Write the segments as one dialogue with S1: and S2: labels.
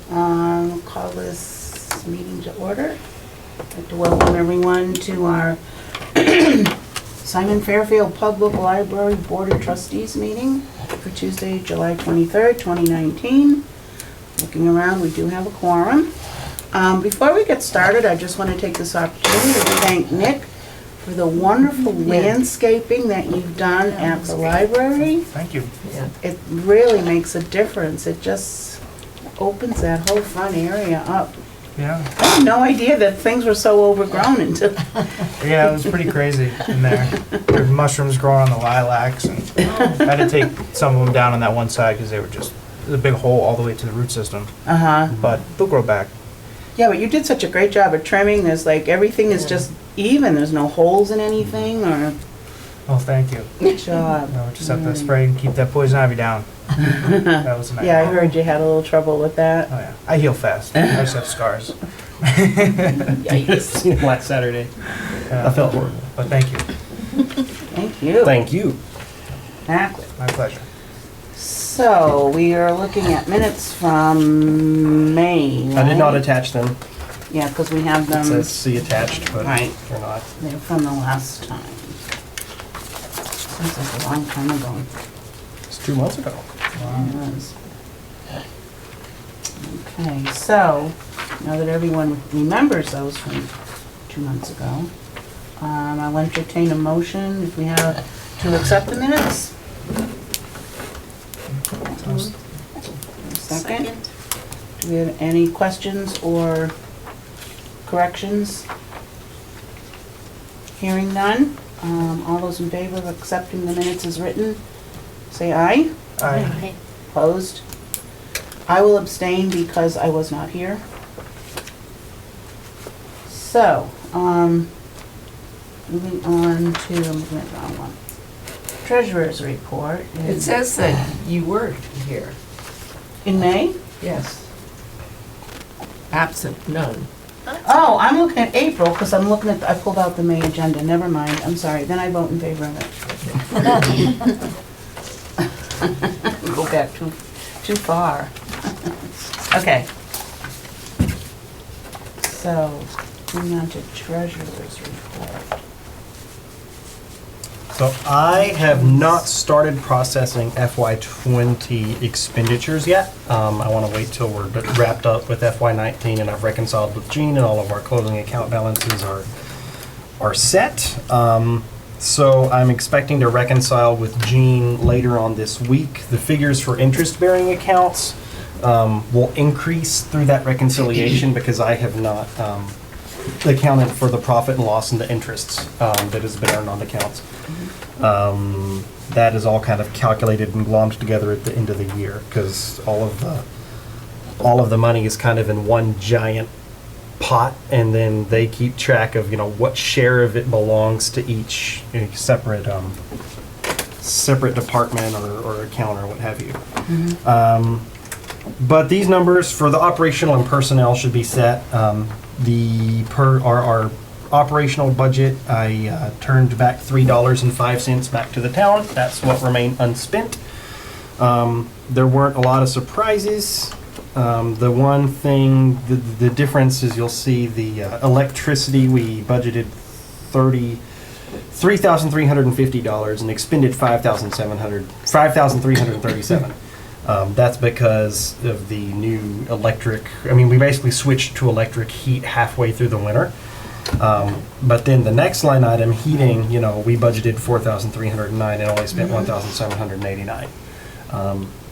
S1: Call this meeting to order. I'd like to welcome everyone to our Simon Fairfield Public Library Board of Trustees meeting for Tuesday, July 23rd, 2019. Looking around, we do have a quorum. Before we get started, I just want to take this opportunity to thank Nick for the wonderful landscaping that you've done at the library.
S2: Thank you.
S3: Yeah.
S1: It really makes a difference. It just opens that whole front area up.
S2: Yeah.
S1: I had no idea that things were so overgrown until,
S2: Yeah, it was pretty crazy in there. There were mushrooms growing on the lilacs, and I had to take some of them down on that one side because they were just a big hole all the way to the root system. But they'll grow back.
S1: Yeah, but you did such a great job of trimming. There's like, everything is just even. There's no holes in anything or,
S2: Oh, thank you.
S1: good job.
S2: No, just have to spray and keep that poison ivy down. That was a nice.
S1: Yeah, I heard you had a little trouble with that.
S2: Oh yeah, I heal fast. I just have scars.
S1: Yikes.
S4: Seen it last Saturday. I felt horrible.
S2: But thank you.
S1: Thank you.
S4: Thank you.
S1: Exactly.
S2: My pleasure.
S1: So, we are looking at minutes from May,
S4: I did not
S1: right?
S4: attach them.
S1: Yeah, because we have
S4: It
S1: them,
S4: says see attached, but
S1: Right.
S4: they're not.
S1: they're from the last time. Seems like a long time ago.
S4: It's 2 months ago.
S1: It was. Okay, so, now that everyone remembers those from 2 months ago, I'll entertain a motion if we have to accept the minutes. Second. Do we have any questions or corrections? Hearing none. All those in favor of accepting the minutes as written, say aye.
S2: I
S1: Opposed? I will abstain because I was not here. So, moving on to, I'm looking at the wrong one. Treasurer's report.
S3: It says that you were here.
S1: In May?
S3: Yes. Absent, none.
S1: Oh, I'm looking at April because I'm looking at, I pulled out the May agenda. Never mind, I'm sorry. Then I vote in favor of it. Go back too far. Okay. So, moving on to treasurer's report.
S4: So I have not started processing FY20 expenditures yet. I want to wait till we're wrapped up with FY19 and I've reconciled with Gene and all of our closing account balances are set. So I'm expecting to reconcile with Gene later on this week. The figures for interest-bearing accounts will increase through that reconciliation because I have not accounted for the profit and loss and the interests that has been earned on the accounts. That is all kind of calculated and glommed together at the end of the year because all of the money is kind of in one giant pot, and then they keep track of what share of it belongs to each separate department or account or what have you. But these numbers for the operational and personnel should be set. Our operational budget, I turned back $3.05 back to the town. That's what remained unspent. There weren't a lot of surprises. The one thing, the difference is you'll see the electricity, we budgeted $3,350 and expended $5,337. That's because of the new electric. I mean, we basically switched to electric heat halfway through the winter. But then the next line item, heating, we budgeted $4,309 and only spent $1,789.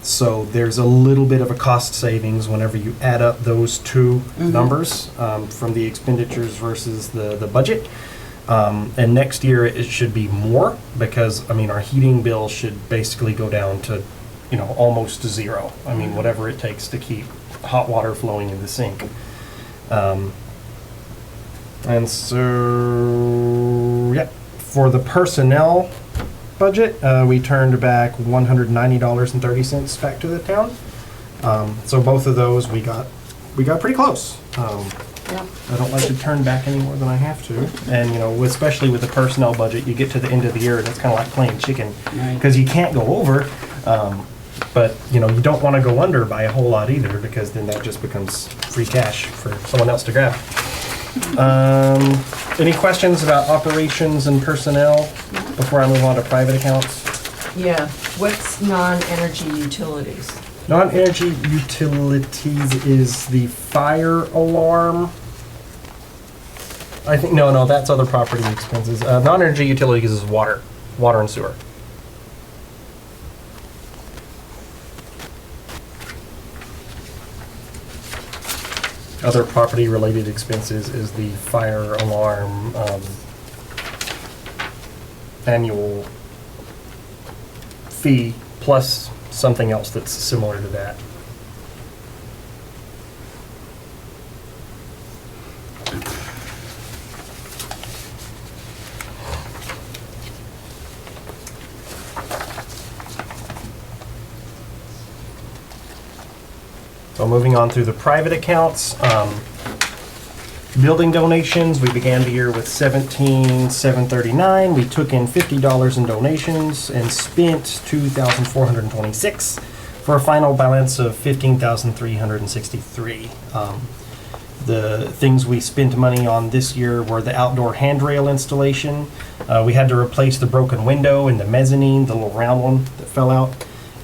S4: So there's a little bit of a cost savings whenever you add up those two numbers from the expenditures versus the budget. And next year it should be more because, our heating bill should basically go down to, almost to zero. Whatever it takes to keep hot water flowing in the sink. And so, yeah, for the personnel budget, we turned back $190.30 back to the town. So both of those we got pretty close. I don't like to turn back any more than I have to. And, especially with the personnel budget, you get to the end of the year and it's kind of like playing chicken because you can't go over. But, you know, you don't want to go under by a whole lot either, because then that just becomes free cash for someone else to grab. Any questions about operations and personnel before I move on to private accounts?
S3: Yeah, what's non-energy utilities?
S4: Non-energy utilities is the fire alarm. I think, no, that's other property expenses. Non-energy utilities is water and sewer. Other property-related expenses is the fire alarm annual fee plus something else that's similar to that. So moving on through the private accounts, building donations, we began the year with $17,739. We took in $50 in donations and spent $2,426 for a final balance of $15,363. The things we spent money on this year were the outdoor handrail installation. We had to replace the broken window in the mezzanine, the little round one that fell out.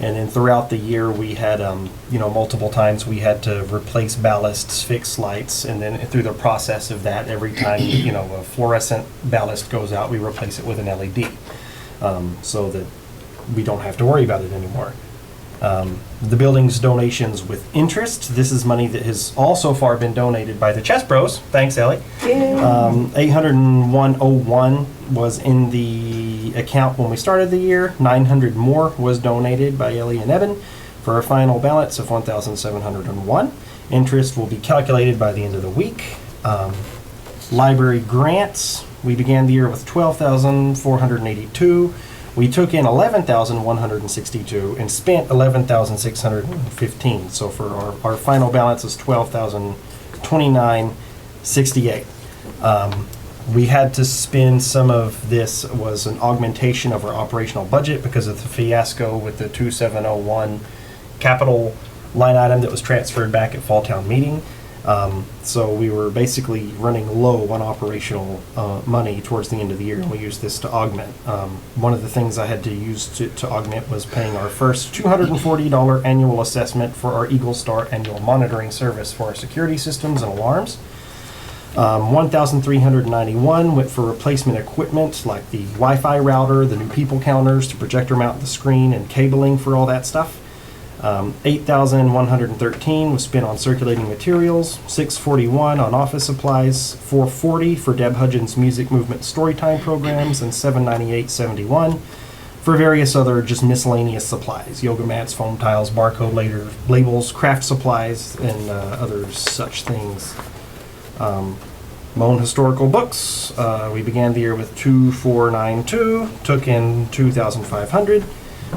S4: And then throughout the year, we had, multiple times we had to replace ballasts, fix lights, and then through the process of that, every time, a fluorescent ballast goes out, we replace it with an LED, so that we don't have to worry about it anymore. The building's donations with interest. This is money that has all so far been donated by the Chess Bros. Thanks, Ellie. $801.01 was in the account when we started the year. 900 more was donated by Ellie and Evan for a final balance of $1,701. Interest will be calculated by the end of the week. Library grants. We began the year with $12,482. We took in $11,162 and spent $11,615. So for our final balance is $12,029.68. We had to spend some of this was an augmentation of our operational budget because of the fiasco with the 2701 capital line item that was transferred back at Fall Town meeting. So we were basically running low on operational money towards the end of the year, and we used this to augment. One of the things I had to use to augment was paying our first $240 annual assessment for our Eagle Star annual monitoring service for our security systems and alarms. $1,391 went for replacement equipment like the Wi-Fi router, the new people counters to projector mount the screen, and cabling for all that stuff. $8,113 was spent on circulating materials, $641 on office supplies, $440 for Deb Hudgens' music movement storytime programs, and $798.71 for various other just miscellaneous supplies, yoga mats, foam tiles, barcode labels, craft supplies, and other such things. Moan historical books. We began the year with 2,492, took in 2,500.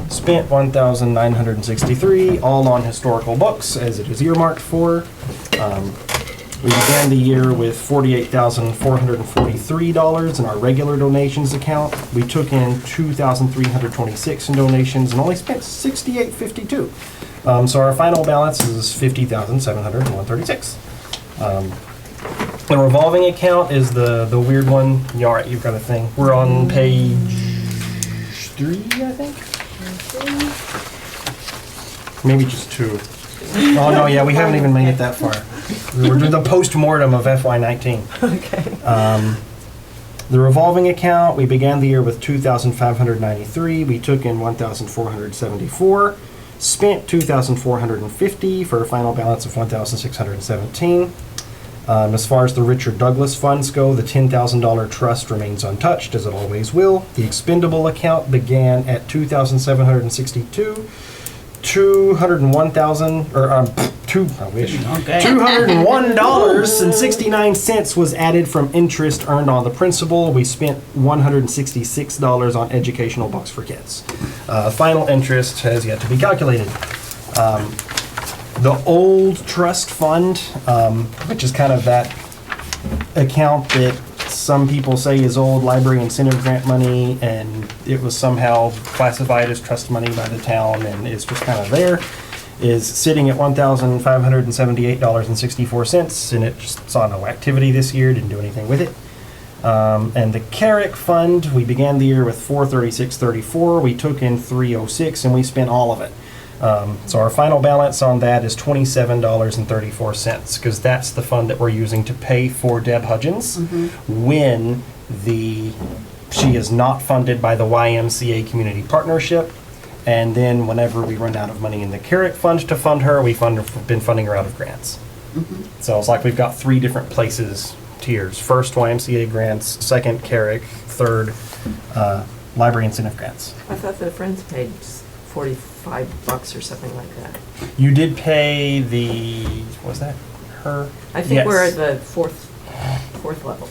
S4: Spent $1,963, all on historical books, as it is earmarked for. We began the year with $48,443 in our regular donations account. We took in $2,326 in donations and only spent $68.52. So our final balance is $50,736. The revolving account is the weird one. Yeah, all right, you've got a thing. We're on page 3, I think. Maybe just 2. Oh no, yeah, we haven't even made it that far. We're doing the post-mortem of FY19.
S3: Okay.
S4: The revolving account, we began the year with $2,593. We took in $1,474. Spent $2,450 for a final balance of $1,617. As far as the Richard Douglas funds go, the $10,000 trust remains untouched, as it always will. The expendable account began at $2,762. $201.69 was added from interest earned on the principal. We spent $166 on educational books for kids. Final interest has yet to be calculated. The old trust fund, which is kind of that account that some people say is old library incentive grant money, and it was somehow classified as trust money by the town and is just kind of there, is sitting at $1,578.64, and it just saw no activity this year, didn't do anything with it. And the Carrick Fund, we began the year with $436.34, we took in $306, and we spent all of it. So our final balance on that is $27.34, because that's the fund that we're using to pay for Deb Hudgens when she is not funded by the YMCA Community Partnership. And then whenever we run out of money in the Carrick Fund to fund her, we've been funding her out of grants. So it's like we've got 3 different tiers. First, YMCA grants, second, Carrick, third, library incentive grants.
S3: I thought the Friends paid $45 or something like that.
S4: You did pay was that her?
S3: I think
S4: Yes.
S3: we're at the fourth level.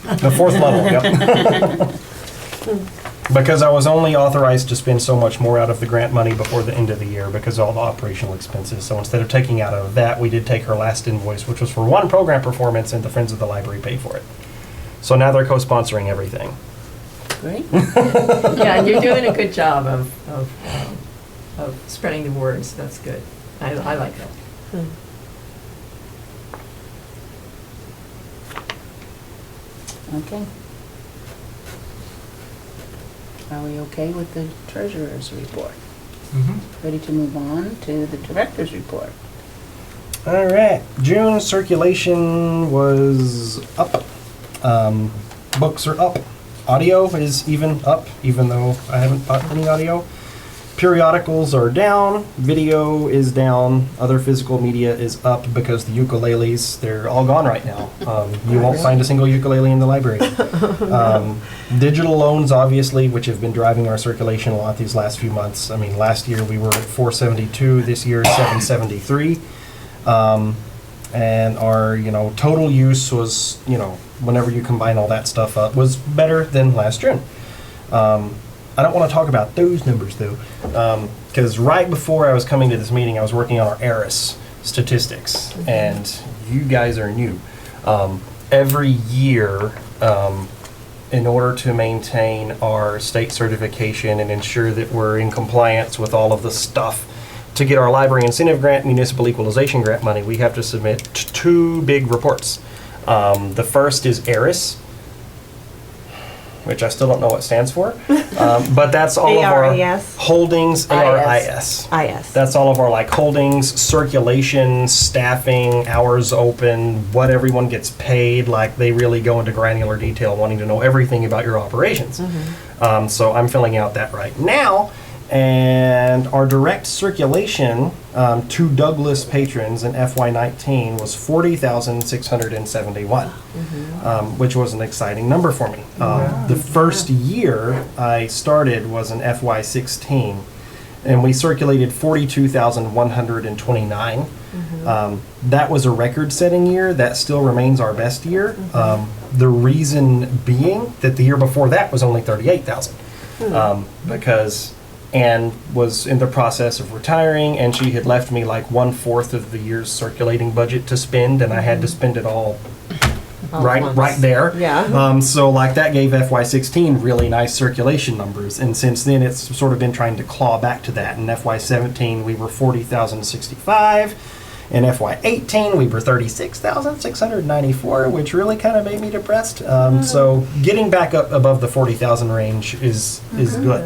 S4: The 4th level, yep. Because I was only authorized to spend so much more out of the grant money before the end of the year because of all the operational expenses. So instead of taking out of that, we did take her last invoice, which was for 1 program performance, and the Friends of the Library paid for it. So now they're co-sponsoring everything.
S1: Great.
S3: Yeah, and you're doing a good job of spreading the word, so that's good. I like that.
S1: Okay. Are we okay with the treasurer's report? Ready to move on to the director's report?
S4: All right. June circulation was up. Books are up. Audio is even up, even though I haven't bought any audio. Periodicals are down. Video is down. Other physical media is up because the ukuleles, they're all gone right now. You won't find a single ukulele in the library. Digital loans, obviously, which have been driving our circulation a lot these last few months. I mean, last year we were at 472. This year 773. And our, total use was, whenever you combine all that stuff up, was better than last June. I don't want to talk about those numbers, though, because right before I was coming to this meeting, I was working on our ERIS statistics, and you guys are new. Every year, in order to maintain our state certification and ensure that we're in compliance with all of the stuff to get our library incentive grant, municipal equalization grant money, we have to submit 2 big reports. The first is ERIS, which I still don't know what it stands for, but that's all of our
S5: ARIS.
S4: holdings, ARIS.
S5: IS.
S4: That's all of our holdings, circulation, staffing, hours open, what everyone gets paid. Like, they really go into granular detail, wanting to know everything about your operations. So I'm filling out that right now. And our direct circulation to Douglas patrons in FY19 was 40,671, which was an exciting number for me. The first year I started was in FY16, and we circulated 42,129. That was a record-setting year. That still remains our best year. The reason being that the year before that was only 38,000, because Anne was in the process of retiring, and she had left me 1/4 of the year's circulating budget to spend, and I had to spend it all right there.
S3: Yeah.
S4: So that gave FY16 really nice circulation numbers, and since then it's sort of been trying to claw back to that. In FY17 we were 40,065. In FY18 we were 36,694, which really kind of made me depressed. So getting back up above the 40,000 range is good.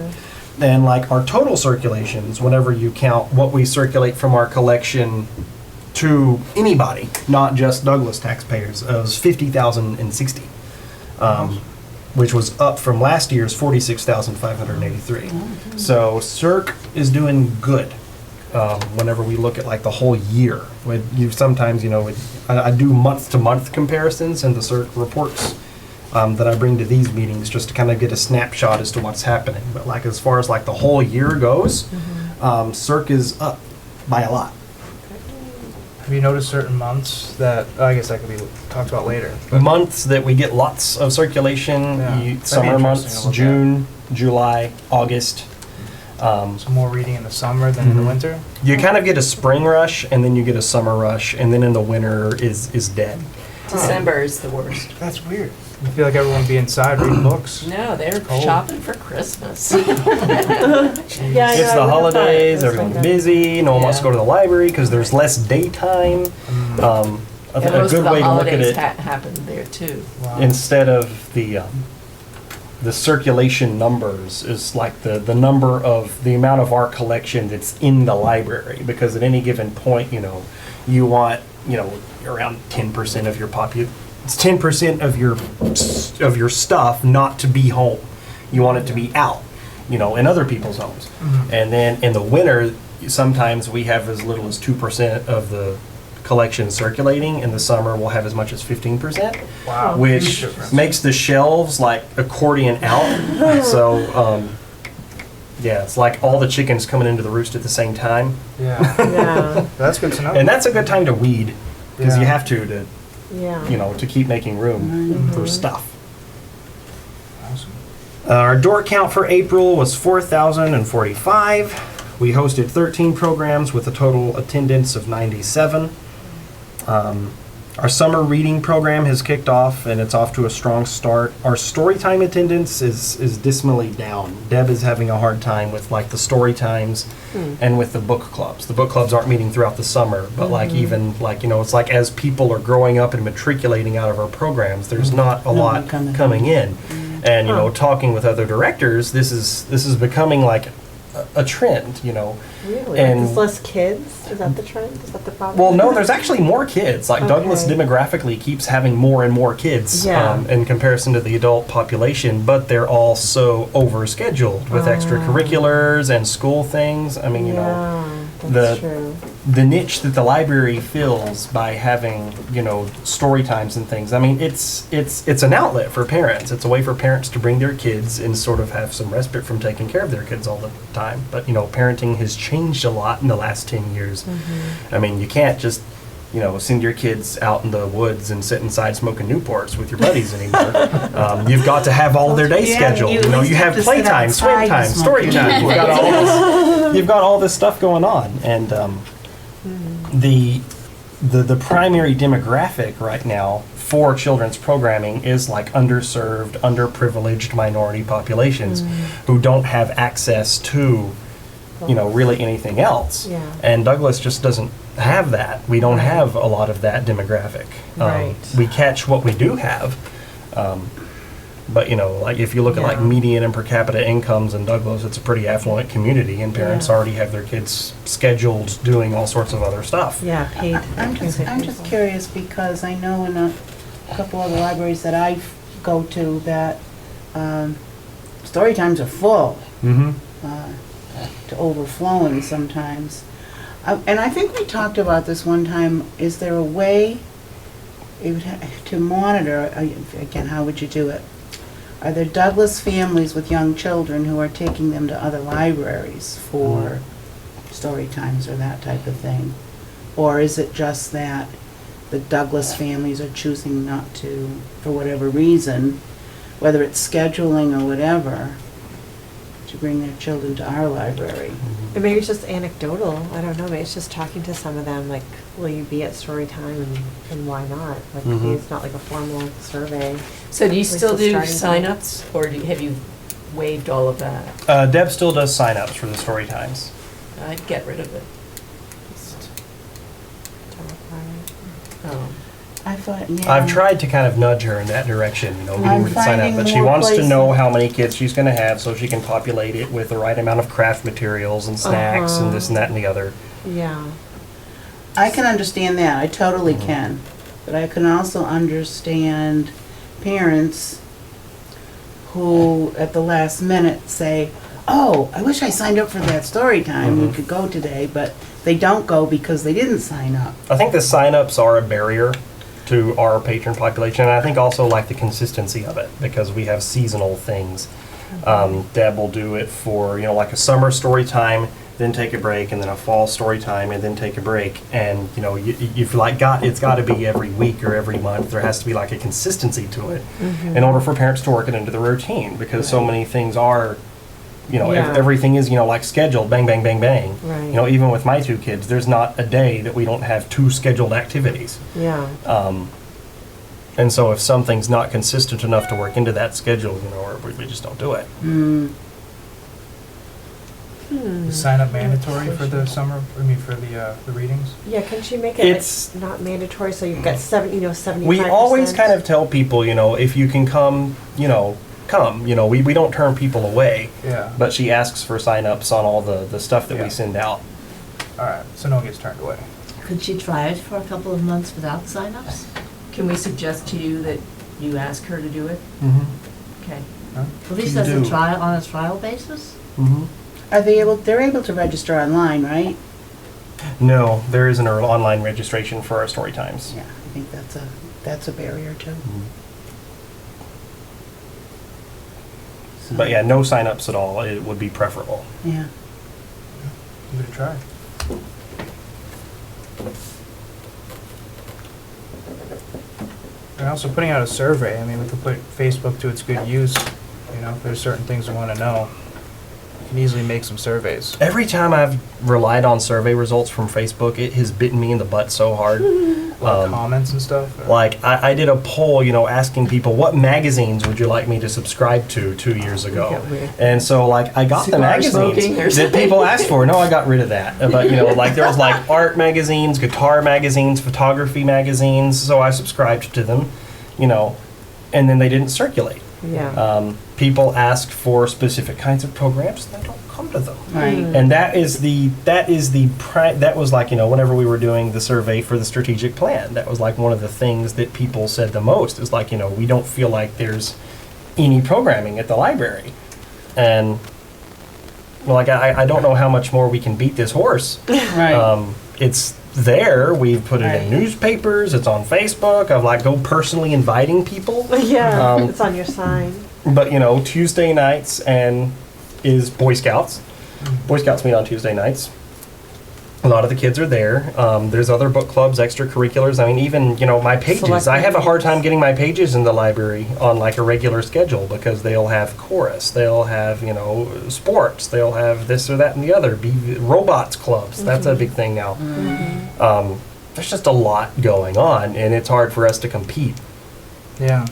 S4: And our total circulations, whenever you count what we circulate from our collection to anybody, not just Douglas taxpayers, it was 50,060, which was up from last year's 46,583. So Circ is doing good. Whenever we look at the whole year, sometimes I do month-to-month comparisons in the Circ reports. That I bring to these meetings just to kind of get a snapshot as to what's happening. But as far as the whole year goes, Circ is up by a lot.
S2: Have you noticed certain months that, I guess that could be talked about later.
S4: Months that we get lots of circulation,
S2: Yeah. That'd be
S4: summer
S2: interesting
S4: months,
S2: to look
S4: June, July, August.
S2: So more reading in the summer than in the winter?
S4: You kind of get a spring rush, and then you get a summer rush, and then in the winter is dead.
S3: December is the worst.
S2: That's weird. I feel like everyone would be inside reading books.
S3: No, they're
S2: Cold.
S3: shopping for Christmas.
S5: Yeah, I
S4: It's
S5: know,
S4: the
S5: I would've
S4: holidays,
S5: thought it was
S4: everyone's
S5: like
S4: busy, no one wants to
S3: Yeah.
S4: go to the library because there's less daytime. A
S3: And most of
S4: good
S3: the
S4: way to look at
S3: holidays
S4: it,
S3: happen there too.
S2: Wow.
S4: instead of the circulation numbers, is like the number of the amount of art collection that's in the library, because at any given point, you want, around 10% of your it's 10% of your stuff not to be home. You want it to be out, in other people's homes. And then in the winter, sometimes we have as little as 2% of the collection circulating. In the summer, we'll have as much as 15%.
S2: Wow.
S4: Which
S2: Huge difference.
S4: makes the shelves like accordion out. So, yeah, it's like all the chickens coming into the roost at the same time.
S2: Yeah.
S5: Yeah,
S2: That's good to know.
S4: And that's a good time to weed, because you
S2: Yeah.
S4: have to,
S5: yeah.
S4: to keep making room for stuff.
S2: Awesome.
S4: Our door count for April was 4,045. We hosted 13 programs with a total attendance of 97. Our summer reading program has kicked off, and it's off to a strong start. Our story time attendance is dismally down. Deb is having a hard time with like the story times and with the book clubs. The book clubs aren't meeting throughout the summer, but it's like as people are growing up and matriculating out of our programs, there's not a lot coming in. And talking with other directors, this is becoming like a trend,
S5: Really?
S4: And-
S5: There's less kids? Is that the trend? Is that the problem?
S4: Well, no, there's actually more kids. Like Douglas
S5: Okay.
S4: demographically keeps having more and more kids
S5: Yeah.
S4: in comparison to the adult population, but they're all so overscheduled with extracurriculars and school things. I mean,
S5: Yeah, that's
S4: the-
S5: true.
S4: the niche that the library fills by having, story times and things. I mean, it's an outlet for parents. It's a way for parents to bring their kids and sort of have some respite from taking care of their kids all the time. But, parenting has changed a lot in the last 10 years. I mean, you can't just, send your kids out in the woods and sit inside smoking Newports with your buddies anymore. You've got to have all their day
S1: Yeah,
S4: scheduled.
S1: you
S4: You
S1: at least
S4: you
S1: have
S4: have
S1: to sit
S4: playtime, swim
S1: outside
S4: time,
S1: to
S4: story
S1: smoke
S4: time. You've got all this stuff going on. And the primary demographic right now for children's programming is like underserved, underprivileged minority populations who don't have access to, really anything else.
S5: Yeah.
S4: And Douglas just doesn't have that. We don't have a lot of that demographic.
S5: Right.
S4: We catch what we do have. But, like if you look at like
S5: Yeah.
S4: median and per capita incomes in Douglas, it's a pretty affluent community, and parents
S5: Yeah.
S4: already have their kids scheduled doing all sorts of other stuff.
S5: Yeah, paid.
S1: I'm just curious because I know in a couple of the libraries that I go to that story times are full,
S4: Mm-hmm.
S1: to overflowing sometimes. And I think we talked about this one time. Is there a way to monitor, again, how would you do it? Are there Douglas families with young children who are taking them to other libraries for story times or that type of thing? Or is it just that the Douglas families are choosing not to, for whatever reason, whether it's scheduling or whatever, to bring their children to our library?
S5: And maybe it's just anecdotal. I don't know. Maybe it's just talking to some of them, like, will you be at story time and why not? Like, maybe it's not like a formal survey.
S3: So do you
S5: At least
S3: still
S5: a
S3: do
S5: starting point.
S3: signups, or have you waived all of that?
S4: Deb still does signups for the story times.
S3: I'd get rid of it. Just, oh.
S1: I thought, yeah.
S4: I've tried to kind of nudge her in that direction, getting
S1: I'm
S4: her to sign up,
S1: finding
S4: but she
S1: more
S4: wants to know
S1: places-
S4: how many kids she's going to have so she can populate it with the right amount of craft materials and snacks and this and that and the other.
S5: Yeah.
S1: I can understand that, I totally can. But I can also understand parents who, at the last minute, say, oh, I wish I signed up for that story time, we could go today, but they don't go because they didn't sign up.
S4: I think the signups are a barrier to our patron population, and I think also like the consistency of it, because we have seasonal things. Deb will do it for, like a summer story time, then take a break, and then a fall story time, and then take a break. And, you've like it's got to be every week or every month. There has to be like a consistency to it in order for parents to work it into the routine, because so many things are,
S5: Yeah.
S4: everything is, like scheduled, bang, bang, bang, bang.
S5: Right.
S4: Even with my two kids, there's not a day that we don't have 2 scheduled activities.
S5: Yeah.
S4: And so if something's not consistent enough to work into that schedule, you know, or we just don't do it.
S2: Is sign up mandatory for the summer, for the readings?
S5: Yeah, couldn't you make it
S4: It's-
S5: like not mandatory, so you've got 75%?
S4: We always kind of tell people, you know, if you can come, you know, come. You know, we don't turn people away.
S2: Yeah.
S4: But she asks for sign-ups on all the stuff that
S2: Yeah.
S4: we send out.
S2: All right, so no one gets turned away.
S6: Could she try it for a couple of months without signups?
S3: Can we suggest to you that you ask her to do it? Okay.
S6: At least
S4: Can
S6: as
S4: do.
S6: a trial, on a trial basis?
S1: Are they able, they're able to register online, right?
S4: No, there isn't an online registration for our story times.
S1: Yeah, I think that's a barrier too. So,
S4: But yeah, no sign-ups at all. It would be preferable.
S1: Yeah.
S2: Give it a try. And also putting out a survey, I mean, we could put Facebook to its good use. You know, if there's certain things we want to know, we can easily make some surveys.
S4: Every time I've relied on survey results from Facebook, it has bitten me in the butt so hard.
S2: Comments and stuff.
S4: Like, I did a poll, you know, asking people, what magazines would you like me to subscribe to 2 years ago?
S3: Yeah, weird.
S4: And so, like, I got the
S3: Cigar smoking or
S4: magazines that people asked for. No, I got rid of that. But, you know, like, there was, like, art magazines, guitar magazines, photography magazines, so I subscribed to them, you know, and then they didn't circulate.
S5: Yeah.
S4: People ask for specific kinds of programs, and they don't come to them.
S1: Right.
S4: And that was like, you know, whenever we were doing the survey for the strategic plan, that was like one of the things that people said the most is like, you know, we don't feel like there's any programming at the library. And like, I don't know how much more we can beat this horse.
S1: Right.
S4: It's there. We've put it in
S1: Right.
S4: newspapers. It's on Facebook. I've like go personally inviting people.
S5: Yeah,
S4: Um,
S5: it's on your sign.
S4: But you know, Tuesday nights is Boy Scouts. Boy Scouts meet on Tuesday nights. A lot of the kids are there. There's other book clubs, extracurriculars. I mean, even, you know, my pages.
S5: Select
S4: I have a hard
S5: pages.
S4: time getting my pages in the library on like a regular schedule because they'll have chorus, they'll have, you know, sports, they'll have this or that and the other. Robots clubs. That's a big thing now. There's just a lot going on, and it's hard for us to compete.
S2: Yeah.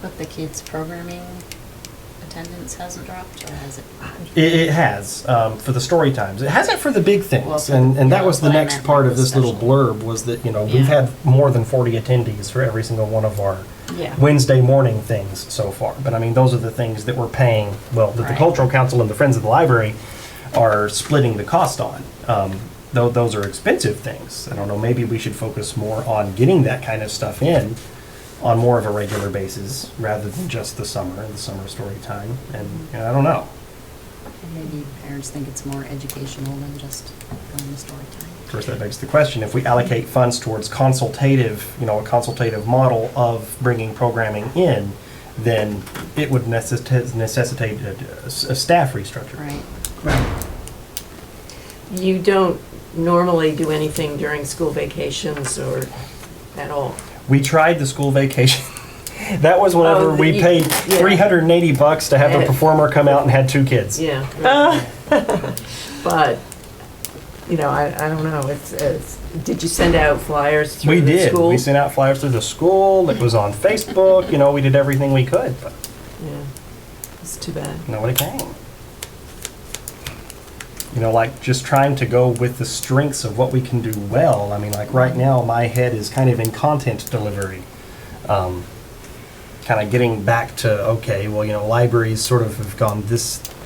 S7: But the kids' programming attendance hasn't dropped, or has it?
S4: It has for the story times. It hasn't for the big things,
S7: Well, for
S4: and that
S7: the-
S4: was the
S7: what I
S4: next
S7: meant,
S4: part
S7: like,
S4: of
S7: the
S4: this little
S7: special.
S4: blurb was that, you know, we've
S7: Yeah.
S4: had more than 40 attendees for every single one of our
S7: Yeah.
S4: Wednesday morning things so far. But I mean, those are the things that we're paying. Well, that the
S7: Right.
S4: Cultural Council and the Friends of the Library are splitting the cost on. Though those are expensive things. I don't know. Maybe we should focus more on getting that kind of stuff in on more of a regular basis rather than just the summer and the summer story time. And you know, I don't know.
S7: Maybe parents think it's more educational than just going to story time.
S4: Of course, that begs the question, if we allocate funds towards consultative, you know, a consultative model of bringing programming in, then it would necessitate a staff restructure.
S7: Right.
S1: Right.
S3: You don't normally do anything during school vacations or at all?
S4: We tried the school vacation. That was whenever
S3: Oh,
S4: we
S3: you-
S4: paid
S3: yeah.
S4: $380 to have a
S3: Yeah.
S4: performer come out and had 2 kids.
S3: Yeah. right. But, you know, I don't know, did you send out flyers
S4: We
S3: through the
S4: did.
S3: school?
S4: We sent out flyers through the school. It was on Facebook. You know, we did everything we could, but
S3: Yeah, it's too bad.
S4: nobody came. You know, like just trying to go with the strengths of what we can do well. I mean, like right now, my head is kind of in content delivery. Kind of getting back to, okay, well, you know, libraries sort of have gone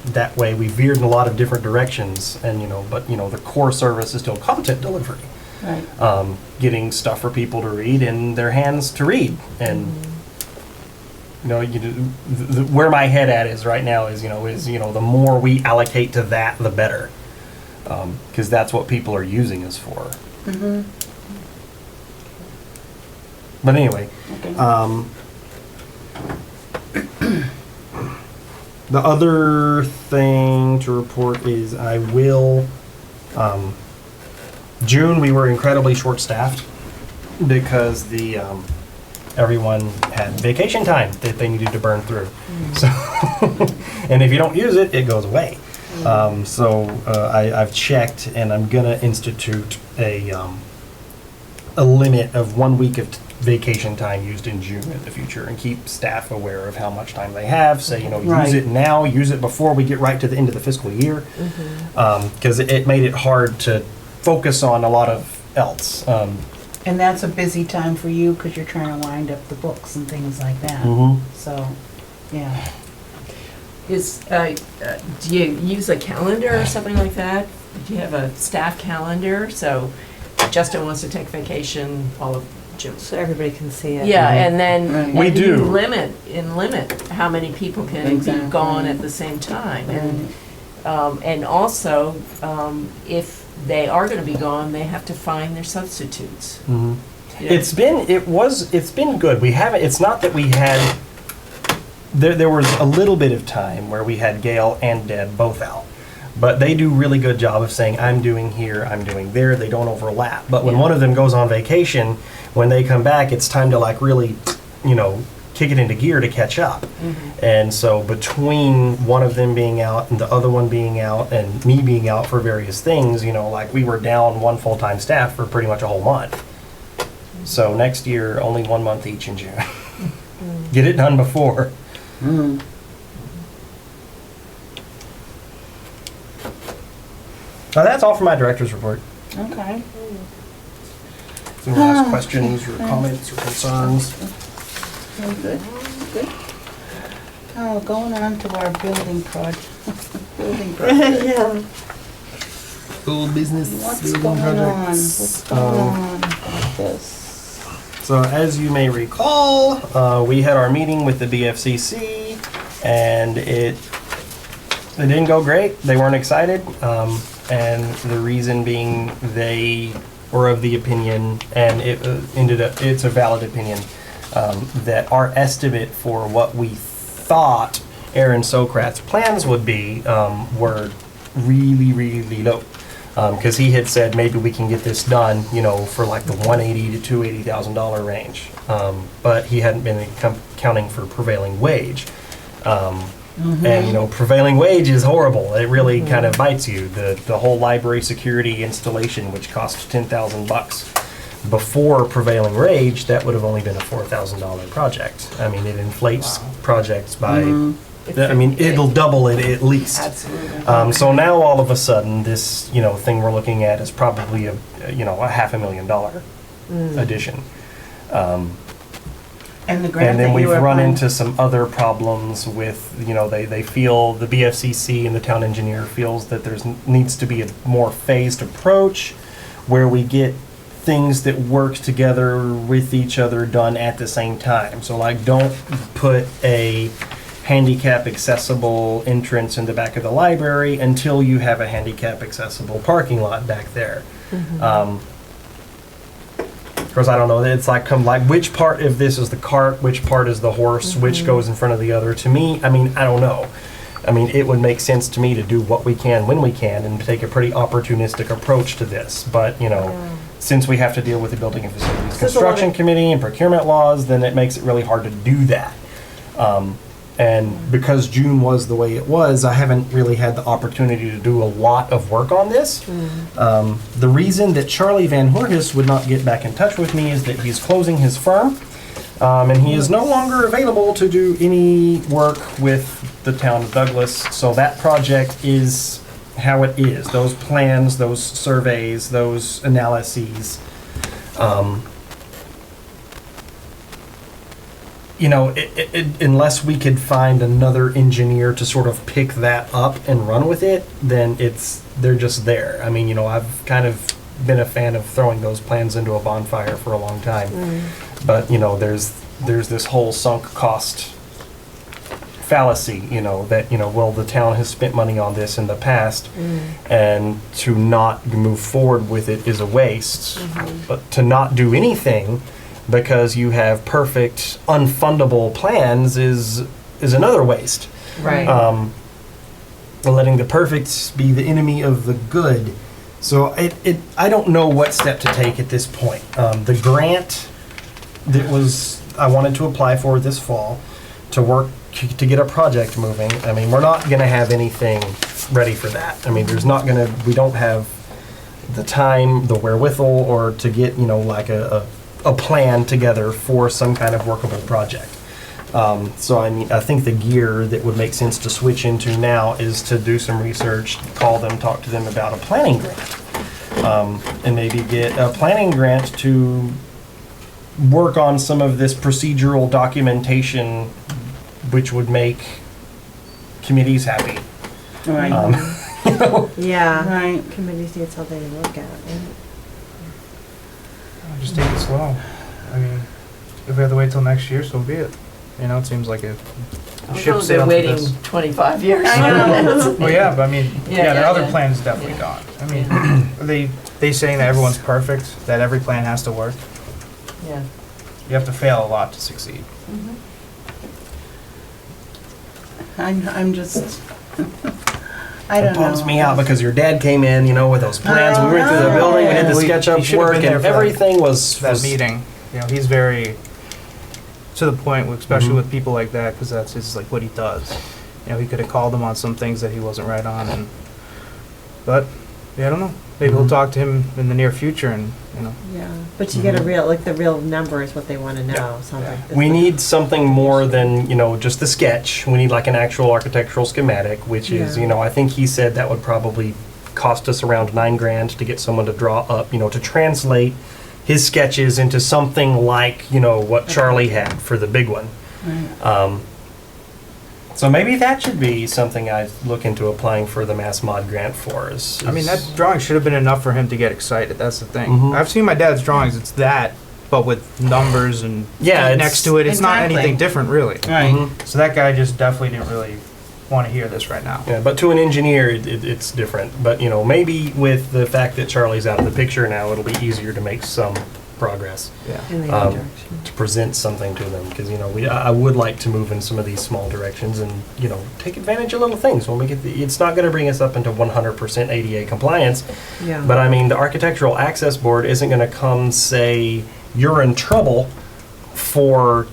S4: that way. We veered in a lot of different directions, and, you know, but, you know, the core service is still content delivery.
S1: Right.
S4: Getting stuff for people to read in their hands to read. And, you know, where my head at is right now is the more we allocate to that, the better. Because that's what people are using us for.
S1: Mm-hmm.
S4: But anyway,
S1: Okay.
S4: the other thing to report is June we were incredibly short-staffed because everyone had vacation time that they needed to burn through. So, and if you don't use it, it goes away. I've checked, and I'm gonna institute a a limit of 1 week of vacation time used in June in the future, and keep staff aware of how much time they have. Say, use
S1: Right.
S4: it now, use it before we get right to the end of the fiscal year, because it made it hard to focus on a lot of else.
S1: And that's a busy time for you because you're trying to wind up the books and things like that. So, yeah.
S3: Do you use a calendar or something like that? Do you have a staff calendar? So Justin wants to take vacation all of June.
S5: So everybody can see it.
S3: Yeah, and then
S1: Right.
S4: We
S3: and
S4: do.
S3: you limit how many people can
S1: Exactly.
S3: be gone at the same time. And also, if they are gonna be gone, they have to find their substitutes. You know?
S4: It's been good. We haven't. It's not that we had. There was a little bit of time where we had Gail and Deb both out, but they do really good job of saying, I'm doing here, I'm doing there. They don't overlap. But when
S3: Yeah.
S4: one of them goes on vacation, when they come back, it's time to like really, kick it into gear to catch up. And so between one of them being out and the other one being out and me being out for various things, like we were down one full-time staff for pretty much a whole month. So next year, only 1 month each in June. Get it done before. Now that's all for my director's report.
S1: Okay.
S4: If anyone has questions or comments or concerns.
S1: Very good, good. Oh, going on to our building project. Building project.
S5: Yeah.
S4: Old business.
S1: What's going on? What's going on with this?
S4: So as you may recall, we had our meeting with the BFCC, and it didn't go great. They weren't excited, and the reason being they were of the opinion, and it's a valid opinion, that our estimate for what we thought Aaron Sokrat's plans would be were really, really low. Because he had said maybe we can get this done, for like the $180,000 to $280,000 range. But he hadn't been accounting for prevailing wage. And prevailing wage is horrible. It really kind of bites you. The whole library security installation, which cost $10,000 before prevailing wage, that would have only been a $4,000 project. I mean, it inflates projects by. I mean, it'll double it at least.
S3: Absolutely.
S4: So now all of a sudden, this thing we're looking at is probably a $500,000 addition.
S1: And the grant
S4: And then
S1: that
S4: we've
S1: you were
S4: run
S1: applying-
S4: into some other problems with, they feel, the BFCC and the town engineer feels that needs to be a more phased approach where we get things that work together with each other done at the same time. So like, don't put a handicap accessible entrance in the back of the library until you have a handicap accessible parking lot back there. Of course, I don't know. It's like which part of this is the cart, which part is the horse, which goes in front of the other. To me, I mean, I don't know. I mean, it would make sense to me to do what we can when we can and take a pretty opportunistic approach to this. But, since we have to deal with the Building and Facilities Construction Committee and procurement laws, then it makes it really hard to do that. And because June was the way it was, I haven't really had the opportunity to do a lot of work on this. The reason that Charlie Van Hortus would not get back in touch with me is that he's closing his firm, and he is no longer available to do any work with the town of Douglas. So that project is how it is. Those plans, those surveys, those analyses. Unless we could find another engineer to sort of pick that up and run with it, then they're just there. I mean, I've kind of been a fan of throwing those plans into a bonfire for a long time. But, there's this whole sunk cost fallacy, that, well, the town has spent money on this in the past, and to not move forward with it is a waste. But to not do anything because you have perfect unfundable plans is another waste.
S3: Right.
S4: Letting the perfect be the enemy of the good. So I don't know what step to take at this point. The grant that I wanted to apply for this fall to to get a project moving. I mean, we're not going to have anything ready for that. I mean, we don't have the time, the wherewithal, or to get, like a plan together for some kind of workable project. So I mean, I think the gear that would make sense to switch into now is to do some research, call them, talk to them about a planning grant. And maybe get a planning grant to work on some of this procedural documentation, which would make committees happy.
S1: Right.
S5: Yeah.
S1: Right.
S5: Committees need something to look at.
S2: Just take it slow. I mean, if we have to wait till next year, so be it. It seems like a ship
S3: Although they're
S2: sailed for
S3: waiting
S2: this.
S3: 25 years.
S2: Well, yeah, but I mean,
S3: Yeah,
S2: their
S3: yeah,
S2: other
S3: yeah.
S2: plan's definitely gone. I mean, they saying that everyone's perfect, that every plan has to work.
S3: Yeah.
S2: You have to fail a lot to succeed.
S1: I'm just, I don't
S4: It
S1: know.
S4: bums me out because your dad came in, with those plans. We went through the
S1: Oh,
S4: building, we did the
S2: yeah.
S4: SketchUp
S2: He should've
S4: work,
S2: been there
S4: and
S2: for that-
S4: everything was
S2: That meeting, he's very to the point, especially with people like that, because that's just like what he does. He could have called him on some things that he wasn't right on, but I don't know. Maybe we'll talk to him in the near future, and
S5: Yeah, but you get a real, the real number is what they want to know, something.
S4: We need something more than, just the sketch. We need like an actual architectural schematic, which is,
S5: Yeah.
S4: I think he said that would probably cost us around $9,000 to get someone to draw up, to translate his sketches into something like, what Charlie had for the big one.
S1: Right.
S4: So maybe that should be something I'd look into applying for the Mass Mod grant for.
S2: I mean, that drawing should have been enough for him to get excited. That's the thing.
S4: Mhm.
S2: I've seen my dad's drawings. It's that, but with numbers and
S4: Yeah,
S2: feet
S4: it's-
S2: next to it. It's not
S1: Exactly.
S2: anything different, really.
S1: Right.
S4: Mhm.
S2: So that guy just definitely didn't really want to hear this right now.
S4: Yeah, but to an engineer, it's different. But, maybe with the fact that Charlie's out of the picture now, it'll be easier to make some progress.
S2: Yeah.
S5: In the other
S4: um,
S5: direction.
S4: To present something to them, because I would like to move in some of these small directions and take advantage of little things when we get. It's not going to bring us up into 100% ADA compliance,
S5: Yeah.
S4: but I mean the Architectural Access Board isn't going to come say you're in trouble for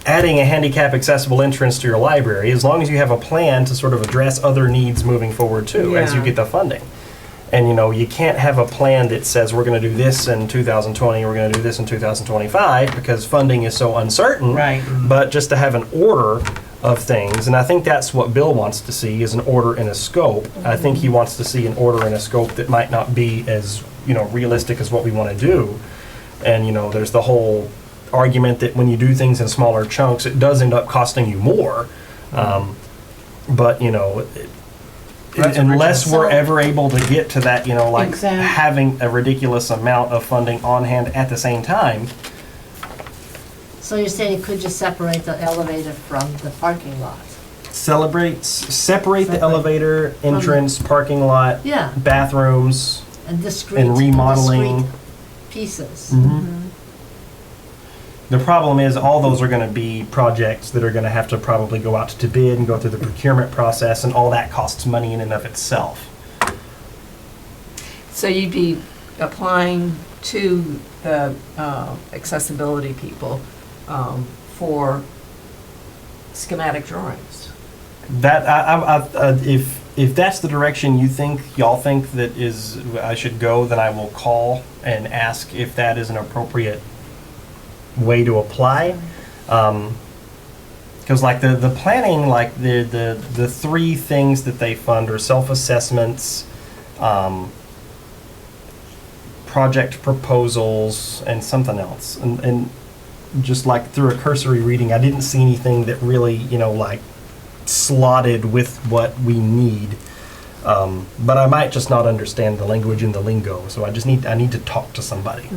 S4: adding a handicap accessible entrance to your library, as long as you have a plan to sort of address other needs moving forward too, as you
S5: Yeah.
S4: get the funding. And you can't have a plan that says we're going to do this in 2020, we're going to do this in 2025, because funding is so uncertain.
S1: Right.
S4: But just to have an order of things, and I think that's what Bill wants to see, is an order and a scope. I think he wants to see an order and a scope that might not be as realistic as what we want to do. And there's the whole argument that when you do things in smaller chunks, it does end up costing you more. But
S2: That's
S4: unless
S1: original.
S4: we're ever able to get to that,
S1: Exactly.
S4: having a ridiculous amount of funding on hand at the same time.
S6: So you're saying you could just separate the elevator from the parking lot?
S4: Separate the
S6: Separate.
S4: elevator, entrance, parking lot,
S6: Yeah,
S4: bathrooms,
S6: and discrete.
S4: and remodeling.
S6: discrete Pieces.
S4: The problem is, all those are going to be projects that are going to have to probably go out to bid and go through the procurement process, and all that costs money in and of itself.
S3: So you'd be applying to the accessibility people for schematic drawings.
S4: That if that's the direction y'all think that is I should go, then I will call and ask if that is an appropriate way to apply. Because like the planning, like the three things that they fund are self-assessments, project proposals, and something else. And just like through a cursory reading, I didn't see anything that really, like slotted with what we need. But I might just not understand the language and the lingo, so I need to talk to somebody.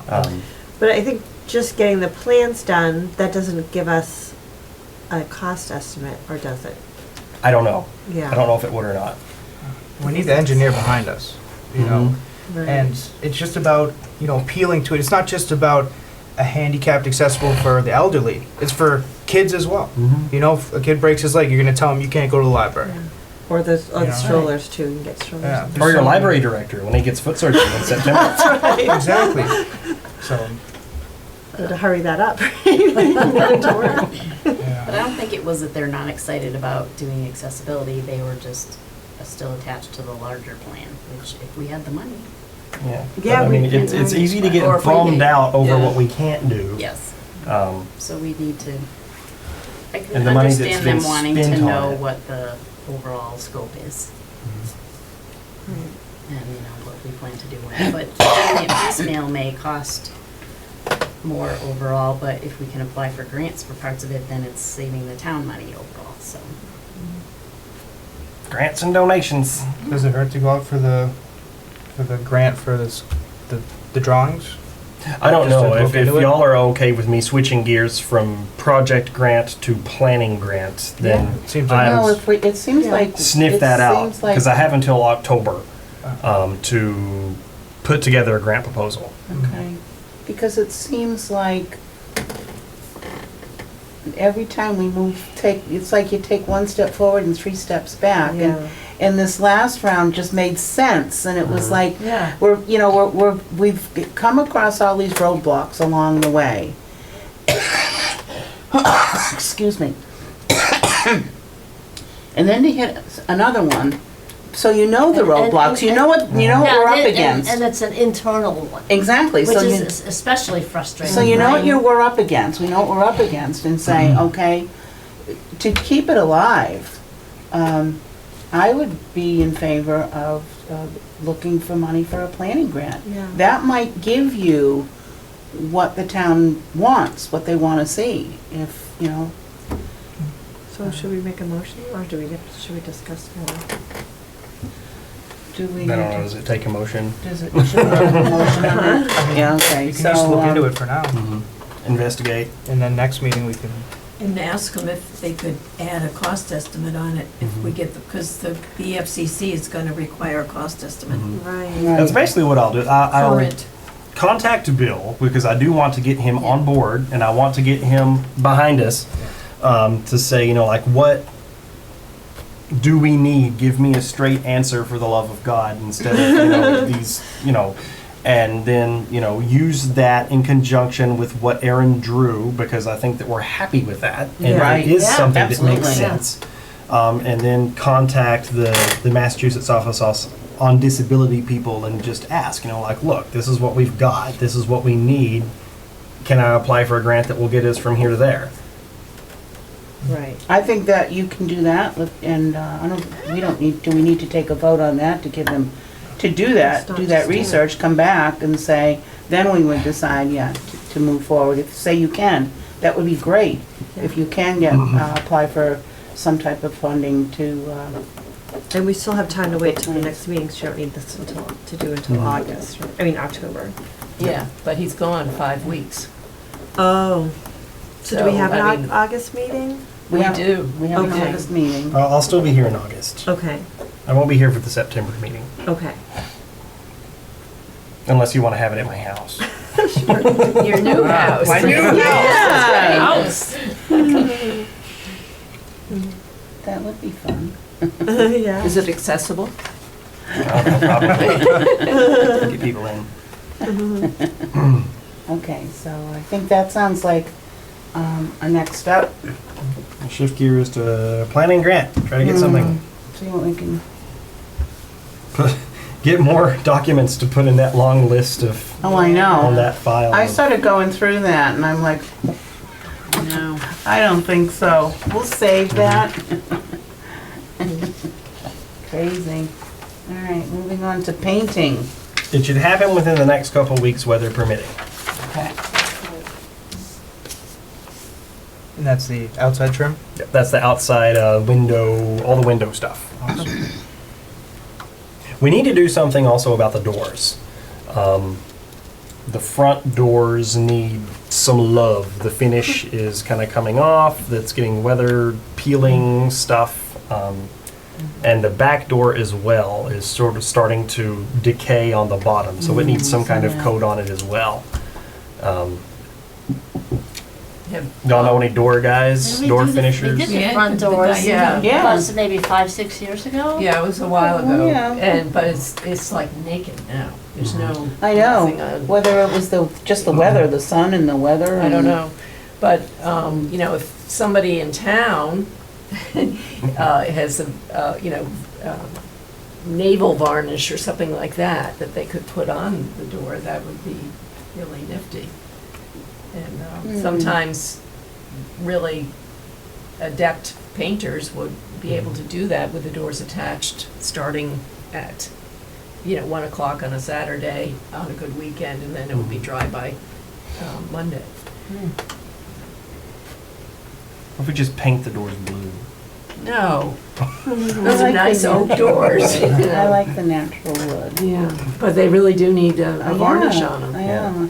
S5: But I think just getting the plans done, that doesn't give us a cost estimate, or does it?
S4: I don't know.
S5: Yeah.
S4: I don't know if it would or not.
S2: We need the engineer behind us,
S5: Right.
S2: and it's just about appealing to it. It's not just about a handicapped accessible for the elderly. It's for kids as well. If a kid breaks his leg, you're going to tell him you can't go to the library.
S5: Yeah. Or the
S2: Yeah.
S5: strollers too, you can get strollers.
S2: Yeah.
S4: Or your library director when he gets foot surgery in September.
S2: Exactly. So,
S5: So to hurry that up.
S7: But I don't think it was that they're not excited about doing accessibility, they were just still attached to the larger plan, which if we had the money,
S4: Yeah.
S1: Yeah,
S4: But, I
S1: we
S4: mean,
S1: can
S4: it's easy to get
S3: Or if we
S4: bummed
S3: need-
S4: out over
S3: yeah.
S4: what we can't do.
S7: Yes,
S4: Um,
S7: so we need to, I can
S4: And the money that's
S7: understand
S4: been
S7: them wanting to
S4: spent on
S7: know
S4: it.
S7: what the overall scope is. And, what we plan to do with it. But doing it piecemeal may cost more overall, but if we can apply for grants for parts of it, then it's saving the town money overall, so.
S4: Grants and donations.
S2: Does it hurt to go out for the grant for the drawings?
S4: I don't
S2: Just to
S4: know
S2: look
S4: if
S2: into it?
S4: y'all are okay with me switching gears from project grant to planning grant, then
S2: It seems like
S4: I'm-
S1: No, if we, it seems like.
S4: sniff
S1: it
S4: that out,
S1: seems like-
S4: because I have until October to put together a grant proposal.
S1: Okay, because it seems like every time we move, it's like you take one step forward and 3 steps back.
S5: Yeah.
S1: And this last round just made sense, and it was like,
S3: Yeah.
S1: we've come across all these roadblocks along the way. Excuse me. And then to hit another one, so you know the
S6: And-
S1: roadblocks, you know what
S6: Yeah,
S1: we're up
S6: and-
S1: against.
S6: And it's an internal one,
S1: Exactly,
S6: which
S1: so you.
S6: is especially frustrating.
S1: So you know
S6: right?
S1: what we're up against, we know what we're up against, and say, okay, to keep it alive, I would be in favor of looking for money for a planning grant.
S5: Yeah.
S1: That might give you what the town wants, what they want to see, if,
S5: So should we make a motion, or should we discuss more?
S1: do we
S4: I
S1: need
S4: don't know,
S1: to,
S4: does it take a motion?
S1: should we have a motion on that? Yeah, okay,
S2: You
S1: so.
S2: can just look into it for now,
S4: Investigate.
S2: and then next meeting we can.
S8: And ask them if they could add a cost estimate on it, if we get because the BFCC is gonna require a cost estimate.
S5: Right.
S1: Right.
S4: That's basically what I'll do. I'll
S8: Current.
S4: contact Bill, because I do want to get him on board, and I want to get him behind us, to say, what do we need? Give me a straight answer for the love of God, instead of, these, and then, use that in conjunction with what Aaron drew, because I think that we're happy with that. And
S5: Yeah.
S1: Right.
S4: it is
S1: Yeah,
S4: something that makes
S1: absolutely.
S4: sense. And then contact the Massachusetts Office on Disability people and just ask, look, this is what we've got, this is what we need. Can I apply for a grant that will get us from here to there?
S5: Right.
S1: I think that you can do that, and do we need to take a vote on that to give them, to do that,
S5: It's not
S1: do that
S5: just do it.
S1: research, come back and say, then we would decide, to move forward. If, say you can, that would be great. If you can get, apply for some type of funding to,
S5: And we still have time to wait till the next meeting, so you don't need this until August, right? I mean, October.
S3: Yeah, but he's gone 5 weeks.
S5: Oh. So do we
S3: So,
S5: have
S3: I
S5: an
S3: mean-
S5: August meeting?
S3: We
S1: have-
S3: do.
S1: we have an
S5: Okay.
S1: August meeting.
S4: I'll still be here in August.
S5: Okay,
S4: I won't be here for the September meeting,
S5: okay.
S4: unless you want to have it at my house.
S3: Your new house.
S2: My new
S3: house.
S1: That would be fun.
S5: Yeah.
S3: Is it accessible?
S4: Probably. Get people in.
S1: Okay, so I think that sounds like a next step.
S4: Shift gears to planning grant. Try to get something.
S1: See what we can,
S4: Get more documents to put in that long list of
S1: oh, I know.
S4: on that file.
S1: I started going through that, and I'm like,
S7: No.
S1: I don't think so. We'll save that. Crazy. All right, moving on to painting.
S4: It should happen within the next couple weeks, weather permitting.
S1: Okay.
S2: And that's the outside trim?
S4: Yep, that's the outside window, all the window stuff. We need to do something also about the doors. The front doors need some love. The finish is kind of coming off, that's getting weathered, peeling stuff. And the back door as well is sort of starting to decay on the bottom, so it needs some kind of coat on it as well. Y'all know any door guys,
S6: Did we
S4: door
S6: do
S4: finishers?
S6: We did the
S3: Yeah,
S6: front
S3: the
S6: doors,
S3: guy- yeah.
S1: Yeah.
S6: was maybe 5-6 years ago?
S3: Yeah, it was a while
S1: Oh,
S3: ago.
S1: yeah.
S3: But it's like naked now. There's no.
S1: I know,
S3: nothing on-
S1: whether it was just the weather, the sun and the weather.
S3: I don't
S1: and-
S3: know. But, if somebody in town has, naval varnish or something like that they could put on the door, that would be really nifty. And sometimes really adept painters would be able to do that with the doors attached, starting at, 1 o'clock on a Saturday on a good weekend, and then it would be dry by Monday.
S4: If we just paint the doors blue.
S3: No, those
S1: I
S3: are
S1: like
S3: nice
S1: the
S3: oak
S1: natural
S3: doors.
S1: wood. I like the natural wood.
S3: Yeah, but they really do need a varnish
S1: Yeah,
S3: on them.
S1: Yeah.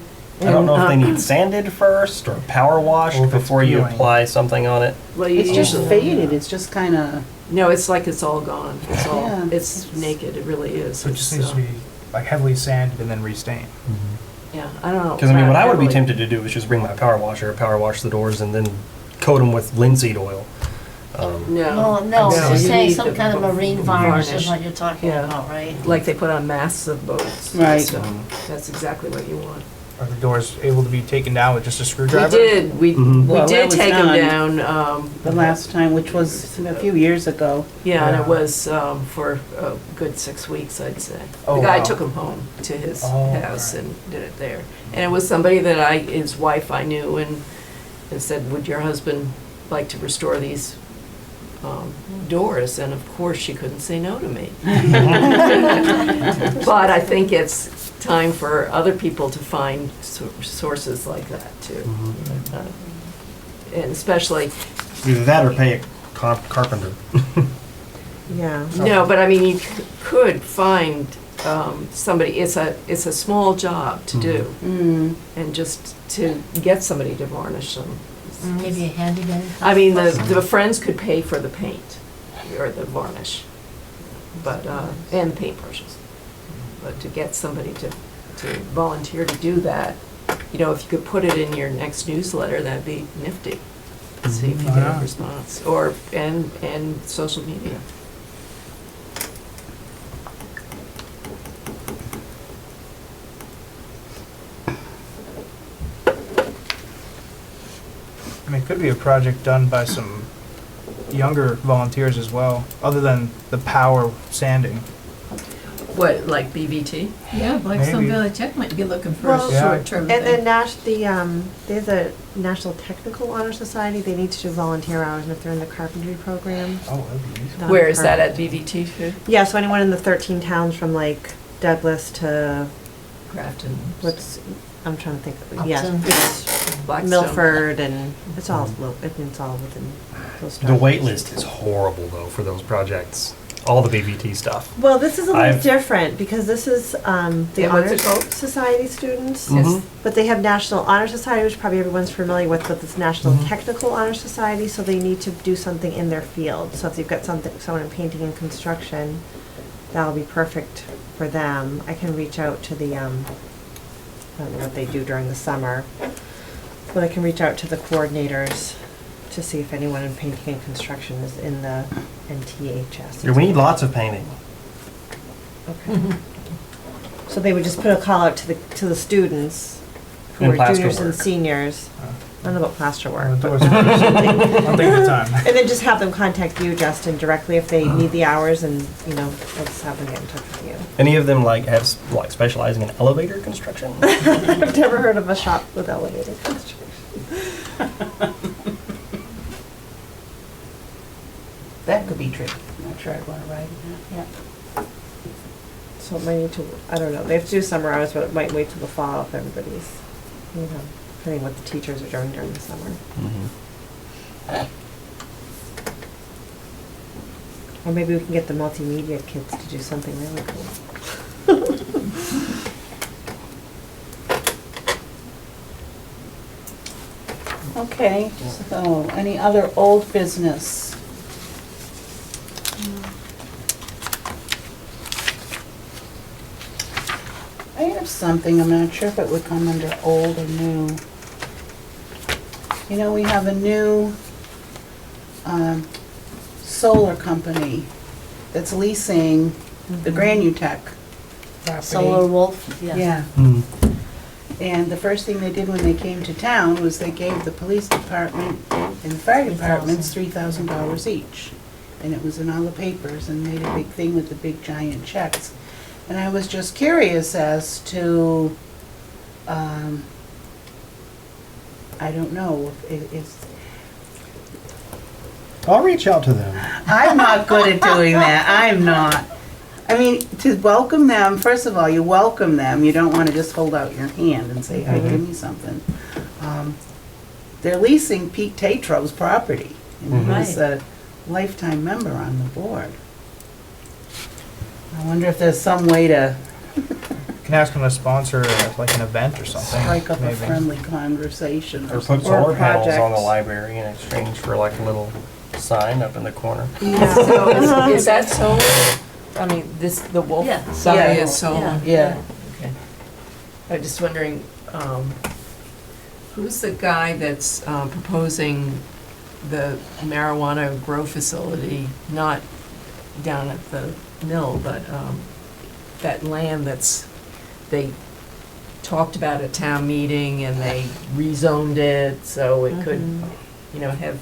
S4: I don't know if they
S3: And,
S4: need sanded first or power washed
S2: Or if it's
S4: before you
S2: peeling.
S4: apply something on it.
S3: Well, you
S1: It's just
S3: usually-
S1: faded, it's just kind of,
S3: No, it's like it's all gone. It's all,
S1: Yeah.
S3: it's naked, it really is.
S2: So it just
S3: It's,
S2: needs to be like heavily sanded and then restained.
S3: Yeah, I don't know.
S4: Because I mean, what I would be
S3: Really-
S4: tempted to do is just bring my power washer, power wash the doors, and then coat them with linseed oil.
S3: No.
S6: Well, no,
S3: No,
S6: you're
S3: you
S6: saying
S3: need
S6: some
S3: the
S6: kind of marine varnish
S3: varnish.
S6: is what you're talking
S3: Yeah.
S6: about, right?
S3: Like they put on masts of boats.
S1: Right.
S3: So that's exactly what you want.
S2: Are the doors able to be taken down with just a
S3: We
S2: screwdriver?
S3: did, we
S1: Well, that
S3: did
S1: was
S3: take them
S1: done
S3: down.
S1: the last time, which was a few years ago.
S3: Yeah, and it
S2: Yeah.
S3: was for a good 6 weeks, I'd say.
S2: Oh,
S3: The guy
S2: wow.
S3: took them home to his
S2: Oh,
S3: house
S2: right.
S3: and did it there. And it was somebody that his wife I knew, and said, would your husband like to restore these doors? And of course, she couldn't say no to me. But I think it's time for other people to find sources like that too. And especially,
S4: Either that or pay a carpenter.
S5: Yeah.
S3: no, but I mean, you could find somebody, it's a small job to do, and just to get somebody to varnish them.
S6: Maybe a handyman.
S3: I mean, the friends could pay for the paint, or the varnish, but, and paintbrushes. But to get somebody to volunteer to do that, if you could put it in your next newsletter, that'd be nifty. See if you
S2: Why
S3: get a
S2: not?
S3: response, and social media.
S2: I mean, it could be a project done by some younger volunteers as well, other than the power sanding.
S3: What, like BVT?
S8: Yeah, like
S2: Maybe.
S8: some Village Tech might be looking for
S5: Well,
S8: a
S2: Yeah.
S8: short-term
S5: And
S8: thing.
S5: there's a National Technical Honor Society, they need to do volunteer hours, and if they're in the carpentry program.
S2: Oh, that'd be easy.
S5: not
S3: Where is that,
S5: carpet-
S3: at BVT too?
S5: Yeah, so anyone in the 13 towns from like Douglas to,
S3: Grafton?
S5: I'm trying to think, yeah,
S6: Upton.
S5: it's
S3: Blackstone?
S5: Milford, and it's all within those
S4: The
S5: towns.
S4: wait list is horrible though for those projects. All the BVT stuff.
S5: Well, this is a little
S4: I've-
S5: different, because this is the
S3: Yeah, what's it
S5: Honor
S3: called?
S5: Society students.
S4: Mhm.
S5: But they have National Honor Society, which probably everyone's familiar with, but this National
S4: Mhm.
S5: Technical Honor Society, so they need to do something in their field. So if you've got someone in painting and construction, that'll be perfect for them. I can reach out to the, I don't know what they do during the summer, but I can reach out to the coordinators to see if anyone in painting and construction is in the NTHS.
S4: Yeah, we need lots of painting.
S5: Okay. So they would just put a call out to the students who
S4: And
S5: are juniors and
S4: plasterwork.
S5: seniors. I don't know about plaster
S2: Well,
S5: work,
S2: the
S5: but.
S2: doors are one thing at a time.
S5: And then just have them contact you, Justin, directly if they need the hours, and, they'll just have them get in touch with you.
S4: Any of them specializing in elevator construction?
S5: I've never heard of a shop with elevator construction.
S1: That could be tricky. I'm not sure I'd want to ride in that, yeah.
S5: So it might need to, I don't know, they have to do summer hours, but it might wait till the fall if everybody's, depending what the teachers are doing during the summer. Or maybe we can get the multimedia kids to do something really cool.
S1: Okay, so any other old business? I have something, I'm not sure if it would come under old or new. We have a new solar company that's leasing the Granutech property.
S6: Solar Wolf, yeah.
S1: Yeah.
S4: Mm.
S1: And the first thing they did when they came to town was they gave the police department and the fire departments $3,000 each. and it was in all the papers and made a big thing with the big giant checks. And I was just curious as to, I don't know, it's,
S4: I'll reach out to them.
S1: I'm not good at doing that, I'm not. I mean, to welcome them, first of all, you welcome them, you don't want to just hold out your hand and say, hey, give me something. They're leasing Pete Tatro's property, and he's a lifetime member on the board. I wonder if there's some way to
S2: You can ask them to sponsor like an event or something.
S1: strike up a
S2: maybe.
S1: friendly conversation
S4: Or
S1: or
S4: put
S1: something.
S4: solar panels on the
S1: projects.
S4: library in exchange for like a little sign up in the corner.
S3: So is that solar? I mean, the wolf
S6: Yeah.
S3: sign
S1: Yeah.
S3: is solar?
S1: Yeah.
S3: Okay. I'm just wondering, who's the guy that's proposing the marijuana grow facility, not down at the mill, but that land they talked about at town meeting and they rezoned it so it could, have,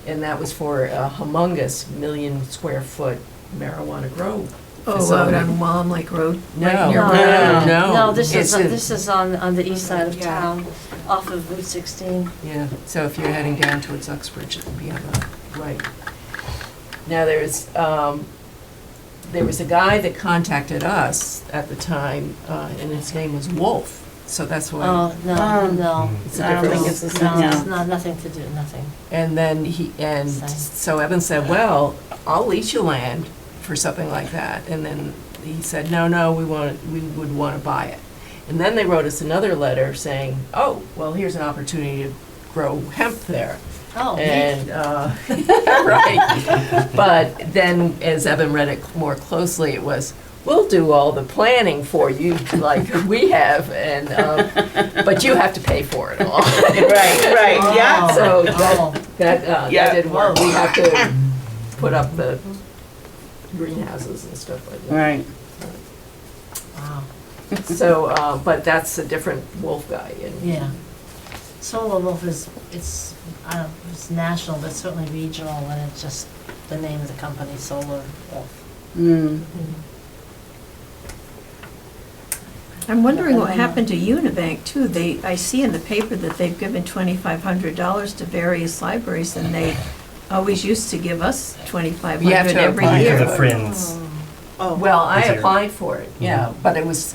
S3: and that was for a humongous 1 million square foot marijuana grow
S8: Oh, out
S3: facility.
S8: on Wallam Lake Road?
S3: No,
S8: right near-
S3: no.
S6: No, this
S3: It's
S6: is on the east side of
S8: Yeah.
S6: town, off of Route 16.
S3: Yeah, so if you're heading down towards Uxbridge, it would be on the right. Now, there was a guy that contacted us at the time, and his name was Wolf, so that's why.
S6: Oh, no, no.
S3: It's a
S1: I don't
S3: different-
S1: think it's the
S6: No,
S1: same,
S6: it's
S1: no.
S6: not, nothing to do, nothing.
S3: And then
S6: Same.
S3: so Evan said, well, I'll lease you land for something like that. And then he said, no, we would want to buy it. And then they wrote us another letter saying, oh, well, here's an opportunity to grow hemp there.
S6: Oh, neat.
S3: And, right. But then, as Evan read it more closely, it was, we'll do all the planning for you, like we have, and, but you have to pay for it all.
S1: Right, yeah.
S3: So
S6: Oh.
S3: that
S1: Yeah.
S3: didn't work. We have to put up the greenhouses and stuff like that.
S1: Right.
S6: Wow,
S3: So, but that's a different wolf guy. And
S6: yeah. Solar Wolf it's national, but certainly regional, and it's just the name of the company, Solar Wolf.
S1: Mm.
S8: I'm wondering what happened to Unibank too. I see in the paper that they've given $2,500 to various libraries, and they always used to give us
S3: You have
S8: $2,500
S3: to
S8: every
S3: apply
S4: For
S8: year.
S4: the friends.
S3: Well, I
S4: Easier.
S3: applied for it, yeah, but it was,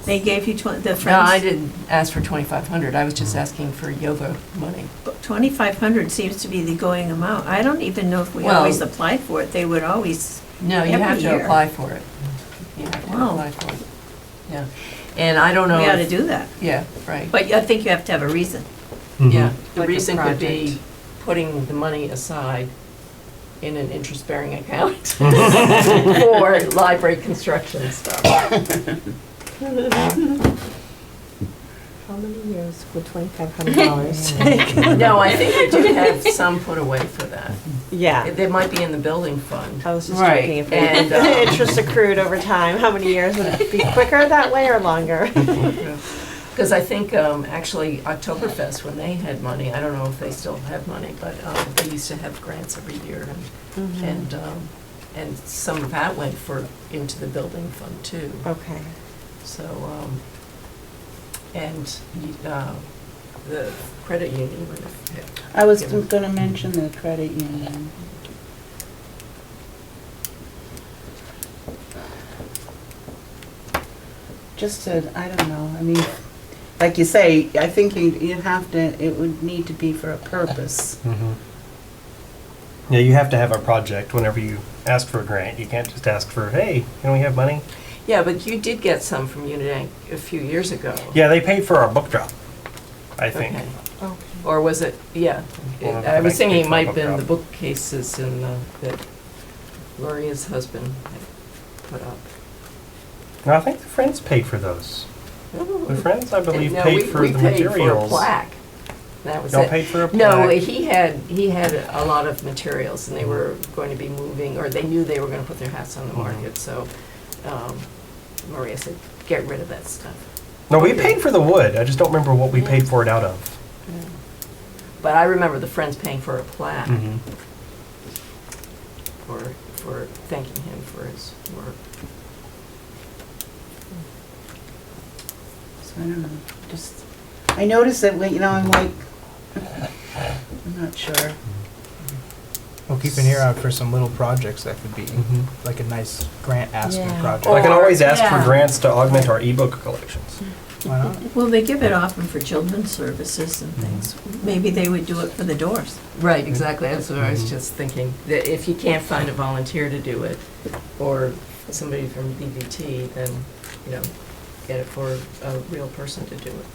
S8: They gave you the
S3: no,
S8: friends.
S3: I didn't ask for 2,500. I was just asking for yoga money.
S8: 2,500 seems to be the going amount. I don't even know if we
S3: Well-
S8: always applied for it. They would always,
S3: No, you
S8: Every
S3: have to
S8: year.
S3: apply for it. You have to
S8: Wow.
S3: apply for it. Yeah, and I don't know.
S8: we ought to
S3: if-
S8: do that.
S3: Yeah, right.
S8: But I think you have to have a reason.
S3: Yeah, the
S5: Like a
S3: reason could be
S5: project.
S3: putting the money aside in an interest-bearing account for library construction stuff.
S5: How many years would $2,500?
S3: No, I think you do have some put away for that.
S5: Yeah,
S3: They might be in the building fund.
S5: I was just
S1: Right.
S5: checking if
S3: And,
S5: the interest accrued over time, how many years, would it be quicker that way or longer?
S3: Because I think, actually, Oktoberfest, when they had money, I don't know if they still have money, but they used to have grants every year, and some of that went into the building fund too.
S5: Okay.
S3: So, and the credit union would have.
S1: I was gonna mention the credit union. Just to, I don't know, I mean, like you say, I think you'd have to, it would need to be for a purpose.
S4: Yeah, you have to have a project whenever you ask for a grant. You can't just ask for, hey, can we have money?
S3: Yeah, but you did get some from Unibank a few years ago.
S4: Yeah, they paid for our book drop, I think.
S3: Okay.
S5: Okay.
S3: Or was it, yeah.
S4: Well,
S3: I was
S4: I
S3: thinking
S4: think
S3: it might
S4: so,
S3: have been
S4: book
S3: the bookcases and that Gloria's husband had put up.
S4: No, I think the friends paid for those. The friends, I believe,
S3: No,
S4: paid for the
S3: We paid for a
S4: materials.
S3: plaque. That was
S4: Y'all
S3: it.
S4: paid for a plaque?
S3: No, he had a lot of materials, and they were going to be moving, or they knew they were going to put their hats on the market, so Maria said, get rid of that stuff.
S4: No, we paid for the wood. I just don't remember what we paid for it out of.
S3: But I remember the Friends paying for a plaque. for thanking him for his work.
S1: So I don't know, just, I noticed that, I'm like, I'm not sure.
S2: We'll keep an ear out for some little projects that could be like a nice grant asking
S6: Yeah.
S2: project.
S4: I can always ask for
S6: Yeah.
S4: grants to augment our ebook collections.
S2: Why not?
S8: Well, they give it often for children's services and things. Maybe they would do it for the doors.
S3: Right, exactly, that's what I was just thinking, that if you can't find a volunteer to do it, or somebody from BVT, then, get it for a real person to do it,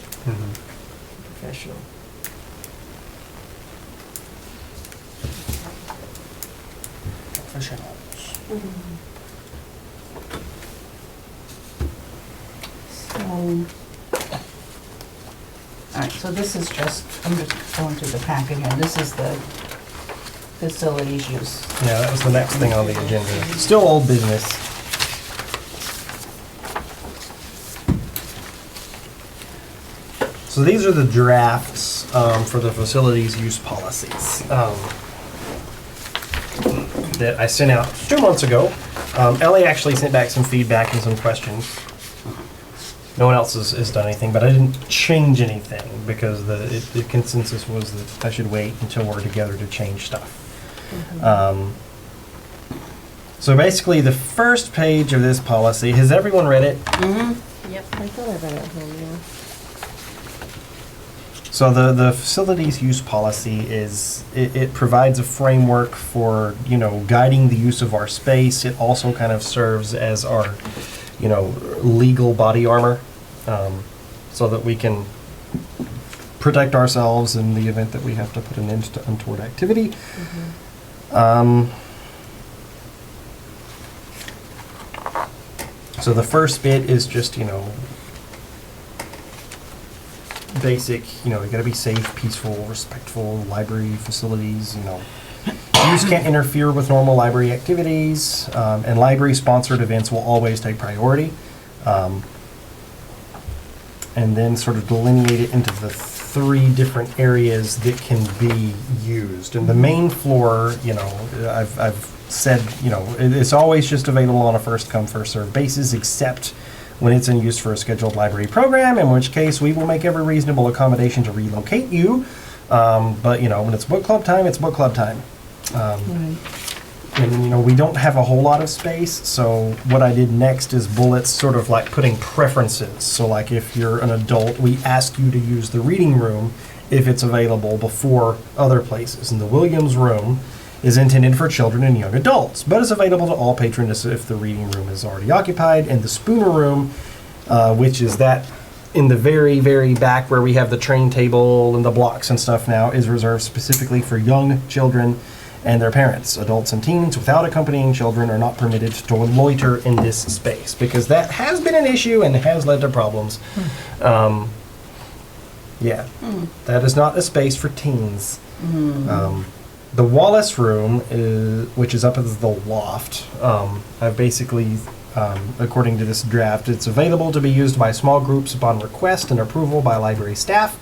S3: professional.
S1: So, all right, so this is just, I'm just going through the packet here, this is the facilities use.
S4: Yeah, that was the next thing on the agenda. Still old business. So these are the drafts for the facilities use policies that I sent out 2 months ago. Ellie actually sent back some feedback and some questions. No one else has done anything, but I didn't change anything because the consensus was that I should wait until we're together to change stuff. So basically, the first page of this policy, has everyone read it?
S5: Yep. I thought I read it at home, yeah.
S4: So the facilities use policy is, it provides a framework for, guiding the use of our space. It also kind of serves as our, legal body armor, so that we can protect ourselves in the event that we have to put an end to untoward activity. So the first bit is just, basic, you gotta be safe, peaceful, respectful, library facilities, Use can't interfere with normal library activities, and library-sponsored events will always take priority. And then sort of delineate it into the 3 different areas that can be used. And the main floor, I've said, it's always just available on a first-come, first-served basis, except when it's in use for a scheduled library program, in which case we will make every reasonable accommodation to relocate you. But, when it's book club time, it's book club time. And, we don't have a whole lot of space, so what I did next is bullets sort of like putting preferences. So like if you're an adult, we ask you to use the reading room if it's available before other places. And the Williams room is intended for children and young adults, but is available to all patrons if the reading room is already occupied. And the Spooner room, which is that in the very, very back where we have the train table and the blocks and stuff now, is reserved specifically for young children and their parents. Adults and teens without accompanying children are not permitted to loiter in this space, because that has been an issue and has led to problems. That is not a space for teens. The Wallis Room, which is up at the loft, I've basically, according to this draft, it's available to be used by small groups upon request and approval by library staff.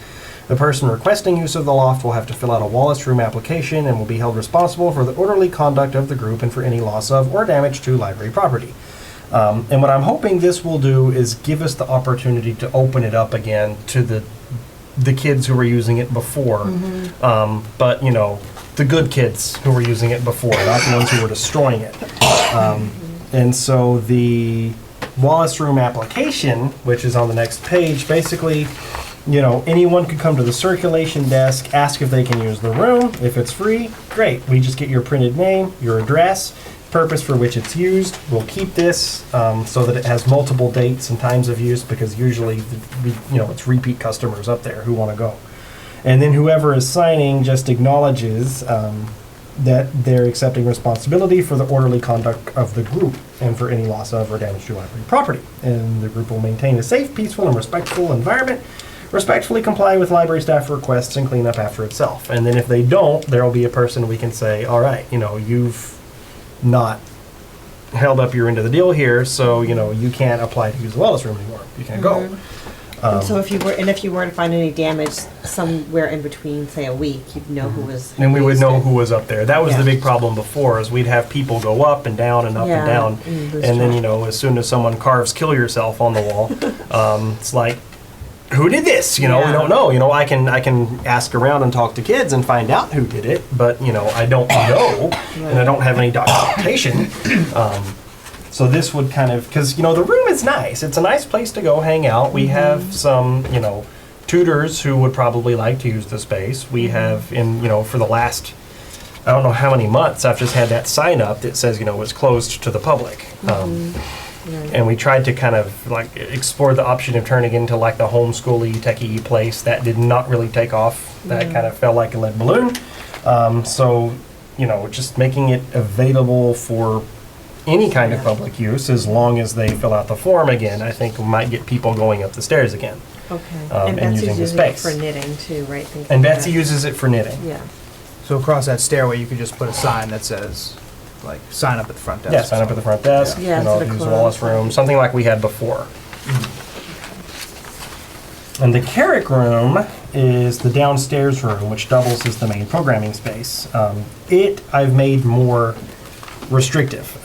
S4: The person requesting use of the loft will have to fill out a Wallis Room application and will be held responsible for the orderly conduct of the group and for any loss of or damage to library property. And what I'm hoping this will do is give us the opportunity to open it up again to the kids who were using it before. But, the good kids who were using it before, not the ones who were destroying it. And so the Wallis Room application, which is on the next page, basically, anyone could come to the circulation desk, ask if they can use the room. If it's free, great. We just get your printed name, your address, purpose for which it's used. We'll keep this so that it has multiple dates and times of use, because usually, it's repeat customers up there who want to go. And then whoever is signing just acknowledges that they're accepting responsibility for the orderly conduct of the group and for any loss of or damage to library property. And the group will maintain a safe, peaceful, and respectful environment, respectfully comply with library staff requests, and clean up after itself. And then if they don't, there will be a person we can say, all right, you've not held up your end of the deal here, so, you can't apply to use the Wallis Room anymore. You can't go.
S5: And so if you were to find any damage somewhere in between, say a week, you'd know who was.
S4: And we would
S5: used
S4: know
S5: it.
S4: who was up there. That was the
S5: Yeah.
S4: big problem before, is we'd have people go up and down and up and
S5: Yeah,
S4: down.
S5: and lose
S4: And then,
S5: track.
S4: you know, as soon as someone carves "kill yourself" on the wall, it's like, who did this? You know, we
S5: Yeah.
S4: don't know. You know, I can ask around and talk to kids and find out who did it, but, you know, I don't know, and I don't have any documentation. So this would kind of, because, you know, the room is nice. It's a nice place to go hang out. We have some, you know, tutors who would probably like to use the space. We have, you know, for the last, I don't know how many months, I've just had that sign up that says, you know, it's closed to the public. And we tried to kind of like explore the option of turning it into like the homeschooly, techie place. That did not really take off. That kind of fell like a lead balloon. So, you know, just making it available for any kind of public use, as long as they fill out the form again, I think might get people going up the stairs again.
S5: Okay.
S4: and
S5: Betsy's
S4: using the
S5: using it
S4: space.
S5: for knitting too, right? Things
S4: And
S5: like
S4: Betsy
S5: that.
S4: uses it for knitting.
S5: Yeah.
S2: So across that stairway, you could just put a sign that says, like, sign up at the front desk.
S4: Yeah, sign up at the front desk,
S5: Yeah,
S4: you know,
S5: instead of
S4: use
S5: close.
S4: Wallis Room, something like we had before. And the Carrick Room is the downstairs room, which doubles as the main programming space. I've made more restrictive,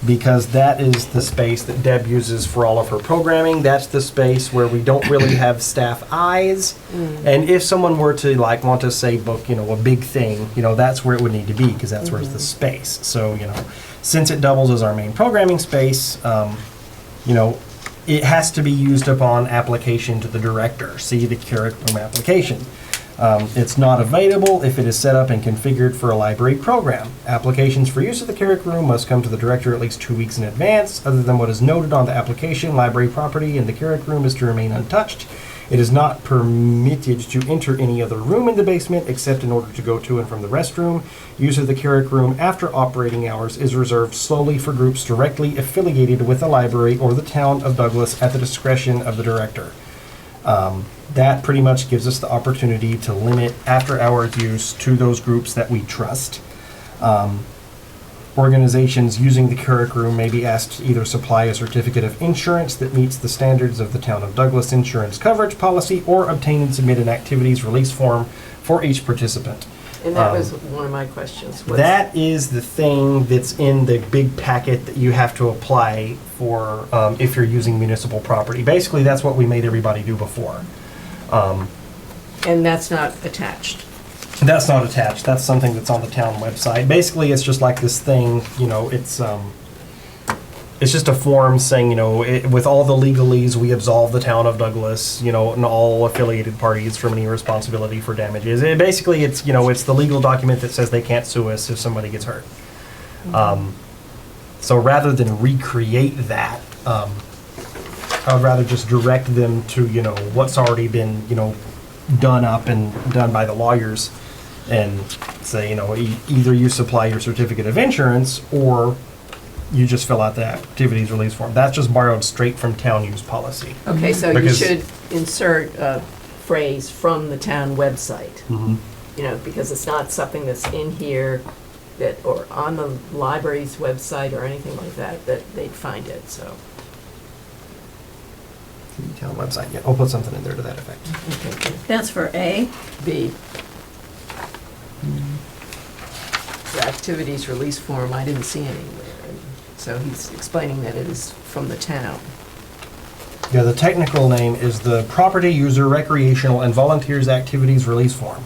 S4: because that is the space that Deb uses for all of her programming. That's the space where we don't really have staff eyes. And if someone were to like want to say book, you know, a big thing, you know, that's where it would need to be, because that's where's the space. So, you know, since it doubles as our main programming space, you know, it has to be used upon application to the director. See the Carrick Room application. It's not available if it is set up and configured for a library program. Applications for use of the Carrick Room must come to the director at least 2 weeks in advance. Other than what is noted on the application, library property in the Carrick Room is to remain untouched. It is not permitted to enter any other room in the basement except in order to go to and from the restroom. Use of the Carrick Room after operating hours is reserved solely for groups directly affiliated with the library or the town of Douglas at the discretion of the director. That pretty much gives us the opportunity to limit after-hours use to those groups that we trust. Organizations using the Carrick Room may be asked to either supply a certificate of insurance that meets the standards of the Town of Douglas insurance coverage policy, or obtain and submit an activities release form for each participant.
S3: And that was one of my questions.
S4: That is the thing that's in the big packet that you have to apply for if you're using municipal property. Basically, that's what we made everybody do before.
S3: And that's not attached.
S4: That's not attached. That's something that's on the town website. Basically, it's just like this thing, you know, it's just a form saying, you know, with all the legalese, we absolve the town of Douglas, you know, and all affiliated parties from any responsibility for damages. Basically, it's, you know, it's the legal document that says they can't sue us if somebody gets hurt. So rather than recreate that, I would rather just direct them to, you know, what's already been, you know, done up and done by the lawyers, and say, you know, either you supply your certificate of insurance or you just fill out the activities release form. That's just borrowed straight from town use policy.
S3: Okay, so you
S4: Because-
S3: should insert a phrase from the town website.
S4: Mm-hmm.
S3: You know, because it's not something that's in here that, or on the library's website or anything like that, that they'd find it, so.
S4: Town website, yeah, I'll put something in there to that effect.
S3: Okay, good.
S8: That's for A.
S3: B. The activities release form, I didn't see anywhere. And so he's explaining that it is from the town.
S4: Yeah, the technical name is the Property User Recreational and Volunteers Activities Release Form.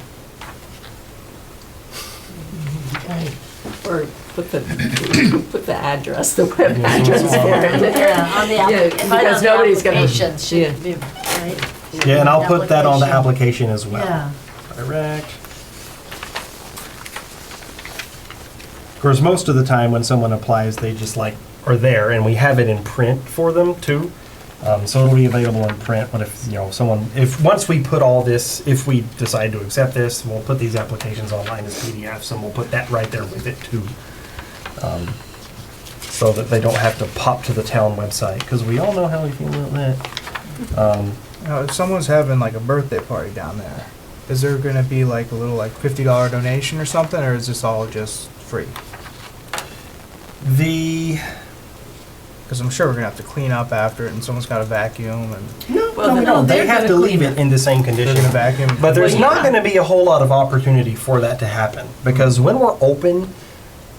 S3: Okay. Or put the address, the web address for it.
S6: Yeah, on the
S3: Yeah, because nobody's gonna-
S6: application
S3: yeah.
S6: should be, right?
S4: Yeah, and I'll put that on the application as well.
S6: Yeah.
S4: Direct. Of course, most of the time when someone applies, they just like are there, and we have it in print for them too. So it'll be available in print. But if, you know, once we put all this, if we decide to accept this, we'll put these applications online as PDFs, and we'll put that right there with it too, so that they don't have to pop to the town website, because we all know how we feel about that.
S2: If someone's having like a birthday party down there, is there gonna be like a little like $50 donation or something, or is this all just free? Because I'm sure we're gonna have to clean up after it, and someone's gotta vacuum, and
S3: Well,
S4: No,
S3: no,
S4: they
S3: they're
S4: have
S3: gonna
S4: to leave
S3: clean
S4: it in the same
S2: they're
S4: condition.
S2: gonna vacuum.
S4: But there's
S3: Well,
S4: not
S3: yeah.
S4: going to be a whole lot of opportunity for that to happen, because when we're open,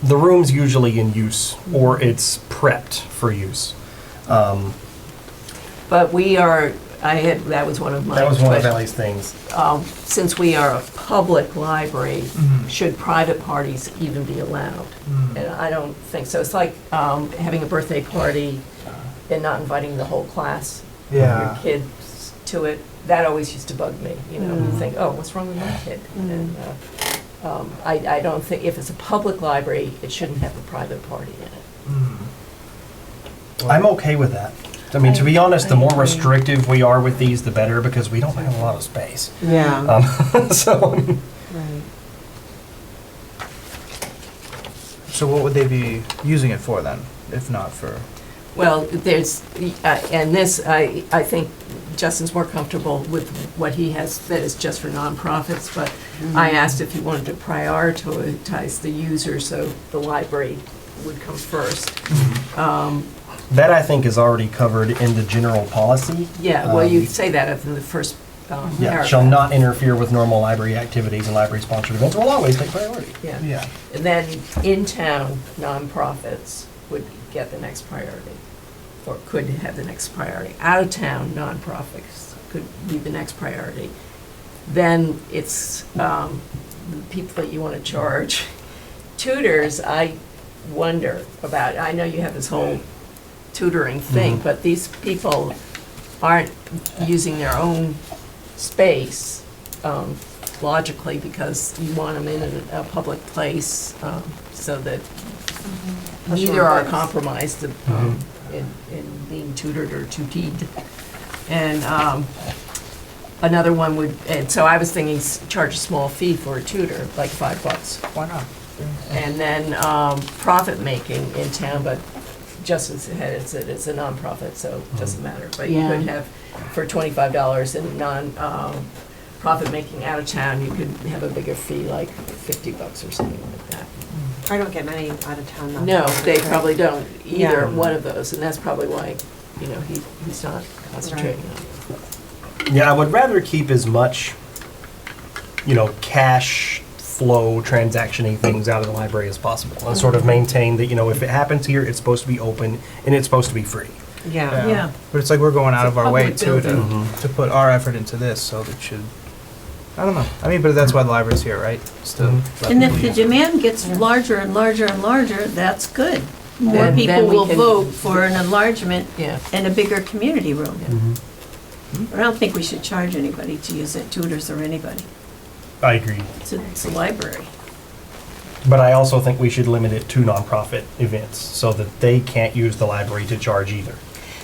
S4: the room's usually in use, or it's prepped for use.
S3: But we are, that was one of my
S4: That was one of
S3: questions.
S4: Valley's things.
S3: Since we are a public library,
S2: Mhm.
S3: should private parties even be allowed?
S2: Mhm.
S3: And I don't think so. It's like having a birthday party and not inviting the whole class, your
S2: Yeah.
S3: kids to it. That always used to bug me, you know, you think, oh, what's wrong with my kid? And I don't think, if it's a public library, it shouldn't have a private party in it.
S2: Mhm.
S4: I'm okay with that. I mean, to be honest, the more
S5: I agree.
S4: restrictive we are with these, the better, because we don't have a lot of space.
S5: Yeah.
S4: So,
S5: Right.
S2: So what would they be using it for then, if not for?
S3: Well, there's, and this, I think Justin's more comfortable with what he has, that is just for nonprofits, but I asked if he wanted to prioritize the user, so the library would come first.
S4: that I think is already covered in the general policy.
S3: Yeah, well, you say that in the first
S4: Yeah,
S3: paragraph.
S4: shall not interfere with normal library activities, and library-sponsored events will always take priority.
S3: Yeah.
S2: Yeah.
S3: And then in-town nonprofits would get the next priority, or could have the next priority. Out-of-town nonprofits could be the next priority. Then it's the people that you want to charge. Tutors, I wonder about. I know you have this whole tutoring thing,
S4: Mhm.
S3: but these people aren't using their own space logically, because you want them in a public place so that neither are compromised in being tutored or tutied. And another one would, and so I was thinking charge a small fee for a tutor, like $5.
S2: Why not?
S3: And then profit making in town, but just as it's a nonprofit, so it doesn't matter. But you
S1: Yeah.
S3: could have, for $25 in profit making out of town, you could have a bigger fee, like $50 or something like that.
S5: I don't get many out of town.
S3: No,
S5: nonprofits,
S3: they
S5: right?
S3: probably don't, either
S5: Yeah.
S3: one of those, and that's probably why, you know, he's not concentrating on it.
S4: Yeah, I would rather keep as much, cash flow, transactioning things out of the library as possible, and sort of maintain that, if it happens here, it's supposed to be open, and it's supposed to be free.
S5: Yeah.
S8: Yeah.
S2: But it's like we're going out
S3: It's
S2: of
S3: a
S2: our way
S3: public
S2: too
S3: building.
S2: to put our effort into this, so that should, I don't know. I mean, but that's why the library's here, right? Just to let
S8: And
S2: people
S8: if the
S2: use it.
S8: demand gets larger and larger and larger, that's good. More
S3: Then
S8: people
S3: we
S8: will
S3: can-
S8: vote for an enlargement
S3: Yeah.
S8: and a bigger community room.
S4: Mm-hmm.
S8: I don't think we should charge anybody to use it, tutors or anybody.
S4: I agree.
S8: It's a library.
S4: But I also think we should limit it to nonprofit events, so that they can't use the library to charge either.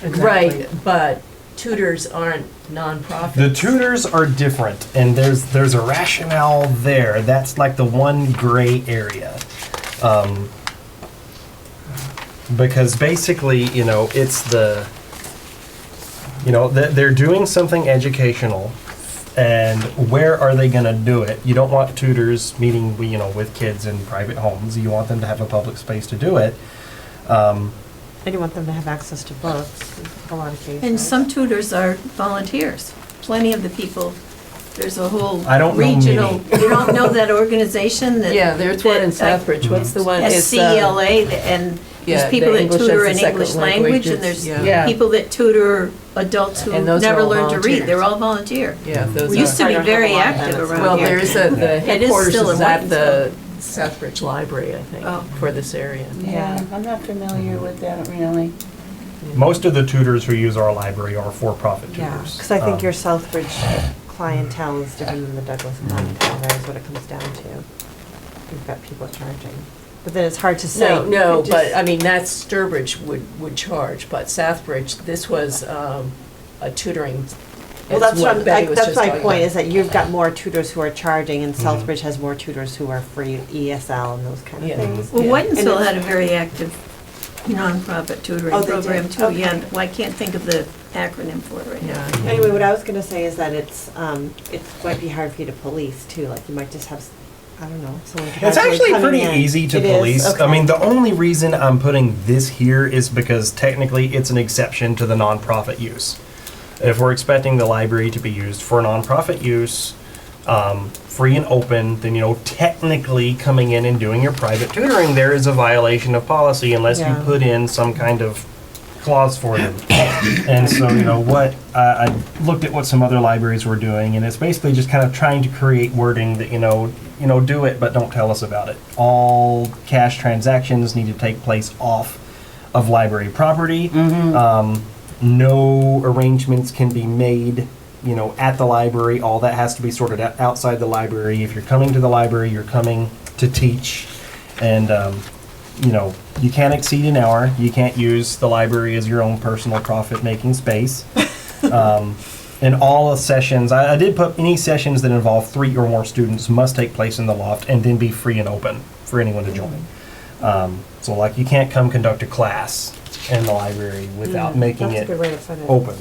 S3: Right, but tutors aren't nonprofits.
S4: The tutors are different, and there's a rationale there. That's like the one gray area. Because basically, it's they're doing something educational, and where are they gonna do it? You don't want tutors meeting, with kids in private homes. You want them to have a public space to do it.
S5: I do want them to have access to books, in a lot of cases.
S8: And some tutors are volunteers. Plenty of the people, there's a whole
S4: I don't know
S8: regional,
S4: many.
S8: you don't know that organization that?
S3: Yeah, there's one in
S8: that, like,
S3: Southbridge. What's the one? It's,
S8: SCLA, and
S3: yeah,
S8: there's people
S3: the
S8: that
S3: English
S8: tutor
S3: as a
S8: in
S3: second
S8: English language,
S3: language,
S8: and there's
S3: yeah.
S8: people that tutor adults who
S3: And those are
S8: never
S3: all
S8: learned to read.
S3: volunteers.
S8: They're all volunteer.
S3: Yeah, those
S8: We used to
S3: are.
S8: be
S5: I don't
S8: very
S5: have a lot of
S8: active
S5: that.
S8: around
S3: Well,
S8: here.
S3: there's the
S8: It is
S3: headquarters
S8: still
S3: is
S8: in
S3: at the
S8: Whitensville.
S3: Southbridge Library, I think,
S8: Oh.
S3: for this area.
S1: Yeah, I'm not familiar with that, really.
S4: Most of the tutors who use our library are for-profit tutors.
S5: Yeah, because I think
S4: Um,
S5: your Southbridge clientele is different than the Douglas clientele, that is what it comes down to. You've got people charging. But then it's hard to say.
S3: No,
S5: It
S3: but,
S5: just-
S3: I mean, that's Sturbridge would charge, but Southbridge, this was a tutoring.
S5: Well,
S3: it's
S5: that's what,
S3: Betty was
S5: that's
S3: just
S5: my
S3: talking
S5: point,
S3: about.
S5: is that you've got more tutors who are charging, and
S4: Mhm.
S5: Southbridge has more tutors who are free, ESL and those kind of
S3: Yeah.
S5: things.
S8: Well,
S3: Yeah.
S8: Whitensville
S5: And
S8: had a very active nonprofit tutoring
S5: Oh, they
S8: program
S5: did?
S8: too.
S5: Okay.
S8: Yeah, well, I can't think of the acronym for it right now.
S3: Yeah.
S5: Anyway, what I was gonna say is that it might be hard for you to police too, like you might just have I don't know, someone
S4: It's
S5: casually
S4: actually
S5: coming
S4: pretty
S5: in.
S4: easy to
S5: It is?
S4: police. I
S5: Okay.
S4: mean, the only reason I'm putting this here is because technically it's an exception to the nonprofit use. If we're expecting the library to be used for nonprofit use, free and open, then, technically coming in and doing your private tutoring, there is a violation of policy unless you
S5: Yeah.
S4: put in some kind of clause for them. And so, I looked at what some other libraries were doing, and it's basically just kind of trying to create wording that, do it, but don't tell us about it. All cash transactions need to take place off of library property. No arrangements can be made, at the library. All that has to be sorted out outside the library. If you're coming to the library, you're coming to teach. And, you can't exceed an hour. You can't use the library as your own personal profit-making space. And all the sessions, I did put any sessions that involve 3 or more students must take place in the loft and then be free and open for anyone to join. So like you can't come conduct a class in the library without making
S5: That's a
S4: it
S5: good way to put it.
S4: open.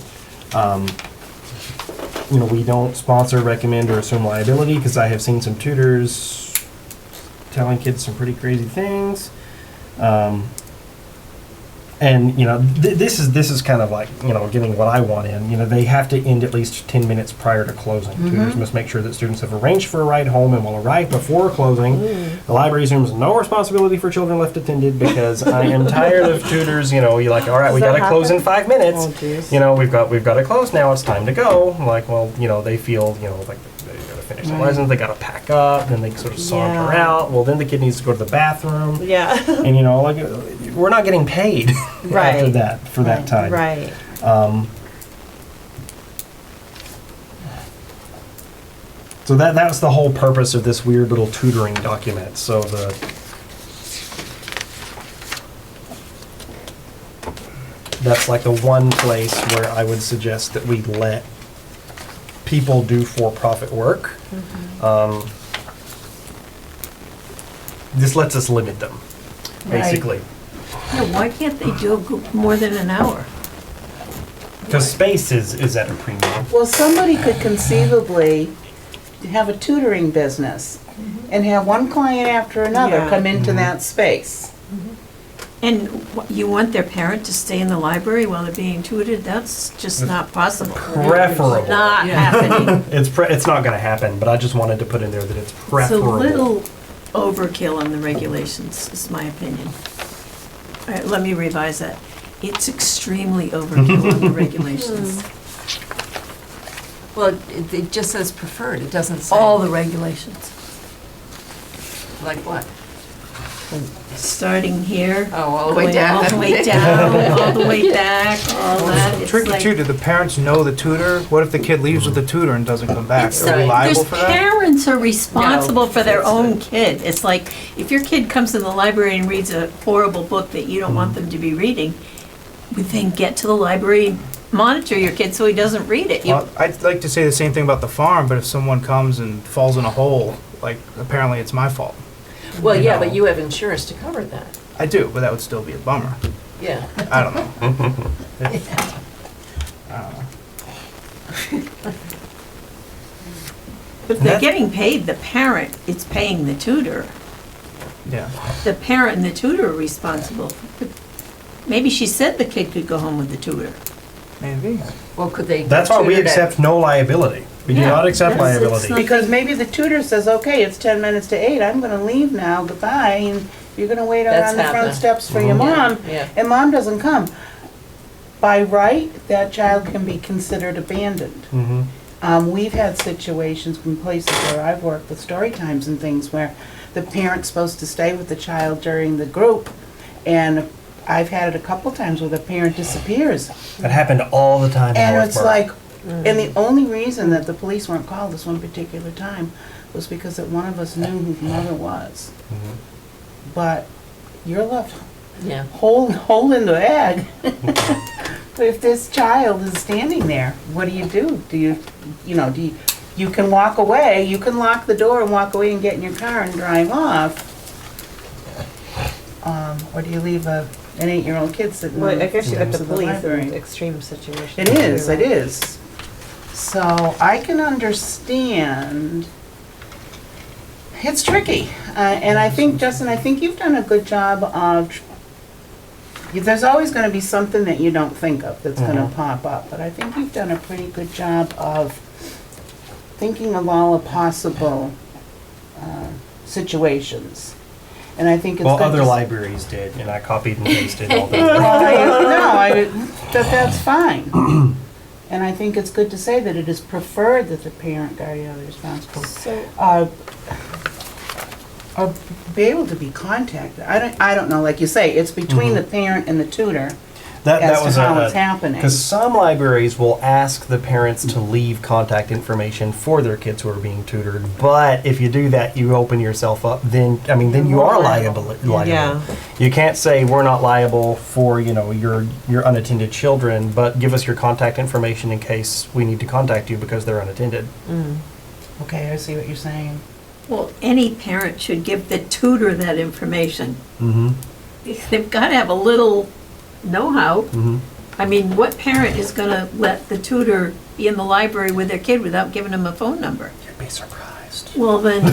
S4: We don't sponsor, recommend, or assume liability because I have seen some tutors telling kids some pretty crazy things. And this is kind of like getting what I want in. They have to end at least 10 minutes prior to closing. Tutors must make sure that students have arranged for a ride home and will arrive before closing. The library assumes no responsibility for children left attended because I am tired of tutors. You're like, all right, we
S5: Does
S4: got
S5: that
S4: to close in
S5: happen?
S4: 5 minutes.
S5: Oh, jeez.
S4: We've got to close now. It's time to go. I'm like, well, they feel like they got to finish the lessons. They got to pack up. Then they sort of saunter
S5: Yeah.
S4: out. Well, then the kid needs to go to the bathroom.
S5: Yeah.
S4: And we're not getting paid
S5: Right.
S4: after that for that time.
S5: Right.
S4: So that's the whole purpose of this weird little tutoring document. So that's like the one place where I would suggest that we let people do for-profit work. This lets us limit them, basically.
S8: Yeah, why can't they do more than an hour?
S4: Because space is at a premium.
S1: Well, somebody could conceivably have a tutoring business and have one client after another
S5: Yeah.
S1: come into that space.
S8: And you want their parent to stay in the library while they're being tutored? That's just not possible.
S4: Preferable.
S8: Not happening.
S4: It's not going to happen, but I just wanted to put in there that it's
S8: It's a
S4: preferable.
S8: little overkill on the regulations, is my opinion. All right, let me revise that. It's extremely overkill on the regulations.
S3: Well, it just says preferred, it doesn't say.
S8: All the regulations.
S3: Like what?
S8: Starting here.
S3: Oh, all the way
S8: going
S3: down.
S8: All the way down, all the way back, all that. It's
S2: Tricky
S8: like-
S2: too, do the parents know the tutor? What if the kid leaves with the tutor and doesn't come back?
S8: It's
S2: Are we
S8: like,
S2: liable
S8: there's
S2: for that?
S8: parents are responsible
S3: No,
S8: for their
S3: that's
S8: own kid. It's like, if your kid comes in the library and reads a horrible book that you don't want them to be reading, we then get to the library and monitor your kid so he doesn't read it.
S2: Well, I'd like to say the same thing about the farm, but if someone comes and falls in a hole, like, apparently it's my fault.
S3: Well, yeah,
S2: know.
S3: but you have insurance to cover that.
S2: I do, but that would still be a bummer.
S3: Yeah.
S2: I don't know. I don't know.
S8: If they're getting paid, the parent is paying the tutor.
S2: Yeah.
S8: The parent and the tutor are responsible. Maybe she said the kid could go home with the tutor.
S2: Maybe.
S3: Well, could they?
S4: That's why we
S3: tutor that-
S4: accept no liability. We do
S8: Yeah,
S4: not accept
S8: that's- it's
S4: liability.
S8: not-
S1: Because maybe the tutor says, okay, it's 10 minutes to 8, I'm gonna leave now, goodbye, and you're gonna wait out
S3: That's
S1: on the front
S3: happened.
S1: steps for your
S4: Mhm.
S1: mom,
S3: Yeah.
S1: and mom doesn't come. By right, that child can be considered abandoned. We've had situations in places where I've worked with story times and things where the parent's supposed to stay with the child during the group, and I've had it a couple times where the parent disappears.
S4: That happened all the time in
S1: And it's
S4: Northborough.
S1: like, and the only reason that the police weren't called this one particular time was because that one of us knew who the mother was. But you're left
S3: Yeah.
S1: whole in the bag. But if this child is standing there, what do? You can walk away, you can lock the door and walk away and get in your car and drive off. Or do you leave an 8-year-old kid sitting
S5: Well,
S1: on
S5: I guess you got
S1: steps
S5: the
S1: of the
S5: police
S1: library?
S5: in extreme situations.
S1: It is, it is. So I can understand It's tricky, and I think, Justin, I think you've done a good job of, there's always gonna be something that you don't think of that's gonna pop up, but I think you've done a pretty good job of thinking of all the possible situations. And I think it's
S4: Well,
S1: good
S4: other
S1: to-
S4: libraries did, and I copied and pasted all the.
S1: That's fine. And I think it's good to say that it is preferred that the parent, guardian, or responsible, or be able to be contacted. I don't know, like you say, it's between the parent and the tutor as to how it's happening.
S4: Because some libraries will ask the parents to leave contact information for their kids who are being tutored, but if you do that, you open yourself up, then you are liable.
S5: Yeah.
S4: You can't say we're not liable for, your unattended children, but give us your contact information in case we need to contact you because they're unattended.
S1: Okay, I see what you're saying.
S8: Well, any parent should give the tutor that information.
S4: Mm-hmm.
S8: They've got to have a little know-how.
S4: Mm-hmm.
S8: I mean, what parent is going to let the tutor be in the library with their kid without giving them a phone number?
S4: You'd be surprised.
S8: Well, then,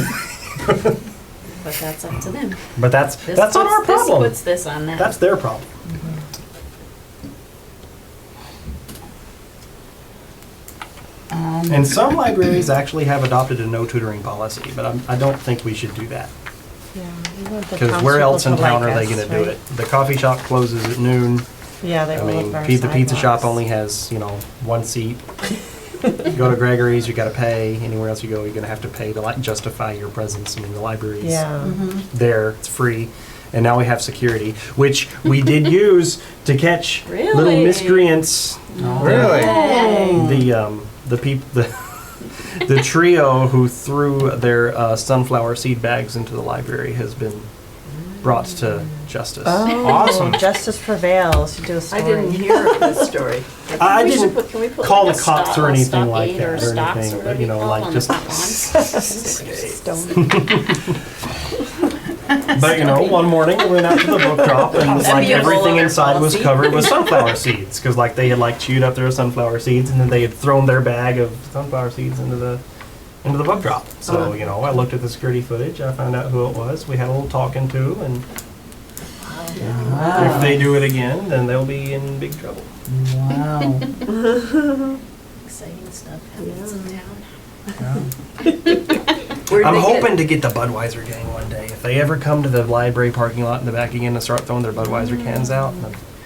S7: But that's up to them.
S4: But that's
S7: This
S4: not
S7: puts-
S4: our problem.
S7: This puts this on them.
S4: That's their problem. And some libraries actually have adopted a no tutoring policy, but I don't think we should do that. Because where else in town are they going to do it? The coffee shop closes at noon.
S5: Yeah, they
S4: I
S5: will
S4: mean,
S5: look for our
S4: the pizza shop
S5: sidewalks.
S4: only has, one seat. You go to Gregory's, you got to pay. Anywhere else you go, you're going to have to pay to justify your presence. I mean, the library's
S5: Yeah.
S4: there, it's free. And now we have security, which we did use to catch little
S7: Really?
S4: miscreants.
S2: Really?
S4: The trio who threw their sunflower seed bags into the library has been brought to justice.
S5: Oh,
S2: Awesome.
S5: Justice prevails. You do a story.
S3: I didn't hear this story.
S4: I
S7: We should
S4: didn't
S7: put- can we put
S4: call
S7: like
S4: the
S7: a
S4: cops or anything like
S7: stockade
S4: that or
S7: stocks
S4: anything,
S7: whatever
S4: but you know,
S7: call
S4: like
S7: on
S4: just.
S7: the front
S4: But you know, one morning we went out to the book drop and
S7: That'd
S4: like
S7: be a whole
S4: everything
S7: other
S4: inside was
S7: policy.
S4: covered with sunflower seeds because like they had like chewed up their sunflower seeds and then they had thrown their bag of sunflower seeds into the book drop. So you know, I looked at the security footage. I found out who it was. We had a little talking to, and if they do it again, then they'll be in big trouble.
S1: Wow.
S7: Exciting stuff happens in town.
S4: I'm hoping to get the Budweiser gang one day. If they ever come to the library parking lot in the back again and start throwing their Budweiser cans out,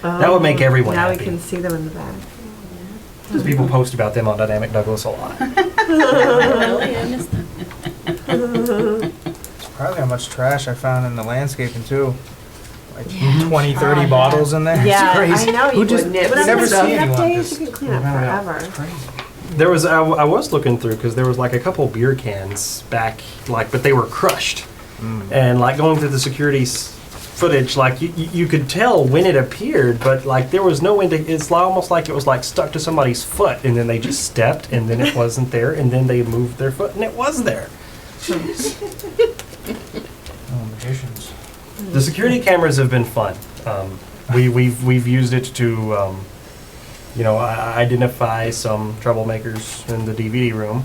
S4: that would make everyone
S5: Now
S4: happy.
S5: we can see them in the back.
S4: Because people post about them on Dynamic Douglas a lot.
S7: Really, I missed that.
S2: Surprising how much trash I found in the landscaping too. Like
S7: Yeah.
S2: 20, 30 bottles in there.
S5: Yeah,
S2: It's crazy.
S5: I know.
S2: Who
S5: You
S2: just,
S5: wouldn't.
S2: you
S5: But on
S2: never
S5: the
S2: see
S5: cleanup
S2: anyone
S5: days,
S2: just.
S5: you can clean up forever.
S4: There was, I was looking through because there was like a couple beer cans back, like, but they were crushed. And like going through the security's footage, like you could tell when it appeared, but like there was no it's almost like it was like stuck to somebody's foot and then they just stepped and then it wasn't there and then they moved their foot and it was there.
S2: Oh, magicians.
S4: The security cameras have been fun. We've used it to, identify some troublemakers in the DVD room.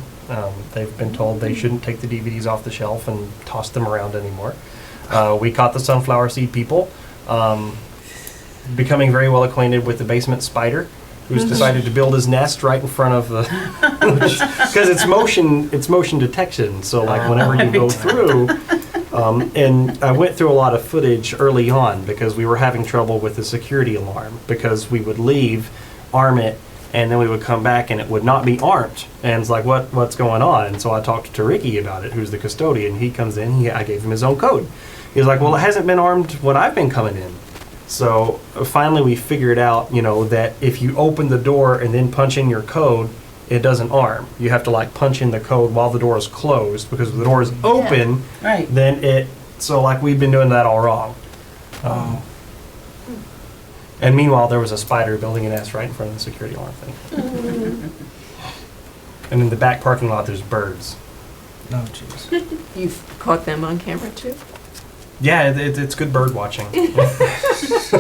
S4: They've been told they shouldn't take the DVDs off the shelf and toss them around anymore. We caught the sunflower seed people, becoming very well acquainted with the basement spider, who's decided to build his nest right in front of the, because it's motion detection. So like whenever you go through. And I went through a lot of footage early on because we were having trouble with the security alarm because we would leave, arm it, and then we would come back and it would not be armed. And it's like, what's going on? And so I talked to Ricky about it, who's the custodian. He comes in, I gave him his own code. He's like, well, it hasn't been armed when I've been coming in. So finally we figured out, that if you open the door and then punch in your code, it doesn't arm. You have to like punch in the code while the door is closed because if the door is open,
S1: Right.
S4: then so like we've been doing that all wrong. And meanwhile, there was a spider building a nest right in front of the security alarm thing. And in the back parking lot, there's birds.
S2: No, jeez.
S3: You've caught them on camera too?
S4: Yeah, it's good bird watching.
S7: As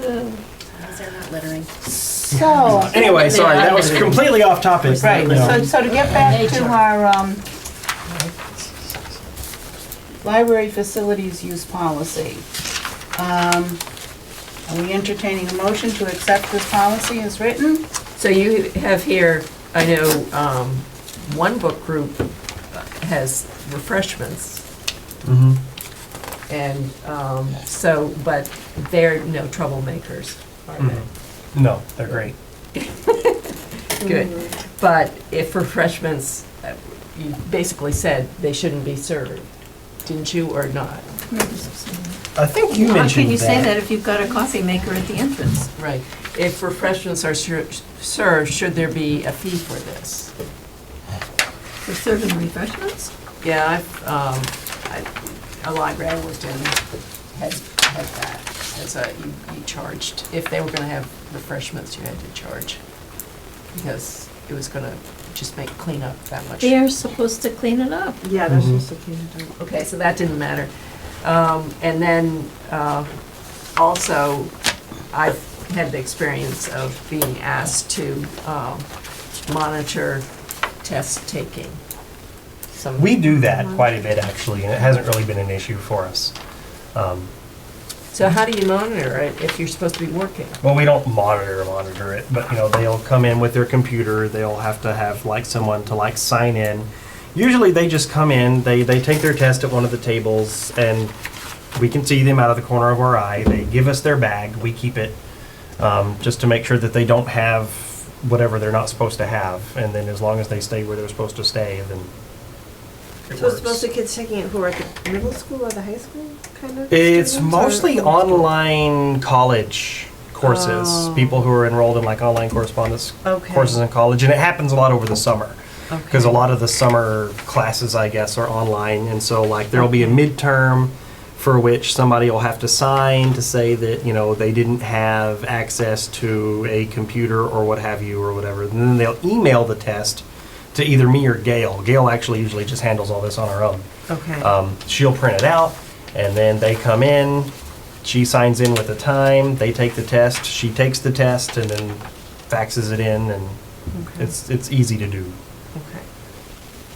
S7: long as they're not littering.
S1: So,
S4: Anyway, sorry, that was completely off topic.
S1: right,
S4: You know.
S1: so to get back to our library facilities use policy. Are we entertaining a motion to accept this policy as written?
S3: So you have here, I know, one book group has refreshments, and, so, but they're no troublemakers, are they?
S4: No, they're great.
S3: Good. But if refreshments, you basically said they shouldn't be served, didn't you, or not?
S4: I think you
S8: How
S4: mentioned
S8: can you say that
S4: that.
S8: if you've got a coffee maker at the entrance?
S3: Right. If refreshments are served, should there be a fee for this?
S8: For serving refreshments?
S3: Yeah, a library I worked in had that. As you charged, if they were gonna have refreshments, you had to charge. Because it was gonna just make cleanup that much.
S8: They're supposed to clean it up.
S5: Yeah, they're supposed to clean it up.
S3: Okay, so that didn't matter. And then, also, I've had the experience of being asked to, monitor test taking.
S4: We do that quite a bit, actually, and it hasn't really been an issue for us.
S3: So how do you monitor it if you're supposed to be working?
S4: Well, we don't monitor it, but, you know, they'll come in with their computer, they'll have to have, like, someone to, like, sign in. Usually they just come in, they take their test at one of the tables, and we can see them out of the corner of our eye. They give us their bag, we keep it, just to make sure that they don't have whatever they're not supposed to have. And then as long as they stay where they're supposed to stay, then it
S5: So it's
S4: works.
S5: mostly kids taking it who are at the middle school or the high school kind of?
S4: It's
S5: students, or
S4: mostly
S5: middle school?
S4: online college courses,
S5: Oh.
S4: people who are enrolled in like online correspondence
S5: Okay.
S4: courses in college, and it happens a lot over the summer. Because a
S5: Okay.
S4: lot of the summer classes, I guess, are online, and so like there'll be a midterm for which somebody will have to sign to say that, you know, they didn't have access to a computer or what have you or whatever. And then they'll email the test to either me or Gail. Gail actually usually just handles all this on her own.
S5: Okay.
S4: She'll print it out, and then they come in, she signs in with the time, they take the test, she takes the test, and then faxes it in, and
S5: Okay.
S4: it's easy to do.
S5: Okay.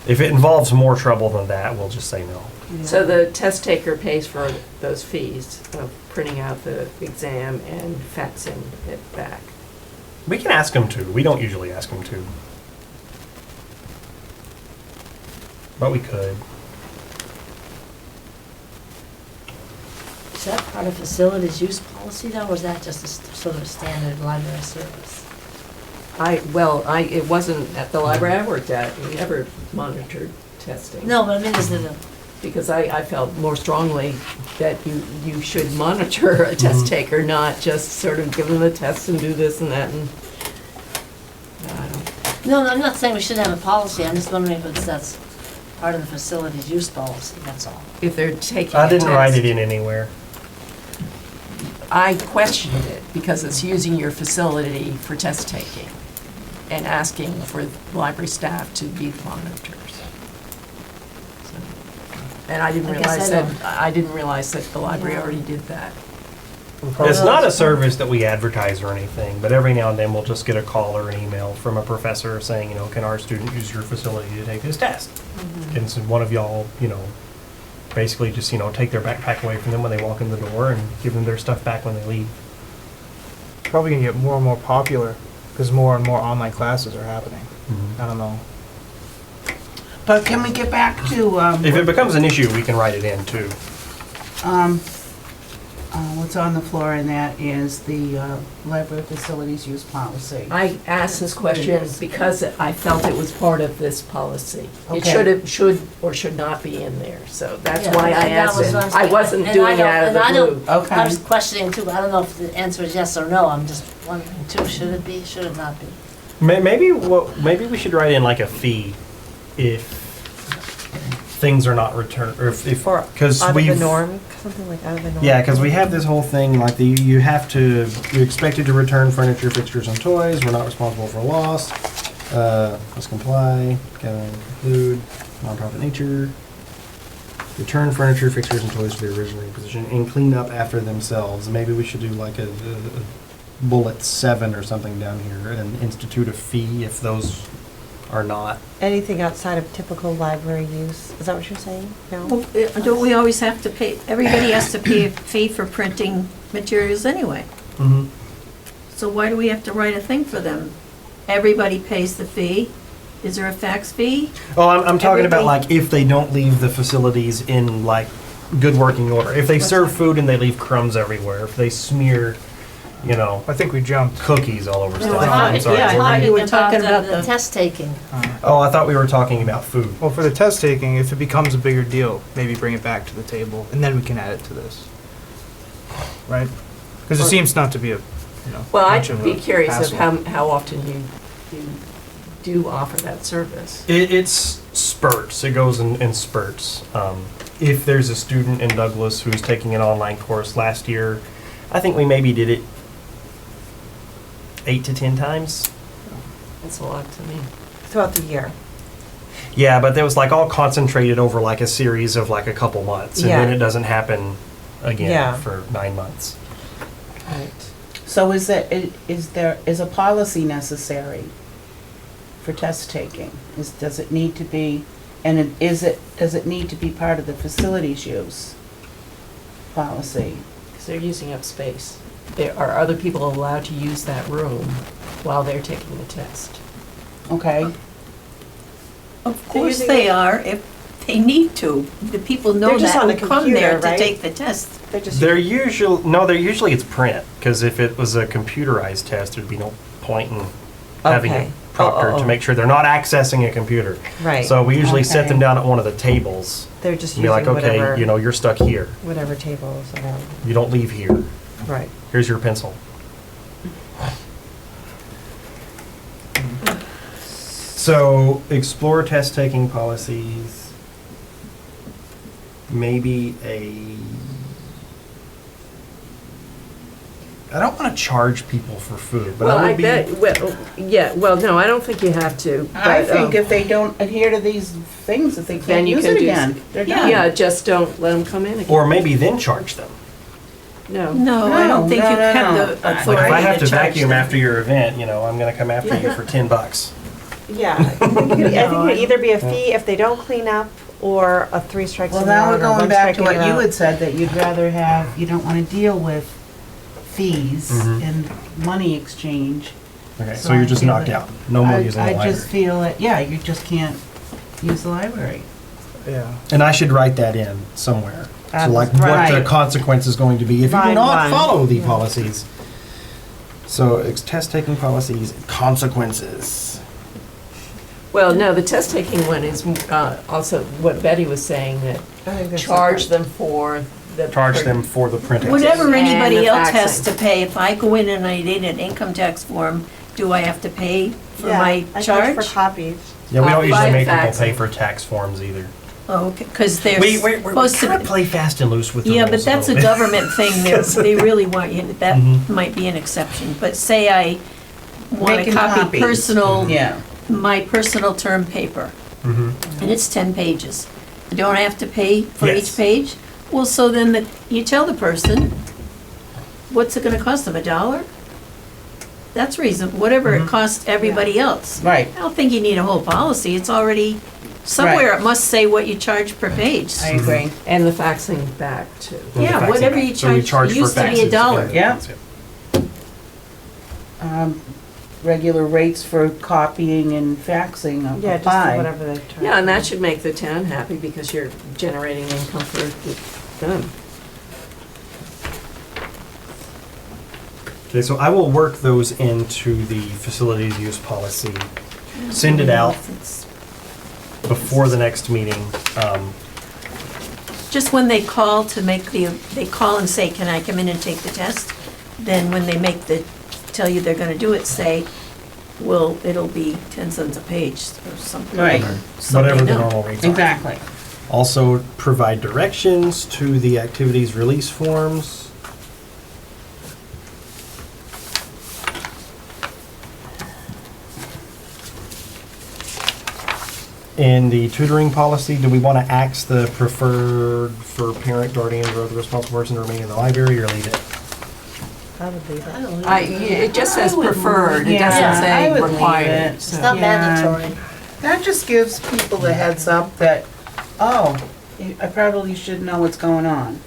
S4: If it involves more trouble than that, we'll just say no.
S3: So the test taker pays for those fees of printing out the exam and faxing it back.
S4: We can ask them to. We don't usually ask them to. But we could.
S6: Is that part of facilities use policy though, or is that just a sort of a standard library service?
S3: It wasn't at the library I worked at, we never monitored testing.
S6: No, but I mean, is it a,
S3: Because I felt more strongly that you should monitor a test taker, not just sort of give them a test and do this and that and, I don't.
S6: no, I'm not saying we shouldn't have a policy, I'm just wondering if that's part of the facilities use policy, that's all.
S3: If they're taking
S4: I
S3: a
S4: didn't write
S3: test.
S4: it in anywhere.
S3: I questioned it because it's using your facility for test taking and asking for library staff to be monitors. So- And I didn't
S6: I guess
S3: realize
S6: I
S3: I didn't realize that the library
S6: Yeah.
S3: already did that.
S4: It's not a service that we advertise or anything, but every now and then we'll just get a call or an email from a professor saying, you know, can our student use your facility to take this test? And so one of y'all, you know, basically just, you know, take their backpack away from them when they walk in the door and give them their stuff back when they leave.
S2: Probably gonna get more and more popular because more and more online classes are happening. I don't know.
S1: But can we get back to,
S4: If it becomes an issue, we can write it in too.
S1: what's on the floor, and that is the library facilities use policy.
S3: I asked this question because I felt it was part of this policy. It
S1: Okay.
S3: should or should not be in there, so that's
S6: Yeah,
S3: why I
S6: and that
S3: asked
S6: was
S3: it.
S6: what I'm
S3: I
S6: saying.
S3: wasn't
S6: And
S3: doing it
S6: don't-
S3: out of
S6: and
S3: the
S6: I don't-
S3: blue.
S1: Okay.
S6: I was questioning too, I don't know if the answer is yes or no, I'm just wondering too, should it be, should it not be?
S4: Maybe we should write in like a fee if things are not returned, or if because
S5: Out of
S4: we've
S5: the norm, something like out of the norm.
S4: yeah, because we have this whole thing like you're expected to return furniture, fixtures, and toys. We're not responsible for loss. Must comply. Can include nonprofit nature. Return furniture, fixtures, and toys to their original position and clean up after themselves. Maybe we should do like a bullet 7 or something down here and institute a fee if those are not.
S5: Anything outside of typical library use, is that what you're saying? No?
S8: Well, don't we always have to pay, everybody has to pay a fee for printing materials anyway?
S4: Mm-hmm.
S8: So why do we have to write a thing for them? Everybody pays the fee. Is there a fax fee?
S4: Oh, I'm talking about
S5: Everything-
S4: like if they don't leave the facilities in like good working order. If they serve food and they leave crumbs everywhere. If they smear, you know,
S2: I think we jumped.
S4: cookies all over stuff.
S8: I
S4: I'm
S8: thought-
S4: sorry.
S8: yeah, I thought you were talking about
S6: the
S8: the,
S6: test taking.
S4: Oh, I thought we were talking about food.
S2: Well, for the test taking, if it becomes a bigger deal, maybe bring it back to the table, and then we can add it to this. Right? Because it seems not to be a, you know.
S3: Well,
S2: much
S3: I'd
S2: of
S3: be
S2: a
S3: curious of
S2: hassle.
S3: how often you do offer that service.
S4: It's spurts. It goes in spurts. If there's a student in Douglas who's taking an online course last year, I think we maybe did it 8 to 10 times.
S3: That's a lot to me.
S5: Throughout the year.
S4: Yeah, but that was like all concentrated over like a series of like a couple months, and then
S5: Yeah.
S4: it doesn't happen again
S5: Yeah.
S4: for 9 months.
S5: Right.
S1: So is a policy necessary for test taking? Does it need to be, and does it need to be part of the facilities use policy?
S3: Because they're using up space. Are other people allowed to use that room while they're taking the test?
S1: Okay,
S8: of course they are, if they need to. The people know
S5: They're just
S8: that
S5: on
S8: who
S5: the
S8: come there
S5: computer,
S8: to
S5: right?
S8: take the test.
S4: They're usually it's print, because if it was a computerized test, there'd be no point in having
S5: Okay.
S4: it proctored to make sure they're not accessing a computer.
S5: Right.
S4: So we usually set
S1: Okay.
S4: them down at one of the tables
S5: They're just
S4: and be
S5: using
S4: like, okay,
S5: whatever,
S4: you know, you're stuck here.
S5: whatever tables around.
S4: You don't leave here.
S5: Right.
S4: Here's your pencil. So explore test taking policies. Maybe I don't want to charge people for food, but
S3: Well,
S4: I
S3: I
S4: would be.
S3: bet, no, I don't think you have to.
S1: I
S3: but,
S1: think if they don't adhere to these things, that they
S3: Then
S1: can't
S3: you
S1: use
S3: can
S1: it
S3: do
S1: again, they're done.
S3: Yeah, just don't let them come in again.
S4: Or maybe then charge them.
S3: No.
S8: No, I
S1: No,
S8: don't think you
S1: no, no,
S8: have
S1: no.
S8: the
S1: Like, if
S4: Like if
S8: authority
S4: I have to
S8: charge
S4: vacuum
S8: them.
S4: after your event, you know, I'm going to come after you for $10.
S5: Yeah, I think it would either be a fee if they don't clean up, or a 3 strikes
S1: Well,
S5: and you're
S1: now
S5: out,
S1: we're
S5: or
S1: going
S5: 1
S1: back
S5: strike
S1: to
S5: and
S1: what
S5: you're
S1: you
S5: out.
S1: had said, that you'd rather have, you don't wanna deal with fees
S4: Mhm.
S1: and money exchange.
S4: Okay, so
S1: So
S4: you're
S1: I
S4: just
S1: feel
S4: knocked
S1: that-
S4: out. No more using the
S1: I
S4: library.
S1: just feel that, yeah, you just can't use the library.
S2: Yeah.
S4: And I should write that in somewhere. So like
S5: That's
S4: what the
S1: right.
S4: consequence is going to be if you do
S5: Line
S4: not
S5: one.
S4: follow the
S5: Yeah.
S4: policies. So it's test taking policies, consequences.
S3: Well, no, the test taking one is also what Betty was saying, that
S5: I think they're
S3: charge
S5: separate.
S3: them for the.
S4: Charge them for the printing.
S8: Whatever
S3: And
S8: anybody
S3: the
S8: else has
S3: faxing.
S8: to pay, if I go in and I need an income tax form, do I have to pay for
S5: Yeah,
S8: my
S5: I charge
S8: charge?
S5: for copies.
S4: Yeah, we don't usually
S3: By
S4: make people
S3: faxing.
S4: pay for tax forms either.
S8: Oh, because they're
S4: We're
S8: supposed
S4: kind
S8: to,
S4: of play fast and loose with the
S8: yeah,
S4: rules
S8: but that's a
S4: little bit.
S8: government thing, they really want you, that
S4: Mhm.
S8: might be an exception. But say I want to
S1: Making
S8: copy
S1: copies.
S8: personal,
S1: Yeah,
S8: my personal term paper,
S4: Mhm.
S8: and it's 10 pages. I don't have to pay for
S4: Yes.
S8: each page? Well, so then you tell the person, what's it gonna cost them, $1? That's reasonable, whatever it
S4: Mhm.
S8: costs everybody else.
S1: right,
S8: I don't think you need a whole policy, it's already, somewhere it must say what you charge per page.
S1: I agree.
S3: And the faxing back too.
S4: And the
S8: Yeah,
S4: faxing
S8: whatever
S4: back.
S8: you
S4: So we
S8: charge, it
S4: for
S8: used to be
S4: faxes.
S8: $1.
S1: Yeah. Regular rates for copying and faxing
S5: Yeah, just
S1: apply.
S5: whatever they charge.
S3: Yeah, and that should make the town happy because you're generating income for them.
S4: Okay, so I will work those into the facilities use policy, send it out before the next meeting.
S8: Just when they call to make they call and say, can I come in and take the test? Then when they tell you they're gonna do it, say, well, it'll be 10 cents a page or something.
S1: Right.
S8: So they
S4: Whatever the
S8: know.
S4: normal rates are.
S1: Exactly.
S4: Also, provide directions to the activities release forms. In the tutoring policy, do we want to axe the preferred for parent, guardian, or other responsible person to remain in the library, or leave it?
S5: I would leave it.
S3: It just says preferred, it
S1: Yeah,
S3: doesn't
S1: I
S3: say
S1: would leave
S3: required.
S1: it.
S6: It's not
S1: Yeah.
S6: mandatory.
S1: That just gives people a heads up that, oh, I probably should know what's going on.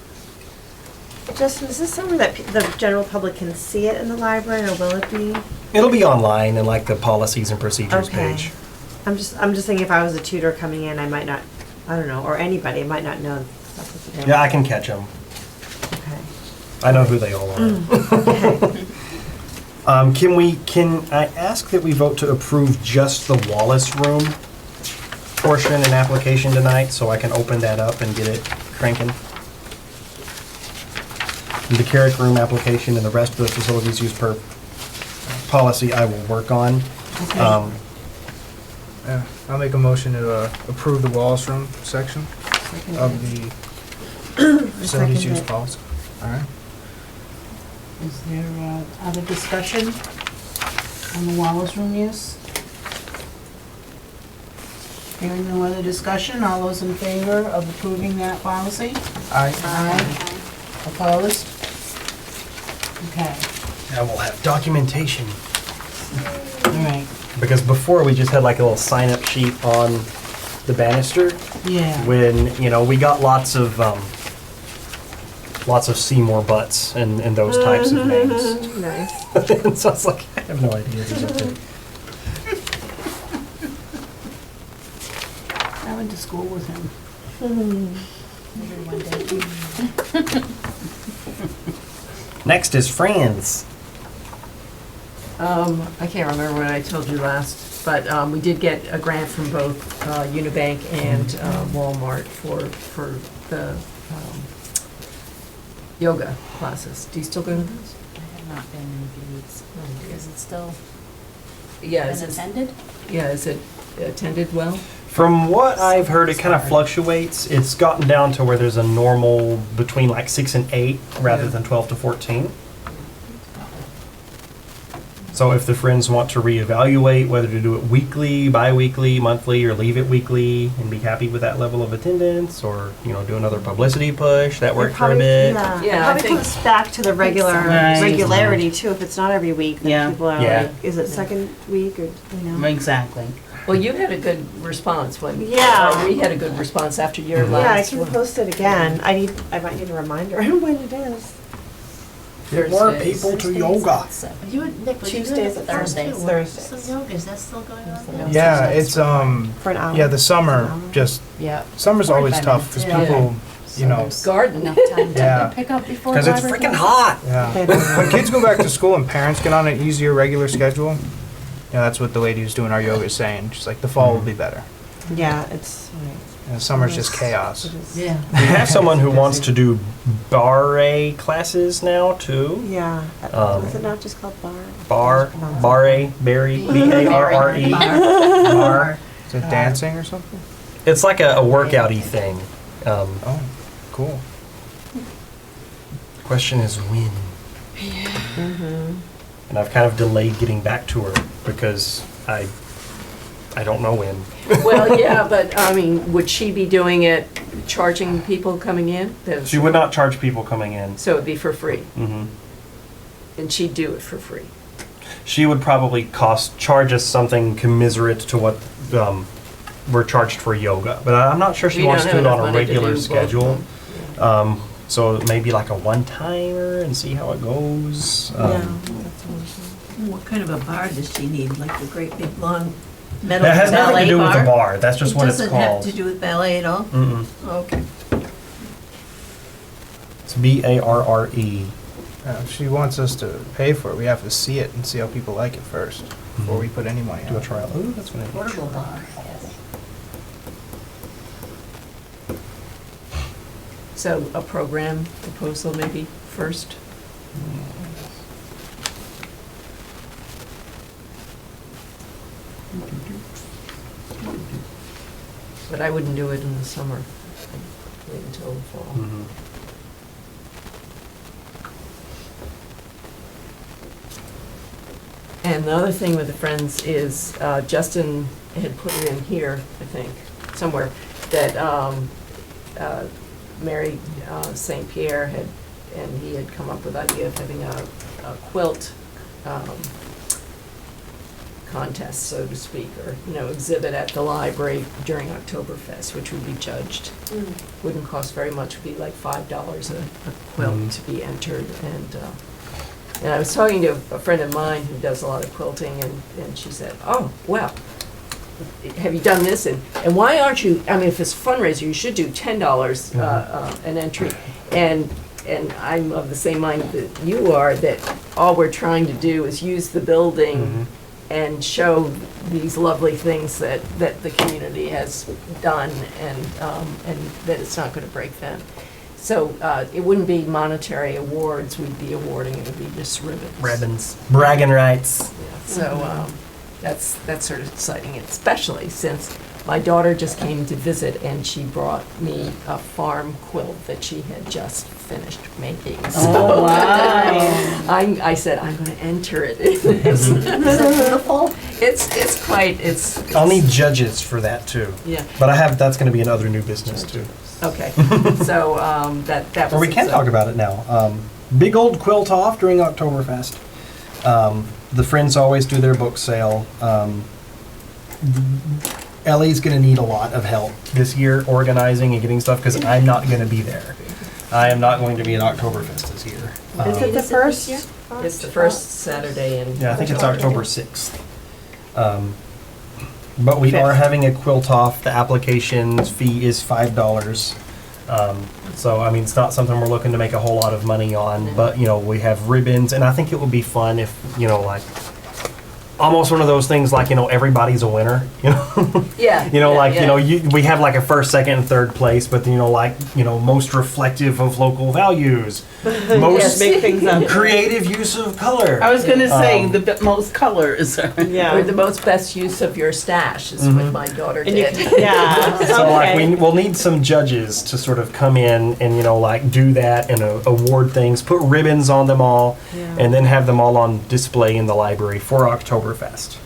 S5: Justin, is this somewhere that the general public can see it in the library, or will it be?
S4: It'll be online in like the policies and procedures
S5: Okay.
S4: page.
S5: I'm just thinking if I was a tutor coming in, I might not, I don't know, or anybody, I might not know stuff was available.
S4: Yeah, I can catch them.
S5: Okay.
S4: I know who they all are.
S5: Okay.
S4: Can I ask that we vote to approve just the Wallis Room portion and application tonight, so I can open that up and get it cranking? The Carrick Room application and the rest of the facilities used per policy I will work on. Um,
S2: Yeah, I'll make a motion to approve the Wallace Room section of the facilities
S5: Second
S2: use
S5: it.
S2: policy. All right.
S1: Is there other discussion on the Wallis Room use? Hearing no other discussion, all those in favor of approving that policy?
S2: Aye.
S1: Aye. Opposed? Okay,
S4: Now we'll have documentation.
S1: all right.
S4: Because before we just had like a little sign-up sheet on the banister.
S1: Yeah.
S4: When, you know, we got lots of Seymour butts and those types of names.
S5: Nice.
S4: So I was like, I have no idea who's up there.
S1: I went to school with him.
S4: Next is Franz.
S3: I can't remember what I told you last, but we did get a grant from both Unibank and Walmart for the yoga classes. Do you still go to those?
S7: I have not been in a few weeks. Is it still
S3: Yeah,
S7: been attended?
S3: is it attended well?
S4: From what I've heard, it kind of fluctuates. It's gotten down to where there's a normal between like 6 and 8 rather
S3: Yeah.
S4: than 12 to 14. So if the friends want to reevaluate whether to do it weekly, bi-weekly, monthly, or leave it weekly and be happy with that level of attendance, or, you know, do another publicity push, that worked for a bit.
S5: Yeah,
S3: Yeah,
S5: it
S3: I
S5: probably
S3: think-
S5: comes back to the regular
S1: Right.
S5: regularity too. If it's not every week, then
S1: Yeah.
S5: people are
S4: Yeah.
S5: like, is it second week or, you know?
S1: Exactly.
S3: Well, you had a good response when,
S5: Yeah.
S3: we had a good response after your
S4: Mhm.
S3: last
S5: Yeah, I
S3: one.
S5: can post it again. I might need a reminder when it is.
S4: Get more
S3: Thursdays.
S4: people to yoga.
S6: You would, Nick, were you doing
S5: Tuesdays
S6: it
S5: at
S6: Thursdays?
S5: Thursdays.
S6: So yoga, is that still going on? there?
S2: Yeah, it's
S5: For an hour.
S2: yeah, the summer just
S7: Yeah.
S2: summer's always
S7: 45
S2: tough because
S7: minutes.
S2: people, you know,
S3: Garden.
S7: Enough time
S2: Yeah.
S7: to pick up before.
S4: Because it's
S7: library
S4: freaking
S7: closes.
S4: hot.
S2: yeah.
S5: They don't
S2: When
S5: know.
S2: kids go back to school and parents get on an easier regular schedule, you know, that's what the lady who's doing our yoga is saying. She's like, the fall will be better.
S5: Yeah, it's.
S2: And the summer's just chaos.
S5: It is.
S6: Yeah.
S4: We have someone who wants to do barre classes now too.
S5: Yeah.
S4: Um,
S5: Is it not just called bar?
S4: Barre, Barry, B-A-R-R-E. Bar.
S2: Is it dancing or something?
S4: It's like a workout-y thing.
S2: Oh, cool.
S4: Question is when.
S5: Mm-hmm.
S4: And I've kind of delayed getting back to her because I don't know when.
S3: Well, yeah, but, I mean, would she be doing it, charging people coming in?
S4: She would not charge people coming in.
S3: So it'd be for free,
S4: hmm
S3: and she'd do it for free.
S4: She would probably charge us something commiserate to what we're charged for yoga. But I'm not sure she
S3: We
S4: wants
S3: don't
S4: to do it
S3: have
S4: on a
S3: enough money to
S4: regular
S3: do both of
S4: schedule.
S3: them.
S4: So maybe like a one-timer and see how it goes.
S5: Yeah. That's
S8: What kind of a bar does she need? Like a great big long metal
S4: That has nothing to
S8: ballet
S4: do with
S8: bar?
S4: the bar. That's just what it's
S8: It doesn't have
S4: called.
S8: to do with ballet at all?
S4: Mm-mm.
S8: Okay.
S4: It's B-A-R-R-E.
S2: If she wants us to pay for it, we have to see it and see how people like it first before we put any money
S4: Do a
S2: on it.
S4: trial. Ooh, that's what I
S7: Portable bar, yes.
S3: So a program proposal maybe first? But I wouldn't do it in the summer. I'd wait until the fall.
S4: Mhm.
S3: And the other thing with the Friends is Justin had put it in here, I think, somewhere, that Mary St. Pierre had, and he had come up with the idea of having a quilt contest, so to speak, or, exhibit at the library during Oktoberfest, which would be judged. Wouldn't cost very much, would be like $5 a quilt to be entered. And I was talking to a friend of mine who does a lot of quilting, and she said, oh, well, have you done this? And why aren't you, I mean, if it's a fundraiser, you should do $10 an entry. And I'm of the same mind that you are, that all we're trying to do is use the building and show these lovely things that the community has done, and that it's not going to break them. So it wouldn't be monetary awards we'd be awarding, it would be just ribbons.
S4: Ribbons. Bragging rights.
S3: Yeah, so that's sort of exciting, especially since my daughter just came to visit and she brought me a farm quilt that she had just finished making.
S1: Oh, wow.
S3: I said, I'm going to enter it. It's beautiful. It's quite,
S4: I'll need judges for that too.
S3: yeah,
S4: But that's going to be another new business too.
S3: okay. So that was.
S4: Or we can talk about it now. Big old quilt off during Oktoberfest. The Friends always do their book sale. Ellie's going to need a lot of help this year organizing and getting stuff because I'm not going to be there. I am not going to be at Oktoberfest this year.
S5: Is it the first?
S3: It's the first Saturday in.
S4: Yeah, I think it's October 6th. But we are having a quilt off. The application's fee is $5. So, I mean, it's not something we're looking to make a whole lot of money on, but, we have ribbons, and I think it would be fun if, like, almost one of those things like, everybody's a winner,
S3: Yeah.
S4: We have like a first, second, and third place, but most reflective of local values, most
S5: Make things up.
S4: creative use of color.
S1: I was gonna say, the most colors.
S3: Or
S5: Yeah.
S3: the most best use of your stash is what my daughter did.
S5: Yeah.
S4: So like
S5: Okay.
S4: we'll need some judges to sort of come in and do that and award things, put ribbons on them all, and then have them all on display in the library for Oktoberfest.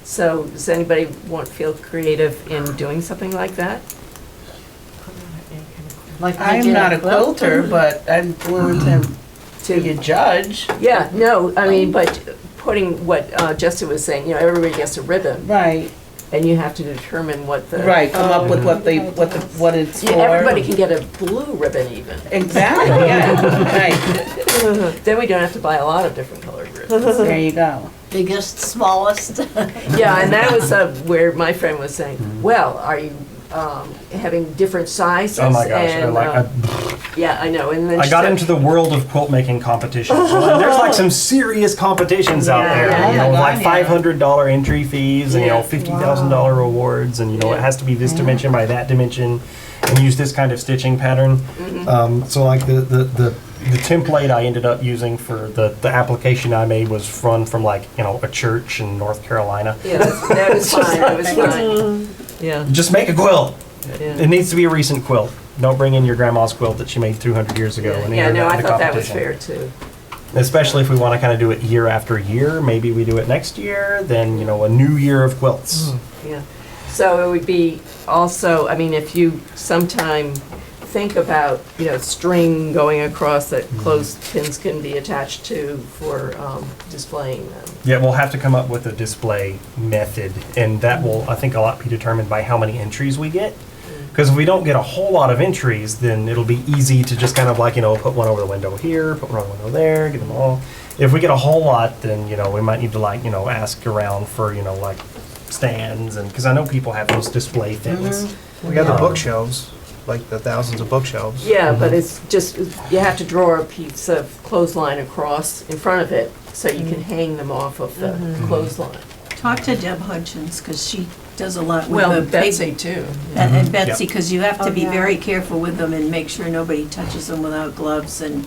S3: So does anybody feel creative in doing something like that?
S6: Like
S1: I'm
S6: making
S1: not a
S6: quilt?
S1: quilter, but I'm willing to be a judge.
S3: Yeah, no, I mean, but putting what Jessica was saying, everybody gets a ribbon,
S1: Right,
S3: and you have to determine what the.
S1: right, come up with what it's for.
S3: Yeah, everybody can get a blue ribbon even.
S1: Exactly, yeah, right,
S3: Then we don't have to buy a lot of different colored ribbons.
S1: there you go.
S6: Biggest, smallest.
S3: Yeah, and that was where my friend was saying, well, are you having different sizes?
S4: Oh my gosh!
S3: And, yeah, I know. And then
S4: I
S3: she
S4: got
S3: said-
S4: into the world of quilt making competitions. Well, and there's like some serious competitions out
S3: Yeah,
S4: there.
S3: yeah,
S1: yeah.
S4: Like
S1: Yeah.
S4: $500 entry fees and
S3: Yeah.
S4: $50,000 rewards, and
S3: Yeah.
S4: it has to be this dimension by that dimension, and use this kind of stitching pattern. So like the template I ended up using for the application I made was from like a church in North Carolina.
S3: Yeah, that was fine. That was fine. Yeah.
S4: Just make a quilt.
S3: Yeah.
S4: It needs to be a recent quilt. Don't bring in your grandma's quilt that she made 200 years ago. and
S3: Yeah,
S4: enter
S3: no,
S4: that
S3: I
S4: into
S3: thought that was
S4: competition.
S3: fair too.
S4: Especially if we want to kind of do it year after year. Maybe we do it next year, then, a new year of quilts.
S3: Yeah. So it would be also, I mean, if you sometime think about, string going across that clothespins can be attached to for displaying them.
S4: Yeah, we'll have to come up with a display method, and that will, I think, a lot be determined by how many entries we get. Because if we don't get a whole lot of entries, then it'll be easy to just kind of like, put one over the window here, put one over the window there, get them all. If we get a whole lot, then, we might need to like, ask around for, like stands, and, because I know people have those display things.
S2: We got the bookshelves, like the thousands of bookshelves.
S3: Yeah, but it's just, you have to draw a piece of clothesline across in front of it so you can hang them off of the clothesline.
S8: Talk to Deb Hutchins, because she does a lot with
S3: Well,
S8: the
S3: Betsy too.
S8: And Betsy, because you have to
S5: Oh,
S8: be
S5: yeah.
S8: very careful with them and make sure nobody touches them without gloves, and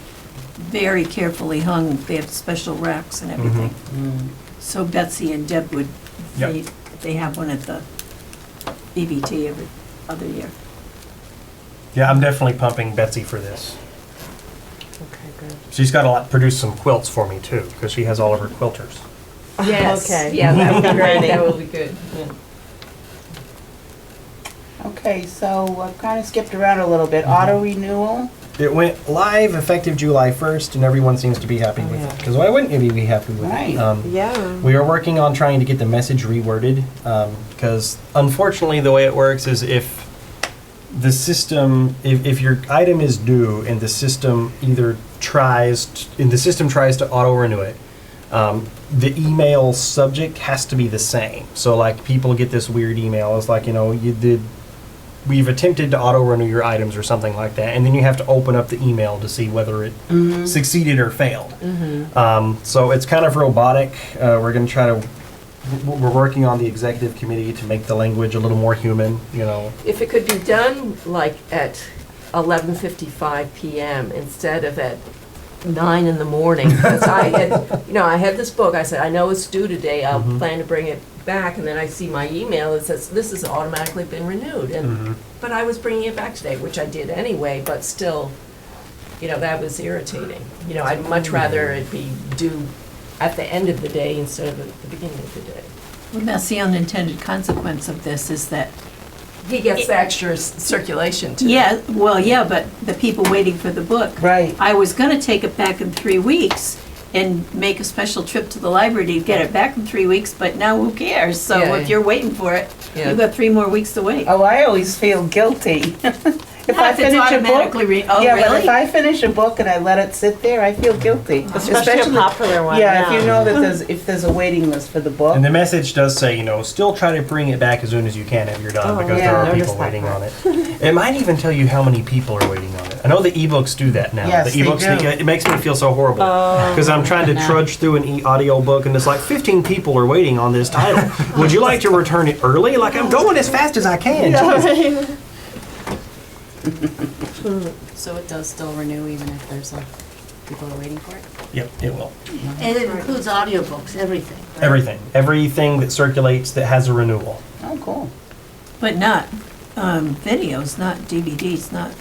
S8: very carefully hung. They have special racks and everything. So Betsy and Deb would,
S4: Yep.
S8: they have one at the EVT every other year.
S4: Yeah, I'm definitely pumping Betsy for this.
S5: Okay, good.
S4: She's got to produce some quilts for me too, because she has all of her quilters.
S3: Yes,
S5: Okay.
S3: yeah, that would be great,
S5: Ready.
S3: that would be good.
S1: Okay, so I've kind of skipped around a little bit. Auto-renewal,
S4: it went live effective July 1st, and everyone seems to be happy with it. Because why wouldn't you be happy with
S1: Right.
S4: it?
S5: Yeah.
S4: We are working on trying to get the message reworded, because unfortunately the way it works is if the system, if your item is due and the system tries to auto-renew it, the email subject has to be the same. So like people get this weird email, it's like, we've attempted to auto-renew your items or something like that, and then you have to open up the email to see whether it succeeded or failed. So it's kind of robotic. We're going to try to, we're working on the executive committee to make the language a little more human,
S3: If it could be done like at 11:55 PM instead of at 9 in the morning, because I had this book, I said, I know it's due today, I'll plan to bring it back, and then I see my email that says, this has automatically been renewed, and, but I was bringing it back today, which I did anyway, but still, that was irritating. I'd much rather it be due at the end of the day instead of at the beginning of the day.
S8: Well, that's the unintended consequence of this is that,
S3: He gets the extra circulation too.
S8: yeah, but the people waiting for the book.
S1: Right.
S8: I was gonna take it back in 3 weeks and make a special trip to the library to get it back in 3 weeks, but now who cares? So
S3: Yeah.
S8: if you're waiting for it,
S3: Yeah.
S8: you've got 3 more weeks to wait.
S1: Oh, I always feel guilty. If I
S8: If it's
S1: finish a book,
S8: automatically oh,
S1: yeah, but
S8: really?
S1: if I finish a book and I let it sit there, I feel guilty.
S5: Especially a popular one,
S1: Yeah, if you
S5: yeah.
S1: know that if there's a waiting list for the book.
S4: And the message does say, still try to bring it back as soon as you can if you're done,
S5: Oh,
S4: because
S1: yeah,
S4: there are
S5: noticed
S4: people
S5: that
S4: waiting
S5: part.
S4: on it. It might even tell you how many people are waiting on it. I know the ebooks do that now.
S1: Yes,
S4: the ebooks,
S1: they do.
S4: it makes me feel so horrible because I'm trying to trudge through an audio book and it's like 15 people are waiting on this title. Would you like to return it early? Like I'm going as fast as I can. Jeez.
S7: So it does still renew even if there's people are waiting for it?
S4: Yep, it will.
S6: And it includes audiobooks, everything. right?
S4: Everything that circulates that has a renewal.
S1: Oh, cool.
S8: But not videos, not DVDs, not,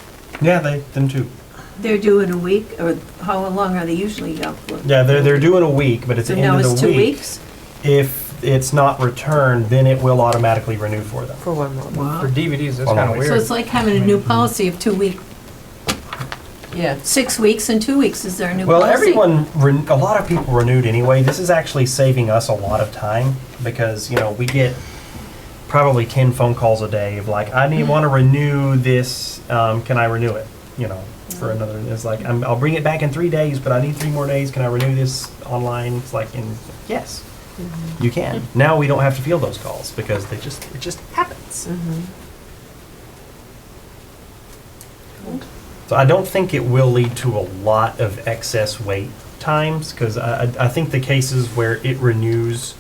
S4: Yeah, them too.
S8: they're due in a week, or how long are they usually out for?
S4: Yeah, they're doing a week, but it's
S8: So
S4: the end
S8: now
S4: of
S8: it's
S4: the
S8: 2
S4: week.
S8: weeks?
S4: If it's not returned, then it will automatically renew for them.
S5: For 1 month.
S8: Wow.
S2: For DVDs, that's
S4: Oh, no,
S2: kind of
S4: wait.
S8: So
S2: weird.
S8: it's like having a new policy of 2 weeks,
S3: Yeah.
S8: 6 weeks and 2 weeks. Is there a new
S4: Well,
S8: policy?
S4: a lot of people renewed anyway. This is actually saving us a lot of time because, we get probably 10 phone calls a day of like, I want to renew this, can I renew it? For another, it's like, I'll bring it back in 3 days, but I need 3 more days. Can I renew this online? It's like, yes, you can. Now we don't have to field those calls because it just happens. So I don't think it will lead to a lot of excess wait times because I think the cases where it renews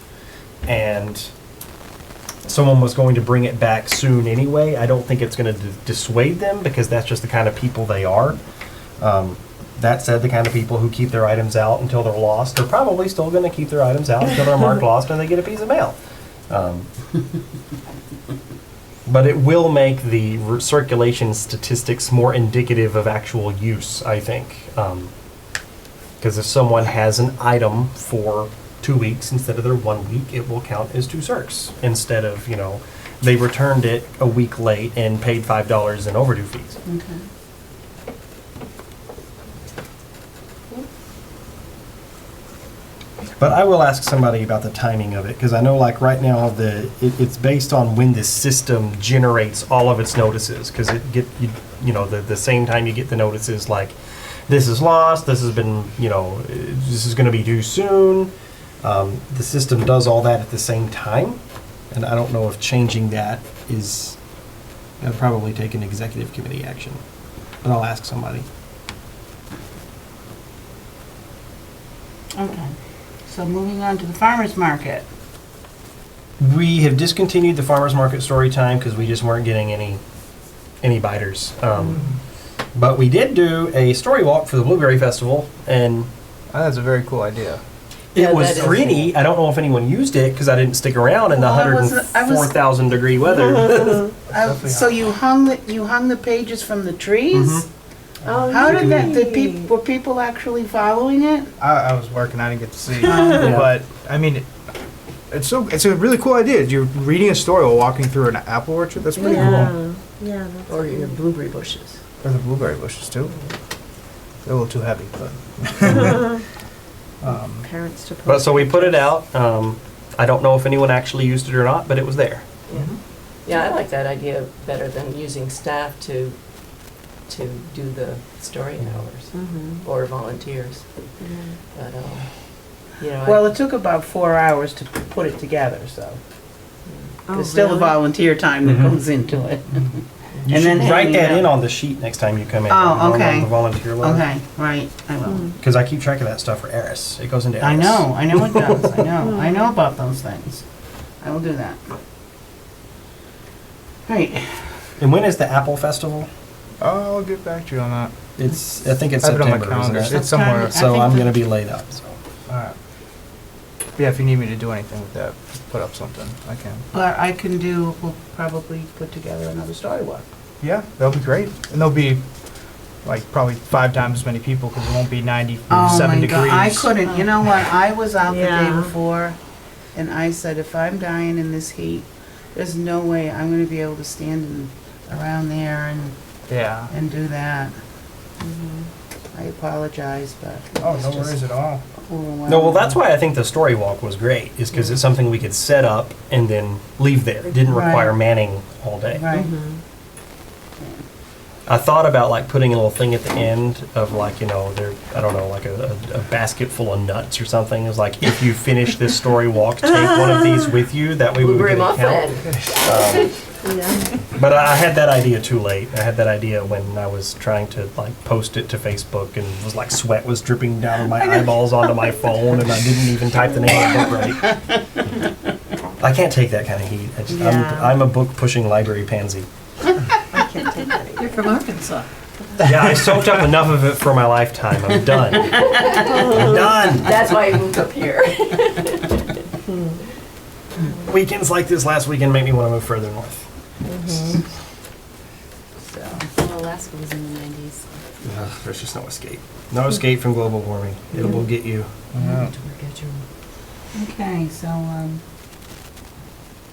S4: and someone was going to bring it back soon anyway, I don't think it's going to dissuade them because that's just the kind of people they are. That said, the kind of people who keep their items out until they're lost are probably still going to keep their items out until they're marked lost and they get a piece of mail. But it will make the circulation statistics more indicative of actual use, I think. Because if someone has an item for 2 weeks instead of their 1 week, it will count as 2 circs instead of, they returned it a week late and paid $5 in overdue fees.
S1: Okay.
S4: But I will ask somebody about the timing of it, because I know like right now it's based on when the system generates all of its notices, because the same time you get the notices like this is lost, this has been, this is going to be due soon. The system does all that at the same time, and I don't know if changing that is, I'd probably take an executive committee action, but I'll ask somebody.
S1: Okay. So moving on to the farmer's market.
S4: We have discontinued the farmer's market story time because we just weren't getting any biters. But we did do a story walk for the Blueberry Festival, and
S2: That's a very cool idea.
S3: Yeah,
S4: it was
S3: that is
S4: pretty. I don't know if anyone used it because I didn't stick around in the
S1: Well, I was-
S4: 104,000 degree weather.
S1: So you hung the pages from the trees?
S5: Oh,
S1: How did that,
S5: neat.
S1: were people actually following it?
S2: I was working, I didn't get to see.
S4: Yeah.
S2: But, I mean, it's a really cool idea. You're reading a story while walking through an apple orchard. That's pretty cool.
S5: Yeah, yeah. That's
S3: Or your blueberry bushes.
S2: Or the blueberry bushes too. They're a little too heavy, but.
S5: Parents to.
S4: But so we put it out. I don't know if anyone actually used it or not, but it was there.
S3: Yeah, I like that idea better than using staff to do the story hours
S5: Mhm.
S3: or volunteers. But, you know,
S1: Well, it took about 4 hours to put it together, so
S5: Oh,
S1: there's still a
S5: really?
S1: volunteer time that
S4: Mhm.
S1: goes into it.
S4: You
S1: And
S4: should
S1: then
S4: write
S1: hanging
S4: that
S1: out.
S4: in on the sheet next time you come in.
S1: Oh,
S4: on
S1: okay.
S4: The volunteer log.
S1: Okay, right, I will.
S4: Because I keep track of that stuff for Eris. It goes into Eris.
S1: I know it does, I know about those things. I will do that. Right,
S4: And when is the Apple Festival?
S2: I'll get back to you on that.
S4: I think it's
S2: I have it on my
S4: September,
S2: calendar.
S4: isn't it?
S2: It's somewhere.
S1: I
S4: So
S1: think
S4: I'm
S1: the-
S4: gonna be laid up, so.
S2: Alright. Yeah, if you need me to do anything with that, put up something, I can.
S1: but we'll probably put together another story walk.
S2: Yeah, that'll be great. And there'll be like probably 5 times as many people because it won't be 97 degrees.
S1: I couldn't, you know what, I was out the day
S5: Yeah.
S1: before, and I said, if I'm dying in this heat, there's no way I'm gonna be able to stand around there
S2: Yeah.
S1: and do that. I apologize, but.
S2: Oh,
S1: it's
S2: no
S1: just
S2: worries at all.
S1: overwhelming.
S4: No, well, that's why I think the story walk was great, is because it's something we could set up and then leave there. It didn't require
S1: Right.
S4: manning all day.
S1: Right,
S4: I thought about like putting a little thing at the end of like, you know, I don't know, like a basket full of nuts or something. It was like, if you finish this story walk, take one of these with you. That way we would
S3: blueberry
S4: get a count.
S3: muffin.
S5: Yeah.
S4: But I had that idea too late. I had that idea when I was trying to like post it to Facebook and was like sweat was dripping down my eyeballs onto my phone and I didn't even type the name of the book right. I can't take that kind of heat.
S5: Yeah.
S4: I'm a book pushing library pansy.
S5: I can't take that either.
S8: You're from Arkansas.
S4: Yeah, I soaked up enough of it for my lifetime. I'm done. I'm done.
S3: That's why I moved up here.
S4: Weekends like this last weekend make me want to move further north.
S3: So,
S7: Well, Alaska was in the 90s.
S4: Ugh, there's just no escape. No escape from global warming. It will get you.
S2: Yeah.
S1: okay, so,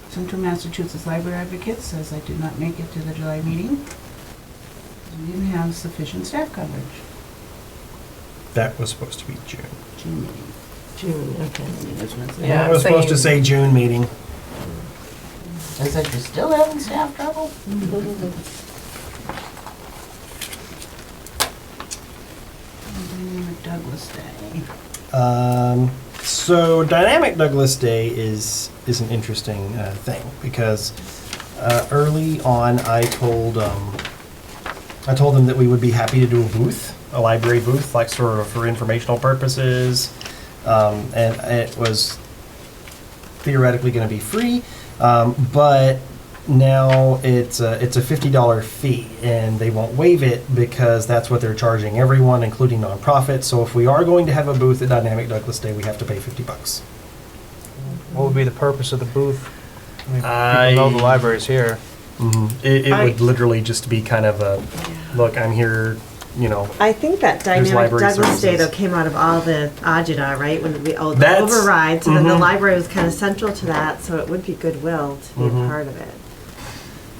S1: Central Massachusetts Library Advocate says I did not make it to the July meeting. We didn't have sufficient staff coverage.
S4: That was supposed to be June.
S1: June meeting.
S3: June, okay.
S4: I was supposed to say June meeting.
S1: Says that you're still having staff trouble? Dynamic Douglas Day.
S4: So Dynamic Douglas Day is an interesting thing because early on I told them that we would be happy to do a booth, a library booth, like sort of for informational purposes, and it was theoretically going to be free, but now it's a $50 fee, and they won't waive it because that's what they're charging everyone, including nonprofits. So if we are going to have a booth at Dynamic Douglas Day, we have to pay $50.
S2: What would be the purpose of the booth? I mean,
S4: I-
S2: people know the library's here.
S4: It would literally just be kind of a, look, I'm here, you know.
S5: I think that
S4: There's
S5: Dynamic
S4: library
S5: Douglas Day though
S4: services.
S5: came out of all the agita, right? When the
S4: That's-
S5: override, so then the
S4: mhm.
S5: library was kind of central to that, so it would be goodwill to be
S4: Mhm.
S5: a part of it.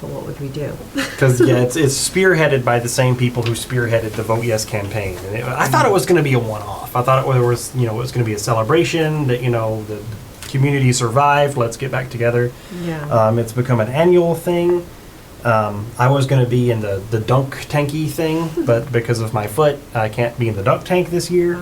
S5: But what would we do?
S4: Because yeah, it's spearheaded by the same people who spearheaded the Vote Yes campaign. And I thought it was going to be a one-off. I thought it was, you know, it was going to be a celebration that, you know, the community survived. Let's get back together.
S5: Yeah.
S4: It's become an annual thing. I was going to be in the dunk tanky thing, but because of my foot, I can't be in the dunk tank this year.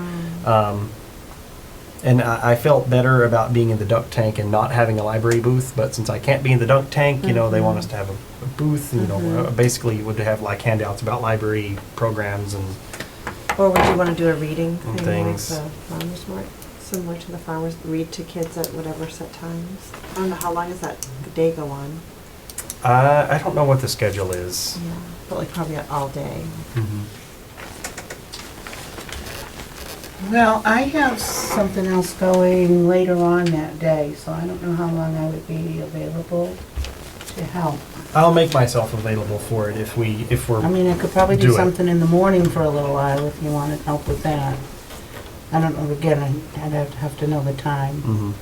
S4: And I felt better about being in the dunk tank and not having a library booth. But since I can't be in the dunk tank, you know, they want us to have a booth. You know, basically would have like handouts about library programs and.
S5: Or would you want to do a reading
S4: And
S5: thing like
S4: things.
S5: the farmers market, similar to the farmers, read to kids at whatever set times? I don't know, how long does that day go on?
S4: I don't know what the schedule is.
S5: Yeah, but like probably all day.
S1: Well, I have something else going later on that day, so I don't know how long I would be available to help.
S4: I'll make myself available for it if we're.
S1: I mean, I could probably
S4: Do
S1: do
S4: it.
S1: something in the morning for a little while if you wanted help with that. I don't know, again, I'd have to know the time.
S4: Mhm.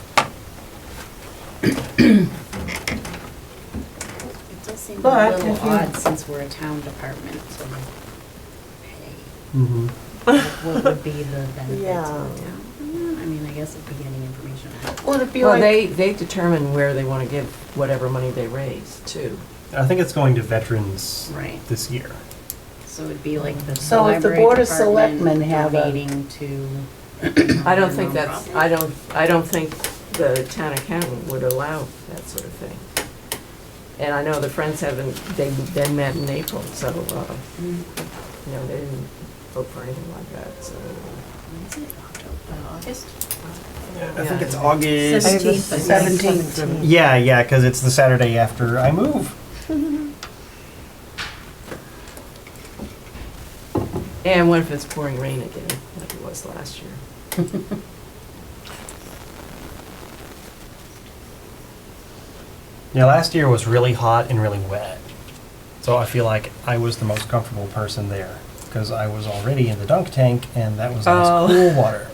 S7: It does seem
S1: But
S7: a
S1: if
S7: little
S1: you-
S7: odd since we're a town department, so
S4: Mhm.
S7: what would be the benefit to the
S5: Yeah.
S7: town? I mean, I guess if we're getting information.
S1: Would it be
S3: Well,
S1: like,
S3: they determine where they want to give whatever money they raise, too.
S4: I think it's going to veterans
S7: Right.
S4: this year.
S7: So it'd be like the
S1: So if the
S7: library
S1: Board of
S7: department
S1: Selectmen have a-
S7: donating to.
S3: I don't think that's,
S7: nonprofit.
S3: I don't think the town accountant would allow that sort of thing. And I know the Friends haven't, they've been met in April, so, you know, they didn't vote for anything like that, so.
S7: When is it? August?
S4: I think it's August.
S8: 17th, I think.
S1: 17th.
S4: Yeah, because it's the Saturday after I move.
S3: And what if it's pouring rain again, like it was last year?
S4: Yeah, last year was really hot and really wet. So I feel like I was the most comfortable person there because I was already in the dunk tank and that was nice
S3: Oh.
S4: cool water.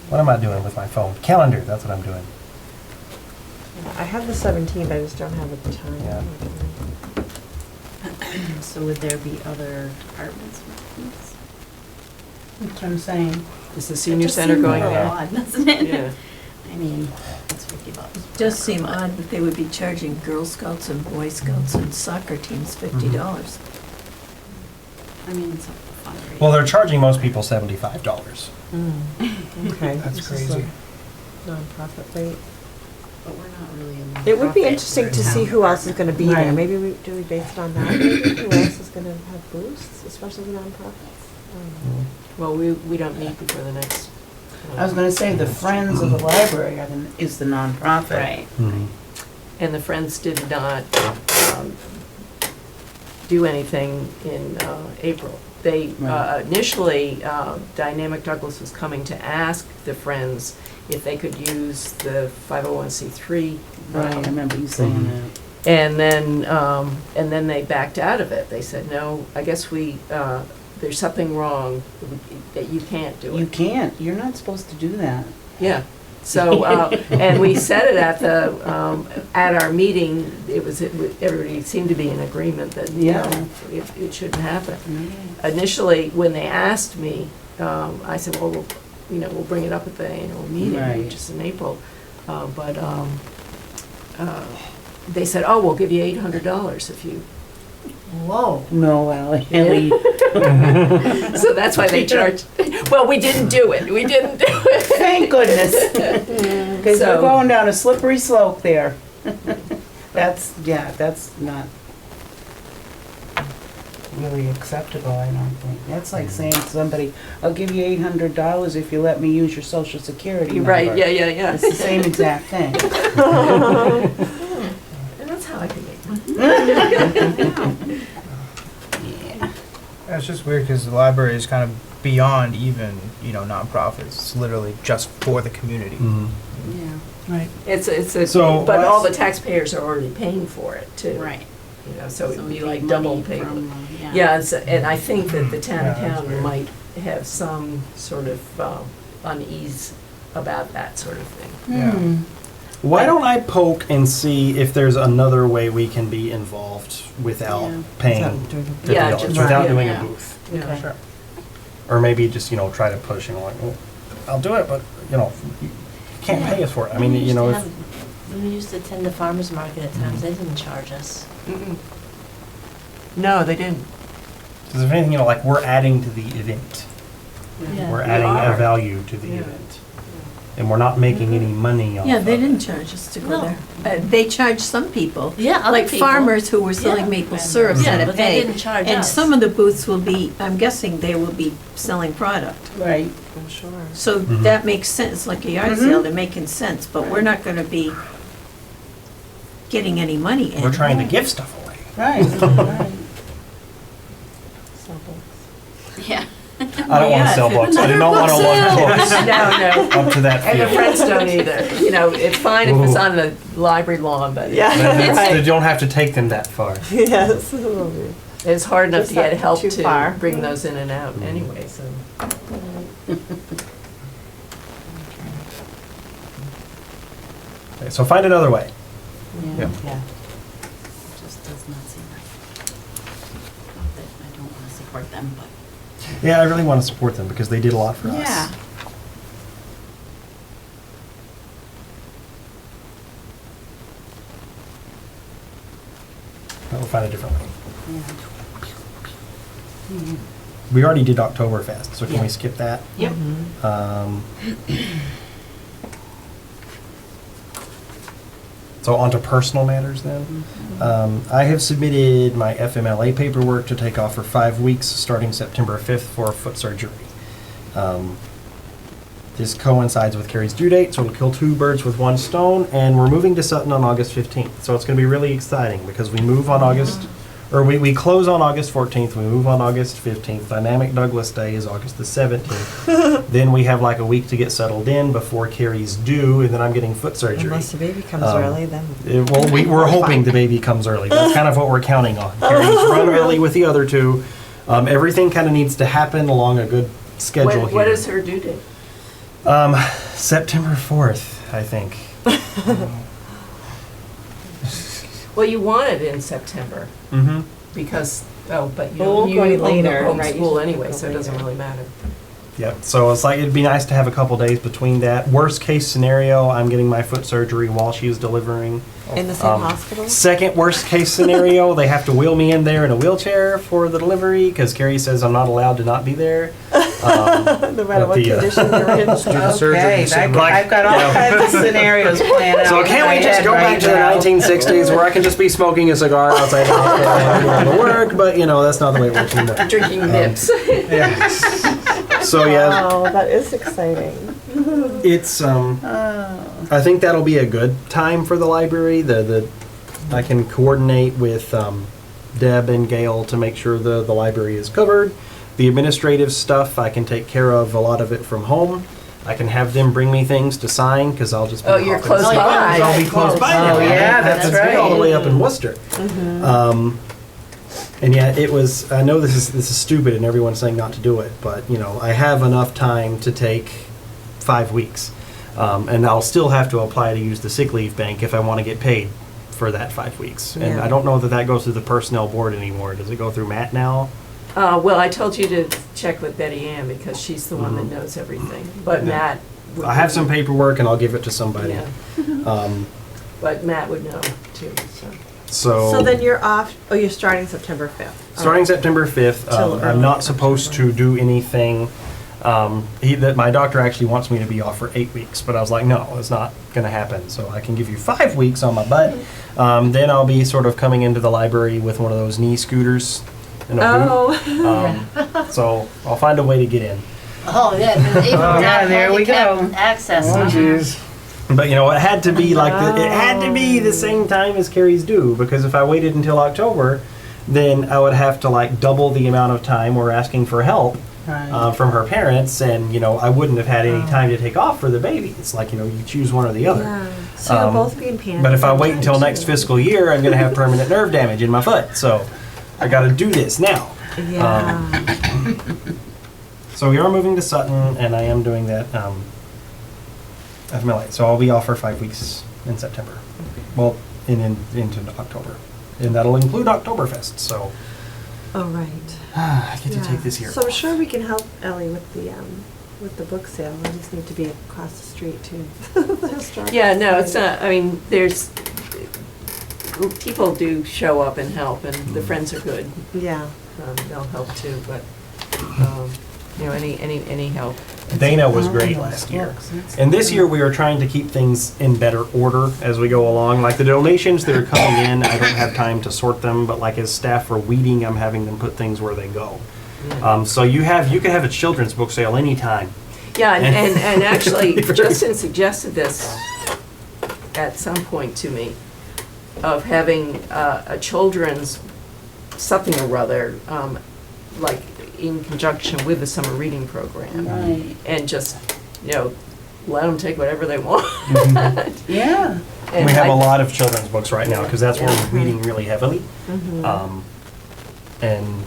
S4: What am I doing with my phone? Calendar, that's what I'm doing.
S5: I have the 17th, I just don't have the time.
S4: Yeah.
S7: So would there be other departments?
S1: that's what I'm saying.
S3: Is the senior center going there?
S7: Odd, doesn't it?
S3: Yeah.
S7: I mean, it's $50.
S8: It does seem odd that they would be charging Girl Scouts and Boy Scouts and soccer teams $50.
S7: I mean, it's a fundraiser.
S4: Well, they're charging most people $75.
S5: Okay.
S2: That's
S5: this is
S2: crazy.
S5: the Nonprofit rate.
S7: But we're not really in the.
S5: It would be interesting to see who else is gonna be there.
S1: Right.
S5: Maybe do we base it on that? Maybe who else is gonna have booths, especially the nonprofits? I don't know.
S3: Well, we don't meet before the next.
S1: I was gonna say, the Friends of the Library is the nonprofit.
S7: Right.
S4: Mhm.
S3: And the Friends did not do anything in April. They,
S1: Right.
S3: initially, Dynamic Douglas was coming to ask the Friends if they could use the 501c3.
S1: Right, I remember you saying
S4: Mhm.
S1: that.
S3: And then they backed out of it. They said, no, I guess there's something wrong, that you can't do it.
S1: You can't, you're not supposed to do that.
S3: Yeah, so, and we said it at our meeting, everybody seemed to be in agreement that, you
S1: Yeah.
S3: know, it shouldn't happen. Initially, when they asked me, I said, well, we'll bring it up at the annual meeting,
S1: Right.
S3: which is in April. But they said, oh, we'll give you $800 if you,
S6: Whoa.
S1: No, Ellie.
S3: so that's why they charged. Well, we didn't do it,
S1: Thank goodness. Because
S3: So-
S1: we're going down a slippery slope there. That's not really acceptable, I don't think. That's like saying to somebody, I'll give you $800 if you let me use your social security number.
S3: Right, yeah.
S1: It's the same exact thing.
S3: And that's how I can make money.
S2: Yeah, it's just weird because the library is kind of beyond even, nonprofits. It's literally just for the community.
S4: Mhm.
S7: Yeah,
S1: Right.
S4: So
S3: but all the
S4: let's-
S3: taxpayers are already paying for it too.
S7: right.
S3: So it'd be
S7: it'd
S3: like
S7: money
S3: double payment.
S7: from,
S3: Yeah, and I think that the town
S2: Yeah, that's
S3: accountant
S2: weird.
S3: might have some sort of unease about that sort of thing.
S2: Yeah.
S4: Why don't I poke and see if there's another way we can be involved without
S7: Yeah.
S4: paying $50,
S3: Yeah, just-
S4: without
S3: yeah.
S4: doing
S7: Yeah.
S4: a booth?
S3: Yeah.
S2: Sure.
S4: Or maybe just, try to push, like, well, I'll do it, but, you can't pay us for it. I mean, if,
S6: We used to attend the farmer's market at times, they didn't charge us.
S3: Mm-mm. No, they didn't.
S4: because if anything, like, we're adding to the event.
S6: Yeah.
S4: We're
S3: We
S4: adding
S3: are.
S4: a value to the
S3: Yeah.
S4: event. And we're not making any money off
S8: Yeah,
S4: of
S8: they
S4: it.
S8: didn't charge us to go
S6: No.
S8: there. They charged some people,
S6: Yeah, other
S8: like
S6: people.
S8: farmers who were selling
S6: Yeah.
S8: maple syrup
S6: Yeah,
S8: had to
S6: but they
S8: pay.
S6: didn't charge
S8: And
S6: us.
S8: some of the booths will be, I'm guessing they will be selling product.
S1: Right.
S3: I'm sure.
S8: So
S4: Mhm.
S8: that makes sense, like a yard sale, they're making sense, but we're not gonna be getting any money in.
S4: We're trying to give stuff away.
S1: Right, right.
S7: Yeah.
S4: I don't want
S8: yeah,
S4: to sell
S8: if
S4: books. I do not want to want books
S3: No,
S4: up to that
S3: and the
S4: field.
S3: Friends don't either. It's fine if it's
S4: Ooh.
S3: on the library lawn, but
S4: You don't have to take them that far.
S5: Yes, it will be.
S3: it's hard enough to
S5: Just
S3: get
S5: not
S3: help
S5: too
S3: to
S5: far.
S3: bring those in and out anyway, so.
S4: Okay, so find another way.
S7: Yeah.
S4: Yeah.
S1: Yeah.
S7: Just does not seem right. Not that I don't want to see support them, but.
S4: Yeah, I really want to support them because they did a lot for us.
S7: Yeah.
S4: But we'll find a different way.
S7: Yeah.
S4: We already did Oktoberfest, so can
S7: Yeah.
S4: we skip that?
S7: Yep.
S4: So on to personal matters then. I have submitted my FMLA paperwork to take off for 5 weeks, starting September 5th for foot surgery. This coincides with Carrie's due date, so it'll kill 2 birds with 1 stone, and we're moving to Sutton on August 15th. So it's going to be really exciting because we move on we close on August 14th, we move on August 15th. Dynamic Douglas Day is August the 17th. Then we have like a week to get settled in before Carrie's due, and then I'm getting foot surgery.
S5: Unless the baby comes
S4: Um,
S5: early, then.
S4: Well, we're hoping the baby comes early. That's kind of what we're counting on. Carrie's run early with the other 2. Everything kind of needs to happen along a good schedule here.
S3: What is her due date?
S4: September 4th, I think.
S3: Well, you want it in September,
S4: Mm-hmm.
S3: because, but
S5: But we'll
S3: you
S5: go
S3: own the
S5: later, right, you
S3: homeschool
S5: should
S3: anyway,
S5: go
S3: so it doesn't
S5: later.
S3: really matter.
S4: Yep. So it's like it'd be nice to have a couple days between that. Worst case scenario, I'm getting my foot surgery while she is delivering.
S5: In the same
S4: Um,
S5: hospital?
S4: Second worst case scenario, they have to wheel me in there in a wheelchair for the delivery because Carrie says I'm not allowed to not be there.
S5: No matter what condition you're in.
S2: Do the surgery
S1: Okay,
S2: the same way.
S1: I've got all kinds of scenarios planned out.
S4: So
S1: in
S4: can't
S1: my
S4: we just
S1: head
S4: go back
S1: right
S4: to the
S1: now.
S4: 1960s where I can just be smoking a cigar outside the hospital and I'm going to work? But that's not the way it works anymore.
S3: Drinking nips.
S4: So yeah,
S5: Wow, that is exciting.
S4: it's I think that'll be a good time for the library. I can coordinate with Deb and Gail to make sure the library is covered. The administrative stuff, I can take care of a lot of it from home. I can have them bring me things to sign because I'll just be
S3: Oh, you're
S4: hopping
S3: close
S4: and
S3: by.
S4: I'll be close by.
S1: Oh,
S4: now.
S1: yeah, that's
S4: Happens to be all the
S1: right.
S4: way up in Worcester. And yeah, it was. I know this is stupid, and everyone's saying not to do it, but I have enough time to take 5 weeks, and I'll still have to apply to use the sick leave bank if I want to get paid for that 5 weeks. And
S5: Yeah.
S4: I don't know that goes through the personnel board anymore. Does it go through Matt now?
S3: Well, I told you to check with Betty Ann because she's the one that knows everything, but
S4: Yeah.
S3: Matt. would
S4: I have
S3: be-
S4: some paperwork, and I'll give it to somebody.
S3: Yeah, but Matt would know too, so.
S5: So then you're off, you're starting September 5th.
S4: Starting September 5th,
S5: Till
S4: I'm
S5: early
S4: not supposed to
S5: October.
S4: do anything. My doctor actually wants me to be off for 8 weeks, but I was like, no, it's not going to happen. So I can give you 5 weeks on my butt. Then I'll be sort of coming into the library with one of those knee scooters and a boot. So I'll find a way to get in.
S6: Oh, yeah, even
S1: yeah, there we
S6: handicap
S1: go.
S6: access.
S2: Oh,
S6: huh?
S2: jeez.
S4: But it had to be it had to be the same time as Carrie's due, because if I waited until October, then I would have to double the amount of time we're asking for help
S1: Right.
S4: from her parents, and I wouldn't have had any time to take off for the baby. It's like you choose one or the other.
S5: Yeah, so you'll both be in pain.
S4: But if I wait until next fiscal year, I'm going to have permanent nerve damage in my foot. So I got to do this now.
S5: Yeah.
S4: So we are moving to Sutton, and I am doing that FMLA. So I'll be off for 5 weeks in September. Well, into October. And that'll include Oktoberfest. So
S5: Oh, right.
S4: I get to
S5: Yeah.
S4: take this year
S5: So I'm
S4: off.
S5: sure we can help Ellie with the book sale. We just need to be across the street too. The historic
S3: Yeah, no, it's
S5: society.
S3: not, I mean, people do show up and help, and the friends are good.
S5: Yeah.
S3: They'll help too, but, any help.
S4: Dana was great last year. And this year we are trying to keep things in better order as we go along. Like the donations that are coming in, I don't have time to sort them, but as staff are weeding, I'm having them put things where they go. So you can have a children's book sale anytime.
S3: Yeah, and actually,
S4: Very-
S3: Justin suggested this at some point to me, of having a children's something or other, in conjunction with the summer reading program.
S1: Right.
S3: And just, let them take whatever they want.
S1: Yeah.
S3: And
S4: We have
S3: I-
S4: a lot of children's books right now because that's where we're reading really heavily. And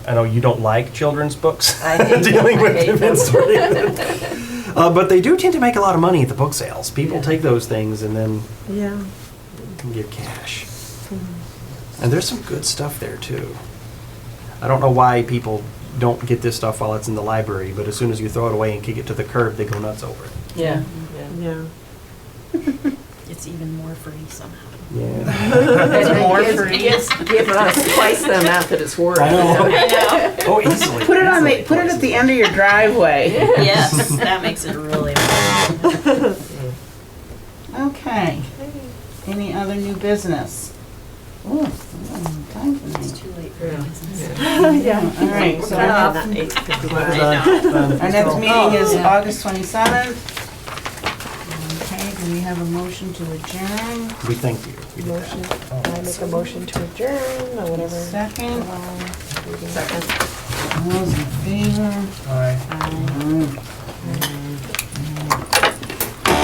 S4: I know you don't like children's books,
S3: I hate them.
S4: dealing
S3: I
S4: with
S3: hate
S4: them
S3: them.
S4: and sorting them. But they do tend to make a lot of money at the book sales. People
S3: Yeah.
S4: take those things and then
S5: Yeah.
S4: give cash. And there's some good stuff there too. I don't know why people don't get this stuff while it's in the library, but as soon as you throw it away and kick it to the curb, they go nuts over it.
S3: Yeah,
S5: Yeah.
S7: It's even more free somehow.
S4: Yeah.
S3: And
S8: more
S3: give-
S8: free.
S3: Give us twice the amount that it's worth.
S4: I know.
S7: I know.
S4: Oh, easily.
S1: Put it on
S4: Easily
S1: put it at
S4: twice
S1: the
S4: as
S1: end of your driveway.
S7: Yes, that makes it really fun.
S1: Okay. Any other new business? Ooh, time for
S7: It's
S1: me.
S7: too late for
S3: Yeah.
S7: business.
S5: Yeah.
S1: All right, so
S5: Cut
S1: our
S5: off at 8:55.
S1: next meeting is
S3: Yeah.
S1: August 27th. Okay, do we have a motion to adjourn?
S4: We thank you. We did that.
S5: Motion, I make a motion to adjourn or whatever.
S1: Second,
S3: Second.
S1: all those in favor?
S2: Aye.
S1: Aye.